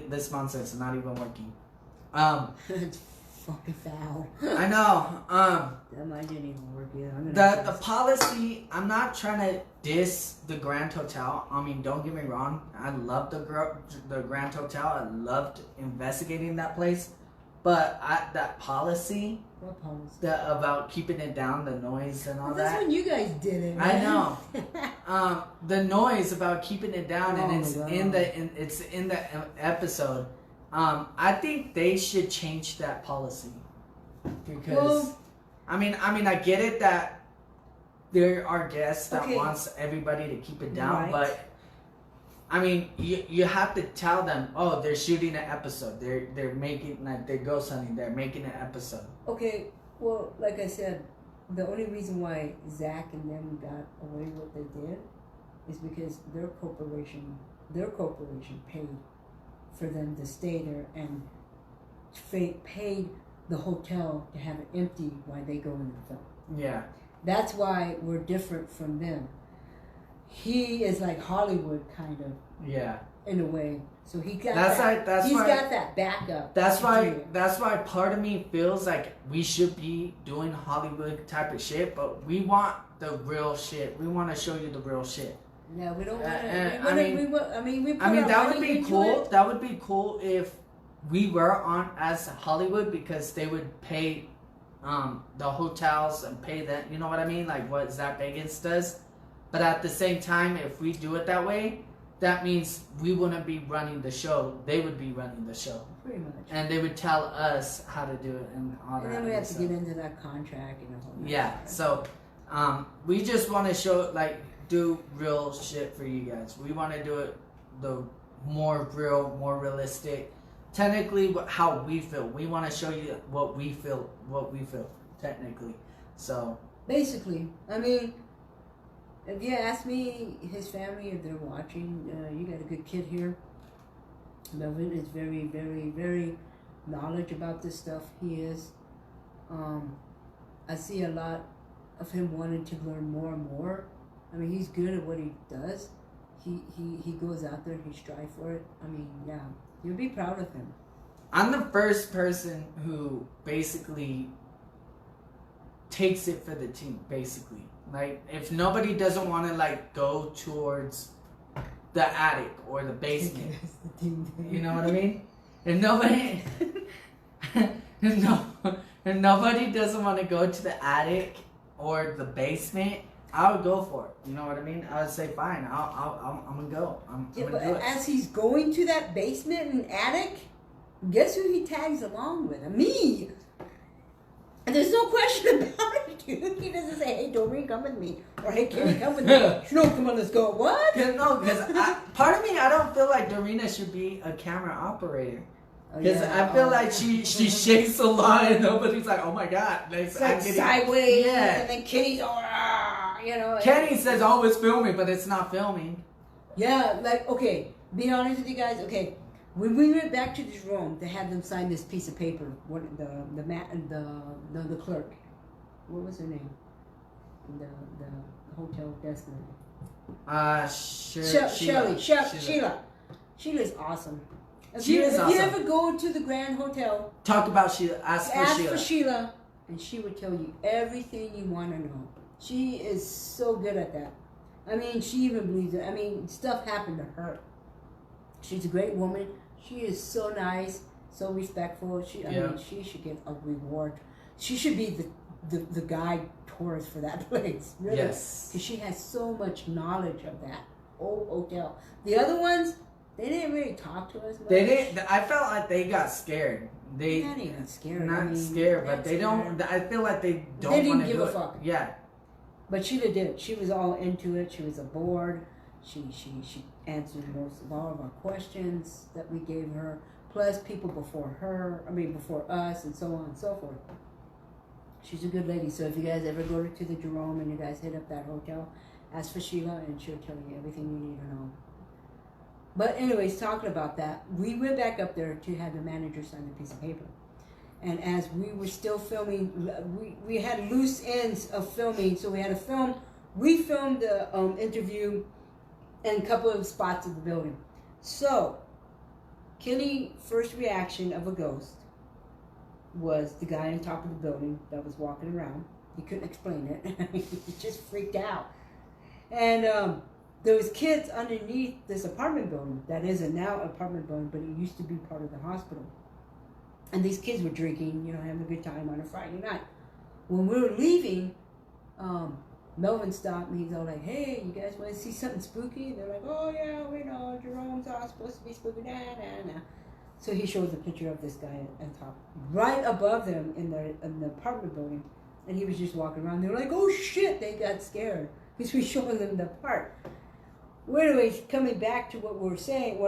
This nonsense is not even working. it's fucking foul. I know. That might didn't even work yet. The policy. I'm not trying to diss the Grand Hotel. I mean, don't get me wrong. I love the Grand Hotel. I loved investigating that place. But that policy, What policy? about keeping it down, the noise and all That's that. when you guys did it. I Man. know. The noise about keeping it down, and it's God. in the episode. I think they should change that policy because I mean I get it that there are guests that wants everybody to keep it down, Right. but I mean you have to tell them, oh, they're shooting an episode, they're making, like, they're ghost hunting, they're making an episode. Okay, well, like I said, the only reason why Zach and them got away with what they did is because their corporation paid for them to stay there and paid the hotel to have it empty while they go in the film. Yeah. That's why we're different from them. He is like Hollywood kind of Yeah. in a way, so he got That's that. like- that's he's why- got that backup. That's to why. do it. That's why part of me feels like we should be doing Hollywood type of shit, but we want the real shit. We want to show you the real shit. Yeah, we don't want to. I mean, we put I mean, our that would money be into cool. it. That would be cool if we were on as Hollywood, because they would pay the hotels and pay that. You know what I mean? Like what Zach Bagans does. But at the same time, if we do it that way, that means we wouldn't be running the show. They would be running the show. Pretty much. And they would tell us how to do it and all that. And then we have to stuff. get into that contract and the whole. Yeah, so we just want to show, like, do real shit for you guys. We want to do it the more real, more realistic. Technically, how we feel. We want to show you what we feel. Technically, so Basically, I mean, if you ask me, his family, if they're watching, you got a good kid here. Melvin is very, very, very knowledge about this stuff. He is. I see a lot of him wanting to learn more and more. I mean, he's good at what he does. He goes out there, he strives for it. I mean, yeah, you'll be proud of him. I'm the first person who basically takes it for the team. Basically, like, if nobody doesn't want to, like, go towards the attic or the basement, you know what I mean? If nobody, if nobody doesn't want to go to the attic or the basement, I would go for it. You know what I mean? I would say, fine, I'm gonna go. I'm Yeah, gonna but do it. as he's going to that basement and attic, guess who he tags along with? Me. And there's no question about it, dude. He doesn't say, hey, Doreen, come with me. Or, hey, Kenny, come with me. No, come on, let's go. What? Because part of me, I don't feel like Dorina should be a camera operator. Oh, Because I feel like she shakes a lot and nobody's like, oh my god. Like, It's like sideways, and then Kenny's all, you know. Kenny says, oh, it's filming, but it's not filming. Yeah, like, okay, be honest with you guys, okay. When we went back to this room, they had them sign this piece of paper. What the clerk, what was her name? The hotel desk lady. Sheila. Sheila's awesome. If you ever go to the Grand Hotel, Talk about Sheila. Ask for Sheila, and she would tell you everything you want to know. She is so good at that. I mean, she even believes it. I mean, stuff happened to her. She's a great woman. She is so nice, so respectful. I mean, she should get a reward. She should be the guide tourist for that place. Really. Yes. Because she has so much knowledge of that old hotel. The other ones, they didn't really talk to us much. They didn't. I felt like they got scared. They not even scared. Not scared, but they don't. I feel like they don't. They didn't wanna give do a it. fuck. Yeah. But Sheila did. She was all into it. She was aboard. She answered most of all of our questions that we gave her. Plus people before us, and so on and so forth. She's a good lady. So if you guys ever go to the Jerome and you guys hit up that hotel, Ask for Sheila and she'll tell you everything you need to know. But anyways, talking about that, we went back up there to have the manager sign a piece of paper. And as we were still filming, we had loose ends of filming, so we had to film. We filmed the interview in a couple of spots of the building. So, Kenny's first reaction of a ghost was the guy on top of the building that was walking around. He couldn't explain it. He just freaked out. And there was kids underneath this apartment building that is a now apartment building, but it used to be part of the hospital. And these kids were drinking, you know, having a good time on a Friday night. When we were leaving, Melvin stopped me. He's all like, "Hey, you guys want to see something spooky?" And they're like, "Oh yeah, we know. Jerome's all supposed to be spooky." Nah. So he shows a picture of this guy on top, right above them in the apartment building, and he was just walking around. They were like, "Oh shit!" They got scared because we showing them the part. Well, anyways, coming back to what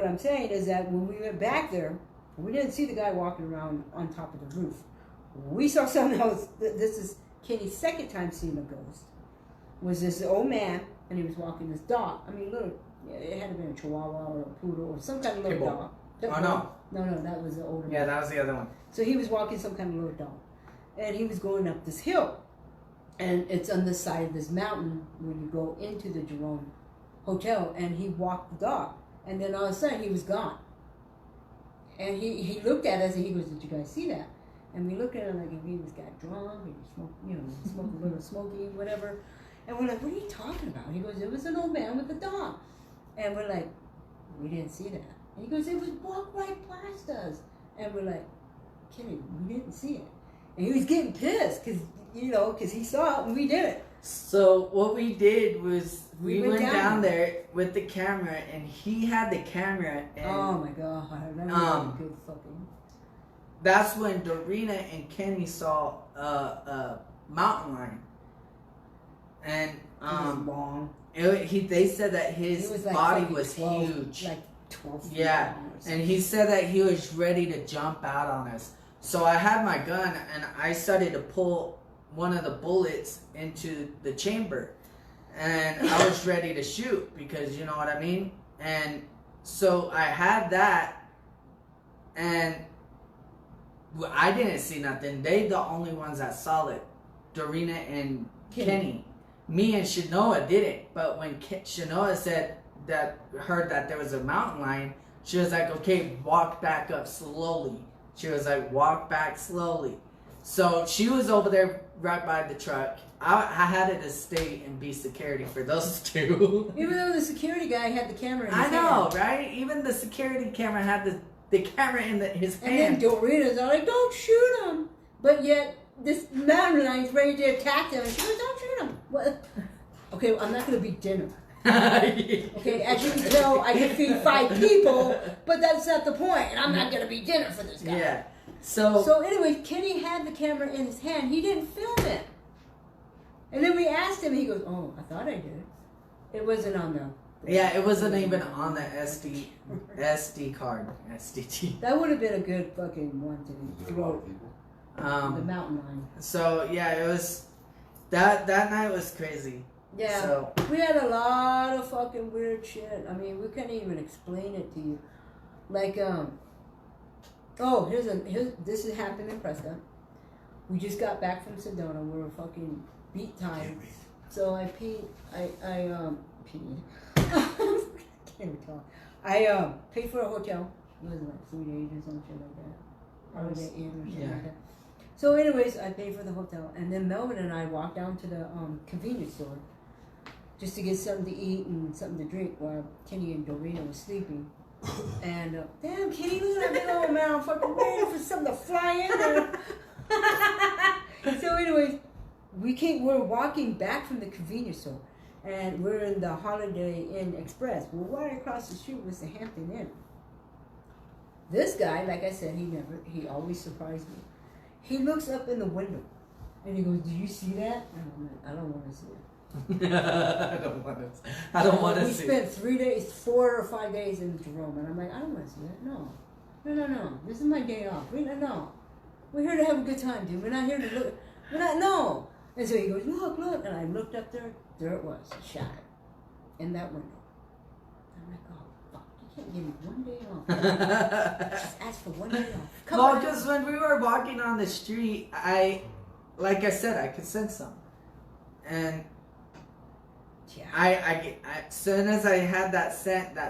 I'm saying is that when we went back there, we didn't see the guy walking around on top of the roof. We saw something else. This is Kenny's second time seeing a ghost. Was this old man, and he was walking this dog. I mean, little. It had to be a Chihuahua or a poodle or some kind of little dog. Oh no. No, that was the older man. Yeah, that was the other one. So he was walking some kind of little dog, and he was going up this hill, and it's on the side of this mountain when you go into the Jerome Hotel, and he walked the dog, and then all of a sudden he was gone. And he looked at us and he goes, "Did you guys see that?" And we looked at him like if he was got drunk or he smoked a little smoky, whatever. And we're like, "What are you talking about?" He goes, "It was an old man with a dog." And we're like, "We didn't see that." And he goes, "It was walked right past us." And we're like, "Kenny, we didn't see it." And he was getting pissed because he saw it and we didn't. So what we did was we went down there with the camera, and he had the camera. And, oh my god, that was a good fucking. That's when Dorina and Kenny saw a mountain lion, and It was long. They said that his was like body fucking was 12, huge. like 12 feet Yeah, long or something. and he said that he was ready to jump out on us. So I had my gun, and I started to pull one of the bullets into the chamber, and I was ready to shoot because you know what I mean. And so I had that, and I didn't see nothing. They the only ones that saw it, Dorina and Kenny. Me and Shanoa didn't. But when Shanoa heard that there was a mountain lion, she was like, "Okay, walk back up slowly." She was like, "Walk back slowly." So she was over there right by the truck. I had to stay and be security for those two. Even though the security guy had the camera in his I know, hand. right? Even the security camera had the camera in his And hand. then Dorina's all like, "Don't shoot him." But yet, this mountain lion's ready to attack them. And she goes, "Don't shoot him." What? Okay, I'm not going to be dinner. Okay, as you can tell, I can feed 5 people, but that's not the point. And I'm not going to be dinner for this guy. Yeah. So anyway, Kenny had the camera in his hand. He didn't film it. And then we asked him, he goes, "Oh, I thought I did." It wasn't on the... yeah, it wasn't even on the SD card. SDT. That would have been a good fucking one to Is there a lot throw. of people? The mountain lion. So yeah, it was that night was crazy. Yeah. So We had a lot of fucking weird shit. I mean, we couldn't even explain it to you. Like, this is happening in Prescott. We just got back from Sedona. We were fucking beat tired. So I peed. Can't even talk. I paid for a hotel. It was like 3 days or some shit like that. Holiday Inn or something like that. So anyways, I paid for the hotel. And then Melvin and I walked down to the convenience store just to get something to eat and something to drink while Kenny and Dorina was sleeping. And damn, Kenny, look at that big old man. I'm fucking waiting for something to fly in there. So anyways, we're walking back from the convenience store, and we're in the Holiday Inn Express. Well, right across the street was the Hampton Inn. This guy, like I said, he always surprised me. He looks up in the window, and he goes, "Do you see that?" And I'm like, "I don't want to see it." I don't want to We see. spent 4 or 5 days in Jerome, and I'm like, "I don't want to see that. No. This is my day off. No. We're here to have a good time, dude. We're not here to look. No." And so he goes, look. And I looked up there. There it was, shot. in that window. I'm like, oh, fuck, you can't give me 1 day off. Just ask for 1 day off. Come Well, on. because when we were walking on the street, like I said, I could sense some. And Yeah. I as soon as I had that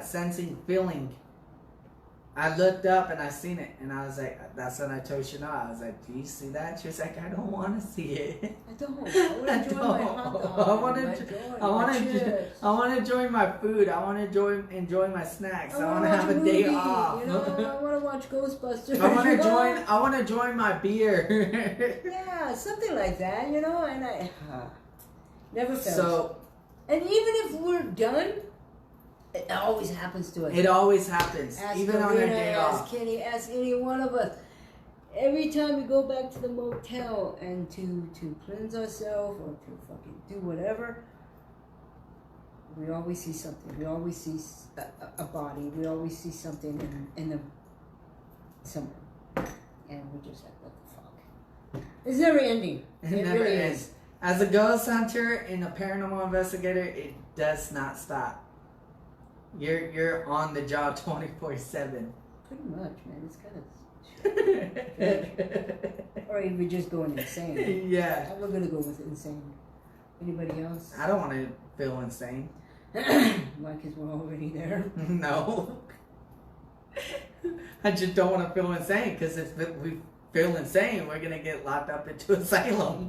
sensing feeling, I looked up and I seen it, and I was like, that's when I told Chanel, I was like, do you see that? She was like, I don't want to see it. I don't. I want to enjoy my hot dog. I want to enjoy my food. I want to enjoy my snacks. I want to have a day off. You know, I want to watch Ghostbusters. I want to join my beer. Yeah, something like that, you know, and I never fails. So, and even if we're done, it always happens to us. it always happens, Ask even on their Marina, day ask off. Kenny, ask any one of us. Every time we go back to the motel and to cleanse ourselves or to fucking do whatever, we always see something. We always see a body. We always see something in the somewhere, and we're just like, what the fuck? It's never ending. It It never really ends. is. As a ghost hunter and a paranormal investigator, it does not stop. You're on the job 24/7. Pretty much, man. It's kind of. Or even just going insane. Yeah. We're gonna go with insane. Anybody else? I don't want to feel insane. Why? Because we're already there. No. I just don't want to feel insane, because if we feel insane, we're gonna get locked up into asylum.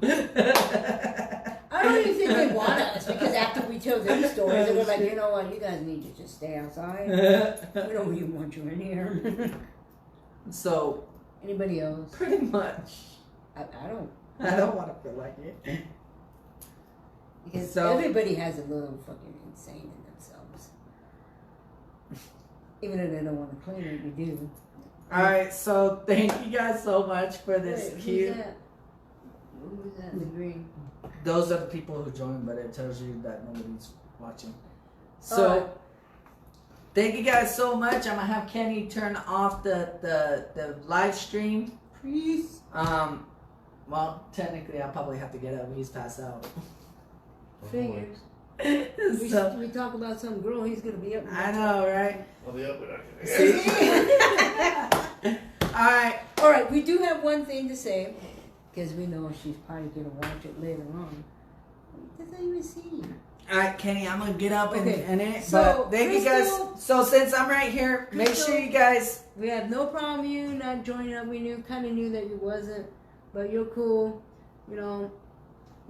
I don't even think they want us, because after we tell them stories, they're like, you know what, you guys need to just stay outside. We don't even want you in here. So, Anybody else? pretty much, I don't. I don't want to feel like it. Because So- everybody has a little fucking insane in themselves. Even if they don't want to claim it, we do. Alright, so thank you guys so much for this Wait, cute. Who's that? Who's that in the green? Those are the people who joined, but it tells you that nobody's watching. So, Alright. thank you guys so much. I'm gonna have Kenny turn off the live stream. Please. Well, technically, I'll probably have to get up. He's passed out. Figures. So, We talk about some girl, he's gonna be up. I know, right? I'll be up with Alright. Alright, we do have one thing to say, because we know she's probably gonna watch it later on. What does I even see? Alright, Kenny, I'm gonna get up Okay, and it. so, But thank you guys. Crystal- So, since I'm right here, make Crystal- sure you guys. We have no problem with you not joining up. We kind of knew that you wasn't, but you're cool. You know,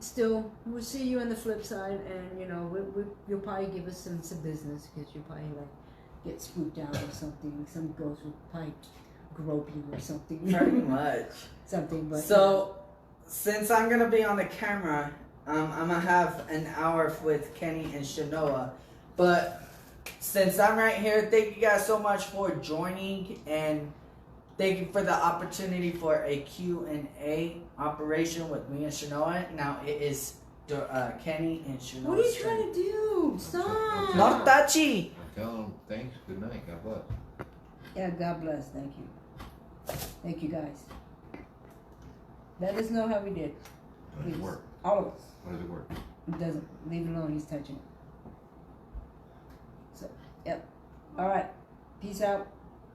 still, we'll see you on the flip side, and you know, you'll probably give us some business, because you'll probably like get spooked out or something. Some ghost will probably grope you or something. Pretty much. Something, but So, since I'm gonna be on the camera, I'm gonna have an hour with Kenny and Shanoa. But since I'm right here, thank you guys so much for joining, and thank you for the opportunity for a Q&A operation with me and Shanoa. Now it is Kenny and Shanoa. what are you trying to do? Stop. Not touchy. Tell them thanks, good night, God bless. Yeah, God bless. Thank you. Thank you, guys. Let us know how we did. How does it Please. work? All of us. How does it work? It doesn't. Leave it alone. He's touching it. So, yep. All right. Peace out.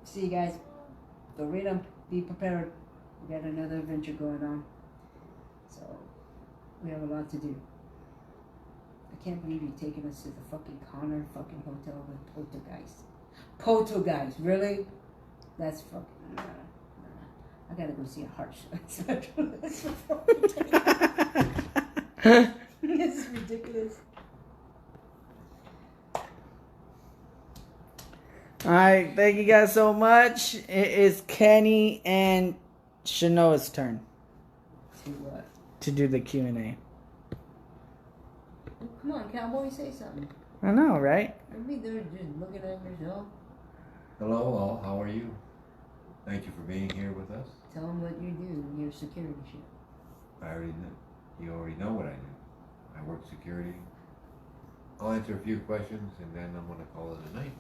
See you guys. Go read them. Be prepared. We got another adventure going on. So, we have a lot to do. I can't believe you're taking us to the fucking Connor fucking hotel with poltergeist. Poltergeist, really? That's fucking. I gotta go see a heart shot. This is ridiculous. Alright, thank you guys so much. It is Kenny and Shanoa's turn To what? to do the Q&A. Oh, come on, cowboy, say something. I know, right? Maybe they're just looking at yourself. Hello all, how are you? Thank you for being here with us. Tell them what you do, your security shit. I already know. You already know what I do. I work security. I'll answer a few questions and then I'm gonna call it a night.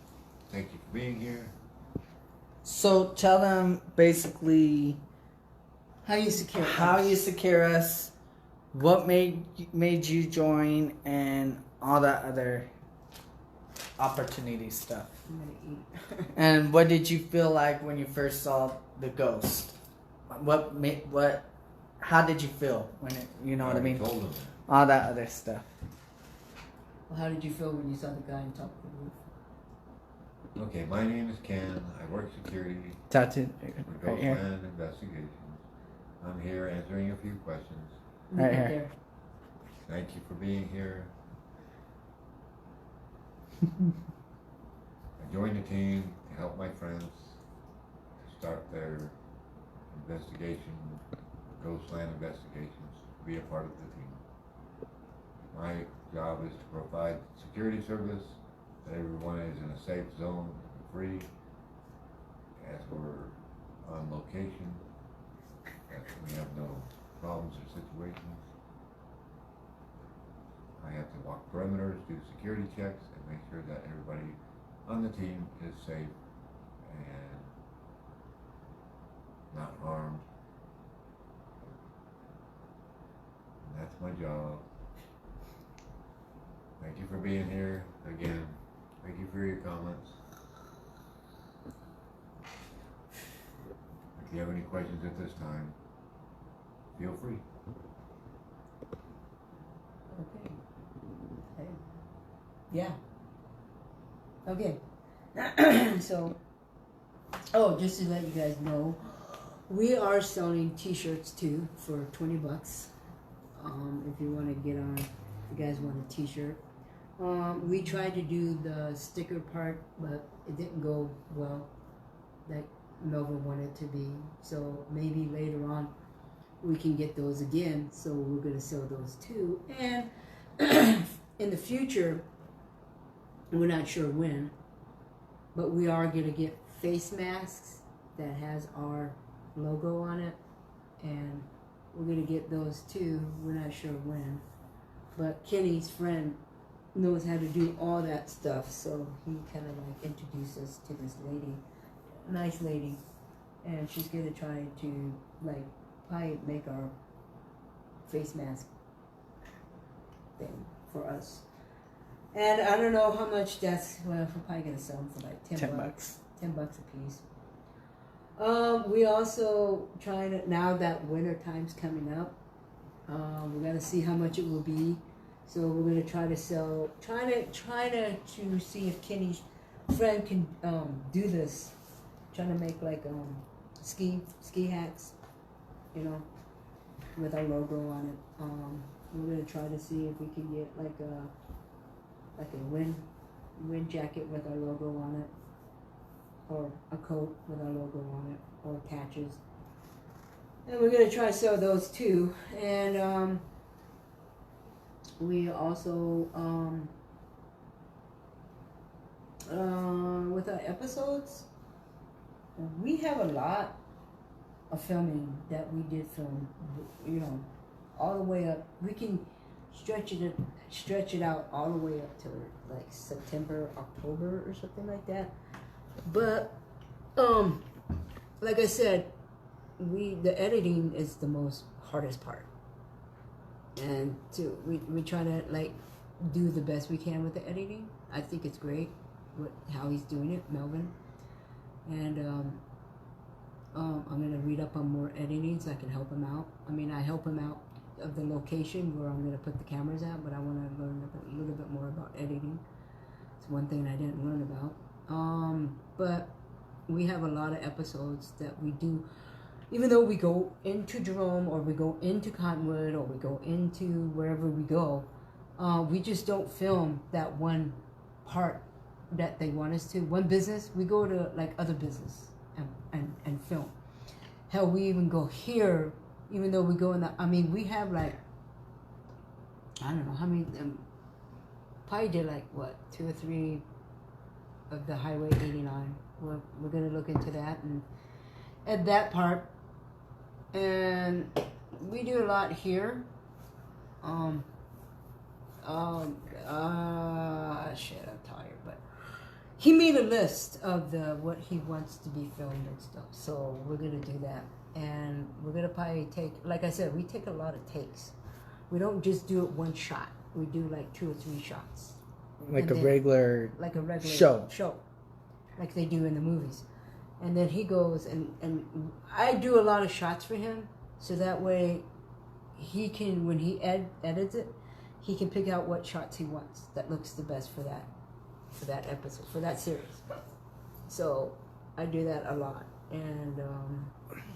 Thank you for being here. So tell them basically How you secure how us. you secure us, what made you join, and all that other opportunity stuff. I'm gonna eat. And what did you feel like when you first saw the ghost? How did you feel when it, you know what I mean? Told them. All that other stuff. Well, how did you feel when you saw the guy on top of the roof? Okay, my name is Ken. I work security Tattoo for right here. GhostLand Investigations. I'm here answering a few questions. Right here. There. Thank you for being here. I joined the team to help my friends to start their investigation, GhostLand Investigations, to be a part of the team. My job is to provide security service, that everyone is in a safe zone, free, as we're on location, that we have no problems or situations. I have to walk perimeters, do security checks, and make sure that everybody on the team is safe and not harmed. And that's my job. Thank you for being here again. Thank you for your comments. If you have any questions at this time, feel free. Okay. Hey. Yeah. Okay. So, just to let you guys know, we are selling t-shirts too for $20. If you want to get on, if you guys want a t-shirt. We tried to do the sticker part, but it didn't go well like Melvin wanted it to be. So maybe later on we can get those again. So we're going to sell those too. And in the future, we're not sure when, but we are going to get face masks that has our logo on it. And we're going to get those too. We're not sure when. But Kenny's friend knows how to do all that stuff, so he kind of like introduced us to this lady, nice lady, and she's gonna try to like probably make our face mask thing for us. And I don't know how much that's. Well, we're probably gonna sell them for like 10 bucks. $10 a piece. We also trying to, now that winter time's coming up, we're gonna see how much it will be. So we're gonna try to sell, trying to see if Kenny's friend can do this. Trying to make like ski hats, you know, with our logo on it. We're gonna try to see if we can get like a wind jacket with our logo on it, or a coat with our logo on it, or patches. And we're gonna try to sell those too. And we also, with our episodes, we have a lot of filming that we did film, you know, all the way up. We can stretch it out all the way up to like September, October or something like that. But, like I said, the editing is the most hardest part. And we try to like do the best we can with the editing. I think it's great how he's doing it, Melvin. And I'm gonna read up on more editing so I can help him out. I mean, I help him out of the location where I'm gonna put the cameras at, but I want to learn a little bit more about editing. It's one thing I didn't learn about. But we have a lot of episodes that we do. Even though we go into Jerome, or we go into Cottonwood, or we go into wherever we go, we just don't film that one part that they want us to. One business, we go to like other business and film. Hell, we even go here, even though we go in the, I mean, we have like, I don't know how many, probably did like what, 2 or 3 of the Highway 89. We're going to look into that and at that part. And we do a lot here. Shit, I'm tired, but he made a list of what he wants to be filmed and stuff. So we're gonna do that, and we're gonna probably take, like I said, we take a lot of takes. We don't just do it one shot. We do like 2 or 3 shots, like And a then- regular. like a regular Show. like they do in the movies. And then he goes and I do a lot of shots for him, so that way he can, when he edits it, he can pick out what shots he wants that looks the best for that episode, for that series. So I do that a lot. And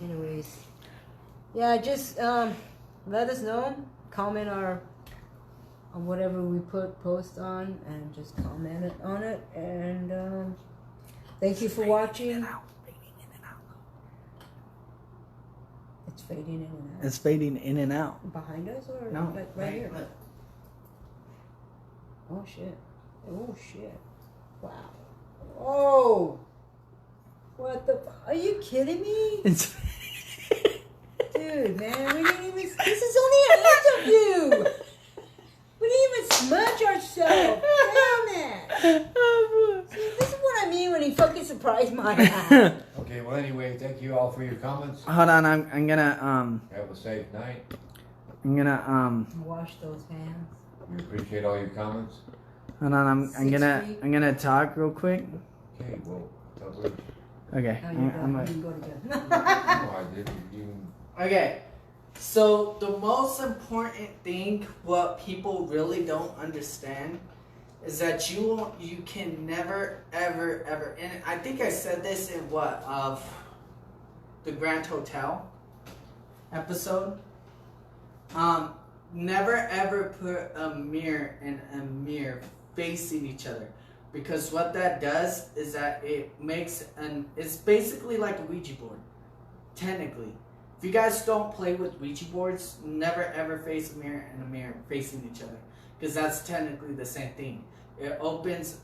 anyways, yeah, just let us know, comment on whatever we post on, and just comment on it. And thank you for watching. It's fading in and out. It's fading in and out. Behind us or No, like right here? look. Oh shit. Oh shit. Wow. Oh. What the are you kidding me? It's Dude, man, we didn't even, this is only an interview. We didn't even smudge ourselves. Damn it. See, this is what I mean when he fucking surprised my ass. Okay, well, anyway, thank you all for your comments. Hold on, I'm gonna Have a safe night. I'm gonna Wash those hands. We appreciate all your comments. hold on, I'm 6 gonna feet. I'm gonna talk real quick. Okay, well, tell her. Okay. Oh, I'm you're done. gonna- You can go to bed. No, I didn't. You, Okay, so the most important thing, what people really don't understand, is that you can never ever, and I think I said this in the Grand Hotel episode. Never ever put a mirror and a mirror facing each other, because what that does is that it makes it's basically like a Ouija board, technically. If you guys don't play with Ouija boards, never ever face a mirror and a mirror facing each other, because that's technically the same thing. It opens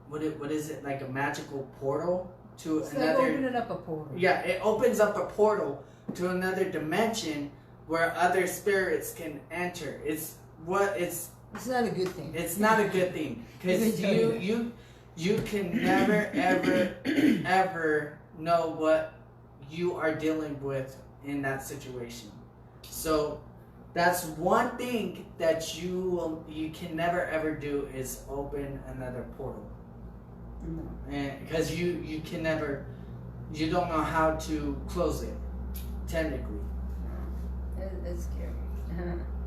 what is it, like a magical portal to It's like another. opening up a portal. Yeah, it opens up a portal to another dimension where other spirits can enter. It's It's not a good thing. it's not a good thing, because Let me tell you can never ever ever know what you are dealing with in that situation. So that's one thing that you can never ever do, is open another portal. No. And because you can never, you don't know how to close it, technically. It's scary.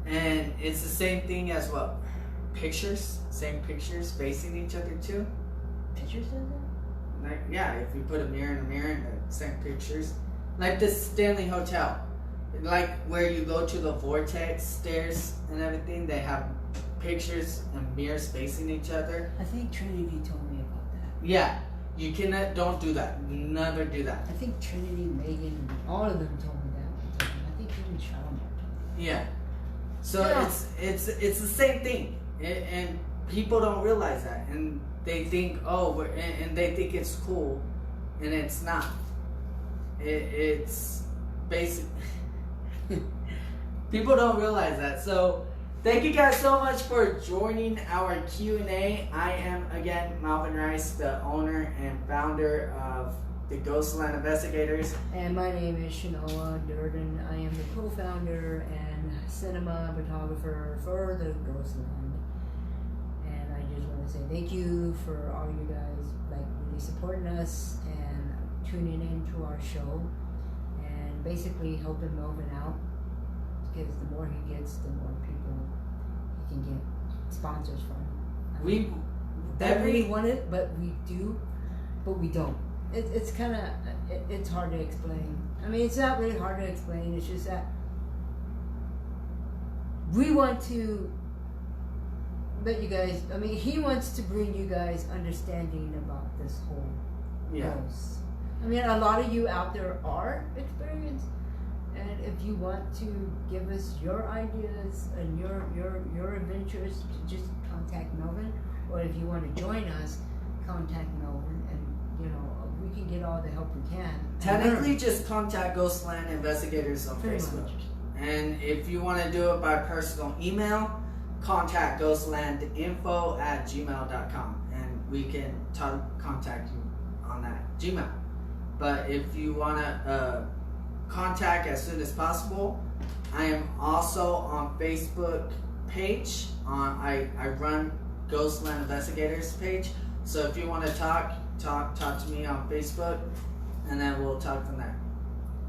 And it's the same thing as well. Same pictures facing each other too. Pictures of that? Like, yeah, if you put a mirror and the same pictures. Like this Stanley Hotel. Like where you go to the vortex stairs and everything, they have pictures and mirrors facing each other. I think Trinity told me about that. Yeah, you cannot, don't do that. Never do that. I think Trinity, Megan, all of them told me that. I think even Shalimar told me. Yeah. So Yeah. it's the same thing, and people don't realize that, and they think and they think it's cool, and it's not. It's basic. People don't realize that. So thank you guys so much for joining our Q&A. I am again Malvin Rice, the owner and founder of the GhostLand Investigators. And my name is Shanoa Durden. I am the co-founder and cinematographer for the GhostLand. And I just want to say thank you for all you guys really supporting us and tuning into our show and basically helping Melvin out, because the more he gets, the more people he can get sponsors from. I mean, don't really want it, but we do, but we don't. It's kind of, it's hard to explain. I mean, it's not really hard to explain. It's just that we want to let you guys, I mean, he wants to bring you guys understanding about this whole ghost. I mean, a lot of you out there are experienced, and if you want to give us your ideas and your adventures, just contact Melvin. Or if you want to join us, contact Melvin, and we can get all the help we can. Technically, just contact GhostLand Investigators on Pretty Facebook. much. And if you want to do it by personal email, contact ghostlandinfo@gmail.com, and we can contact you on that Gmail. But if you want to contact as soon as possible, I am also on Facebook page. I run GhostLand Investigators page. So if you want to talk to me on Facebook, and then we'll talk from there.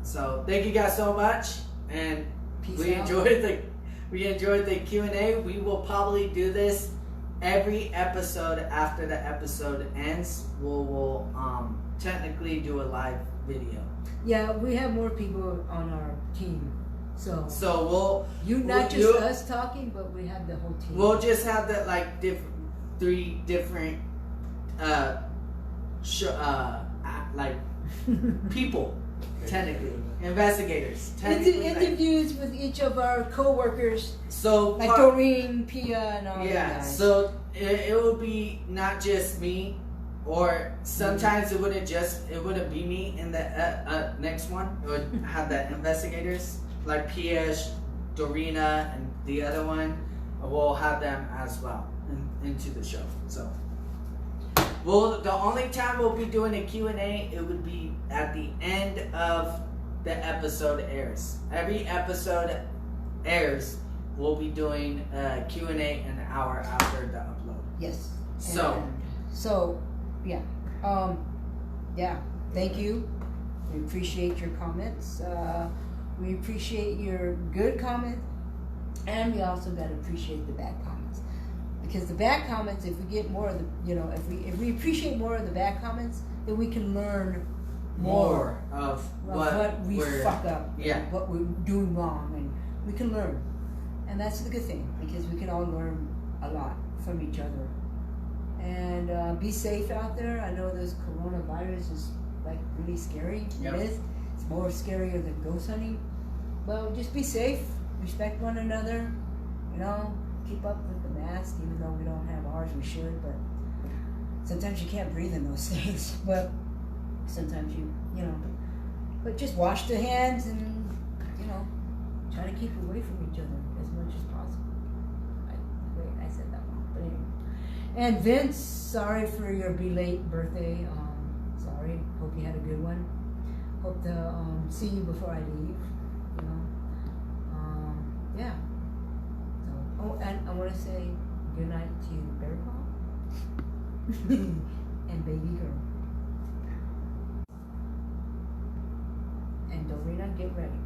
So thank you guys so much, and Peace we out. enjoyed the Q&A. We will probably do this every episode after the episode ends. We'll technically do a live video. Yeah, we have more people on our team. So We'll just us talking, but we have the whole team. We'll just have that like three different like people, technically investigators, technically interviews with each of our co-workers, so like Doreen, Pia, and all yeah. that. So it will be not just me, or sometimes it wouldn't be me in the next one. It would have the investigators like Pia, Dorina, and the other one. We'll have them as well into the show. So. Well, the only time we'll be doing a Q&A, it would be at the end of the episode airs. Every episode airs, we'll be doing a Q&A an hour after the upload. Yes. So yeah. Yeah. Thank you. We appreciate your comments. We appreciate your good comments, and we also gotta appreciate the bad comments. Because the bad comments, if we get more of the, if we appreciate more of the bad comments, then we can learn more of what we fuck up, yeah, what we're doing wrong, and we can learn. And that's the good thing, because we can all learn a lot from each other. And be safe out there. I know this coronavirus is like really scary. Yep. It is. It's more scarier than ghost hunting. Well, just be safe. Respect one another. Keep up with the mask, even though we don't have ours, we should, but sometimes you can't breathe in those things, but sometimes but just wash the hands and, try to keep away from each other as much as possible. I said that wrong, but anyway. And Vince, sorry for your belated birthday, sorry, hope you had a good one. Hope to see you before I leave, yeah. Oh, and I want to say good night to Bear Paw and Baby Girl. And Dorina, get ready.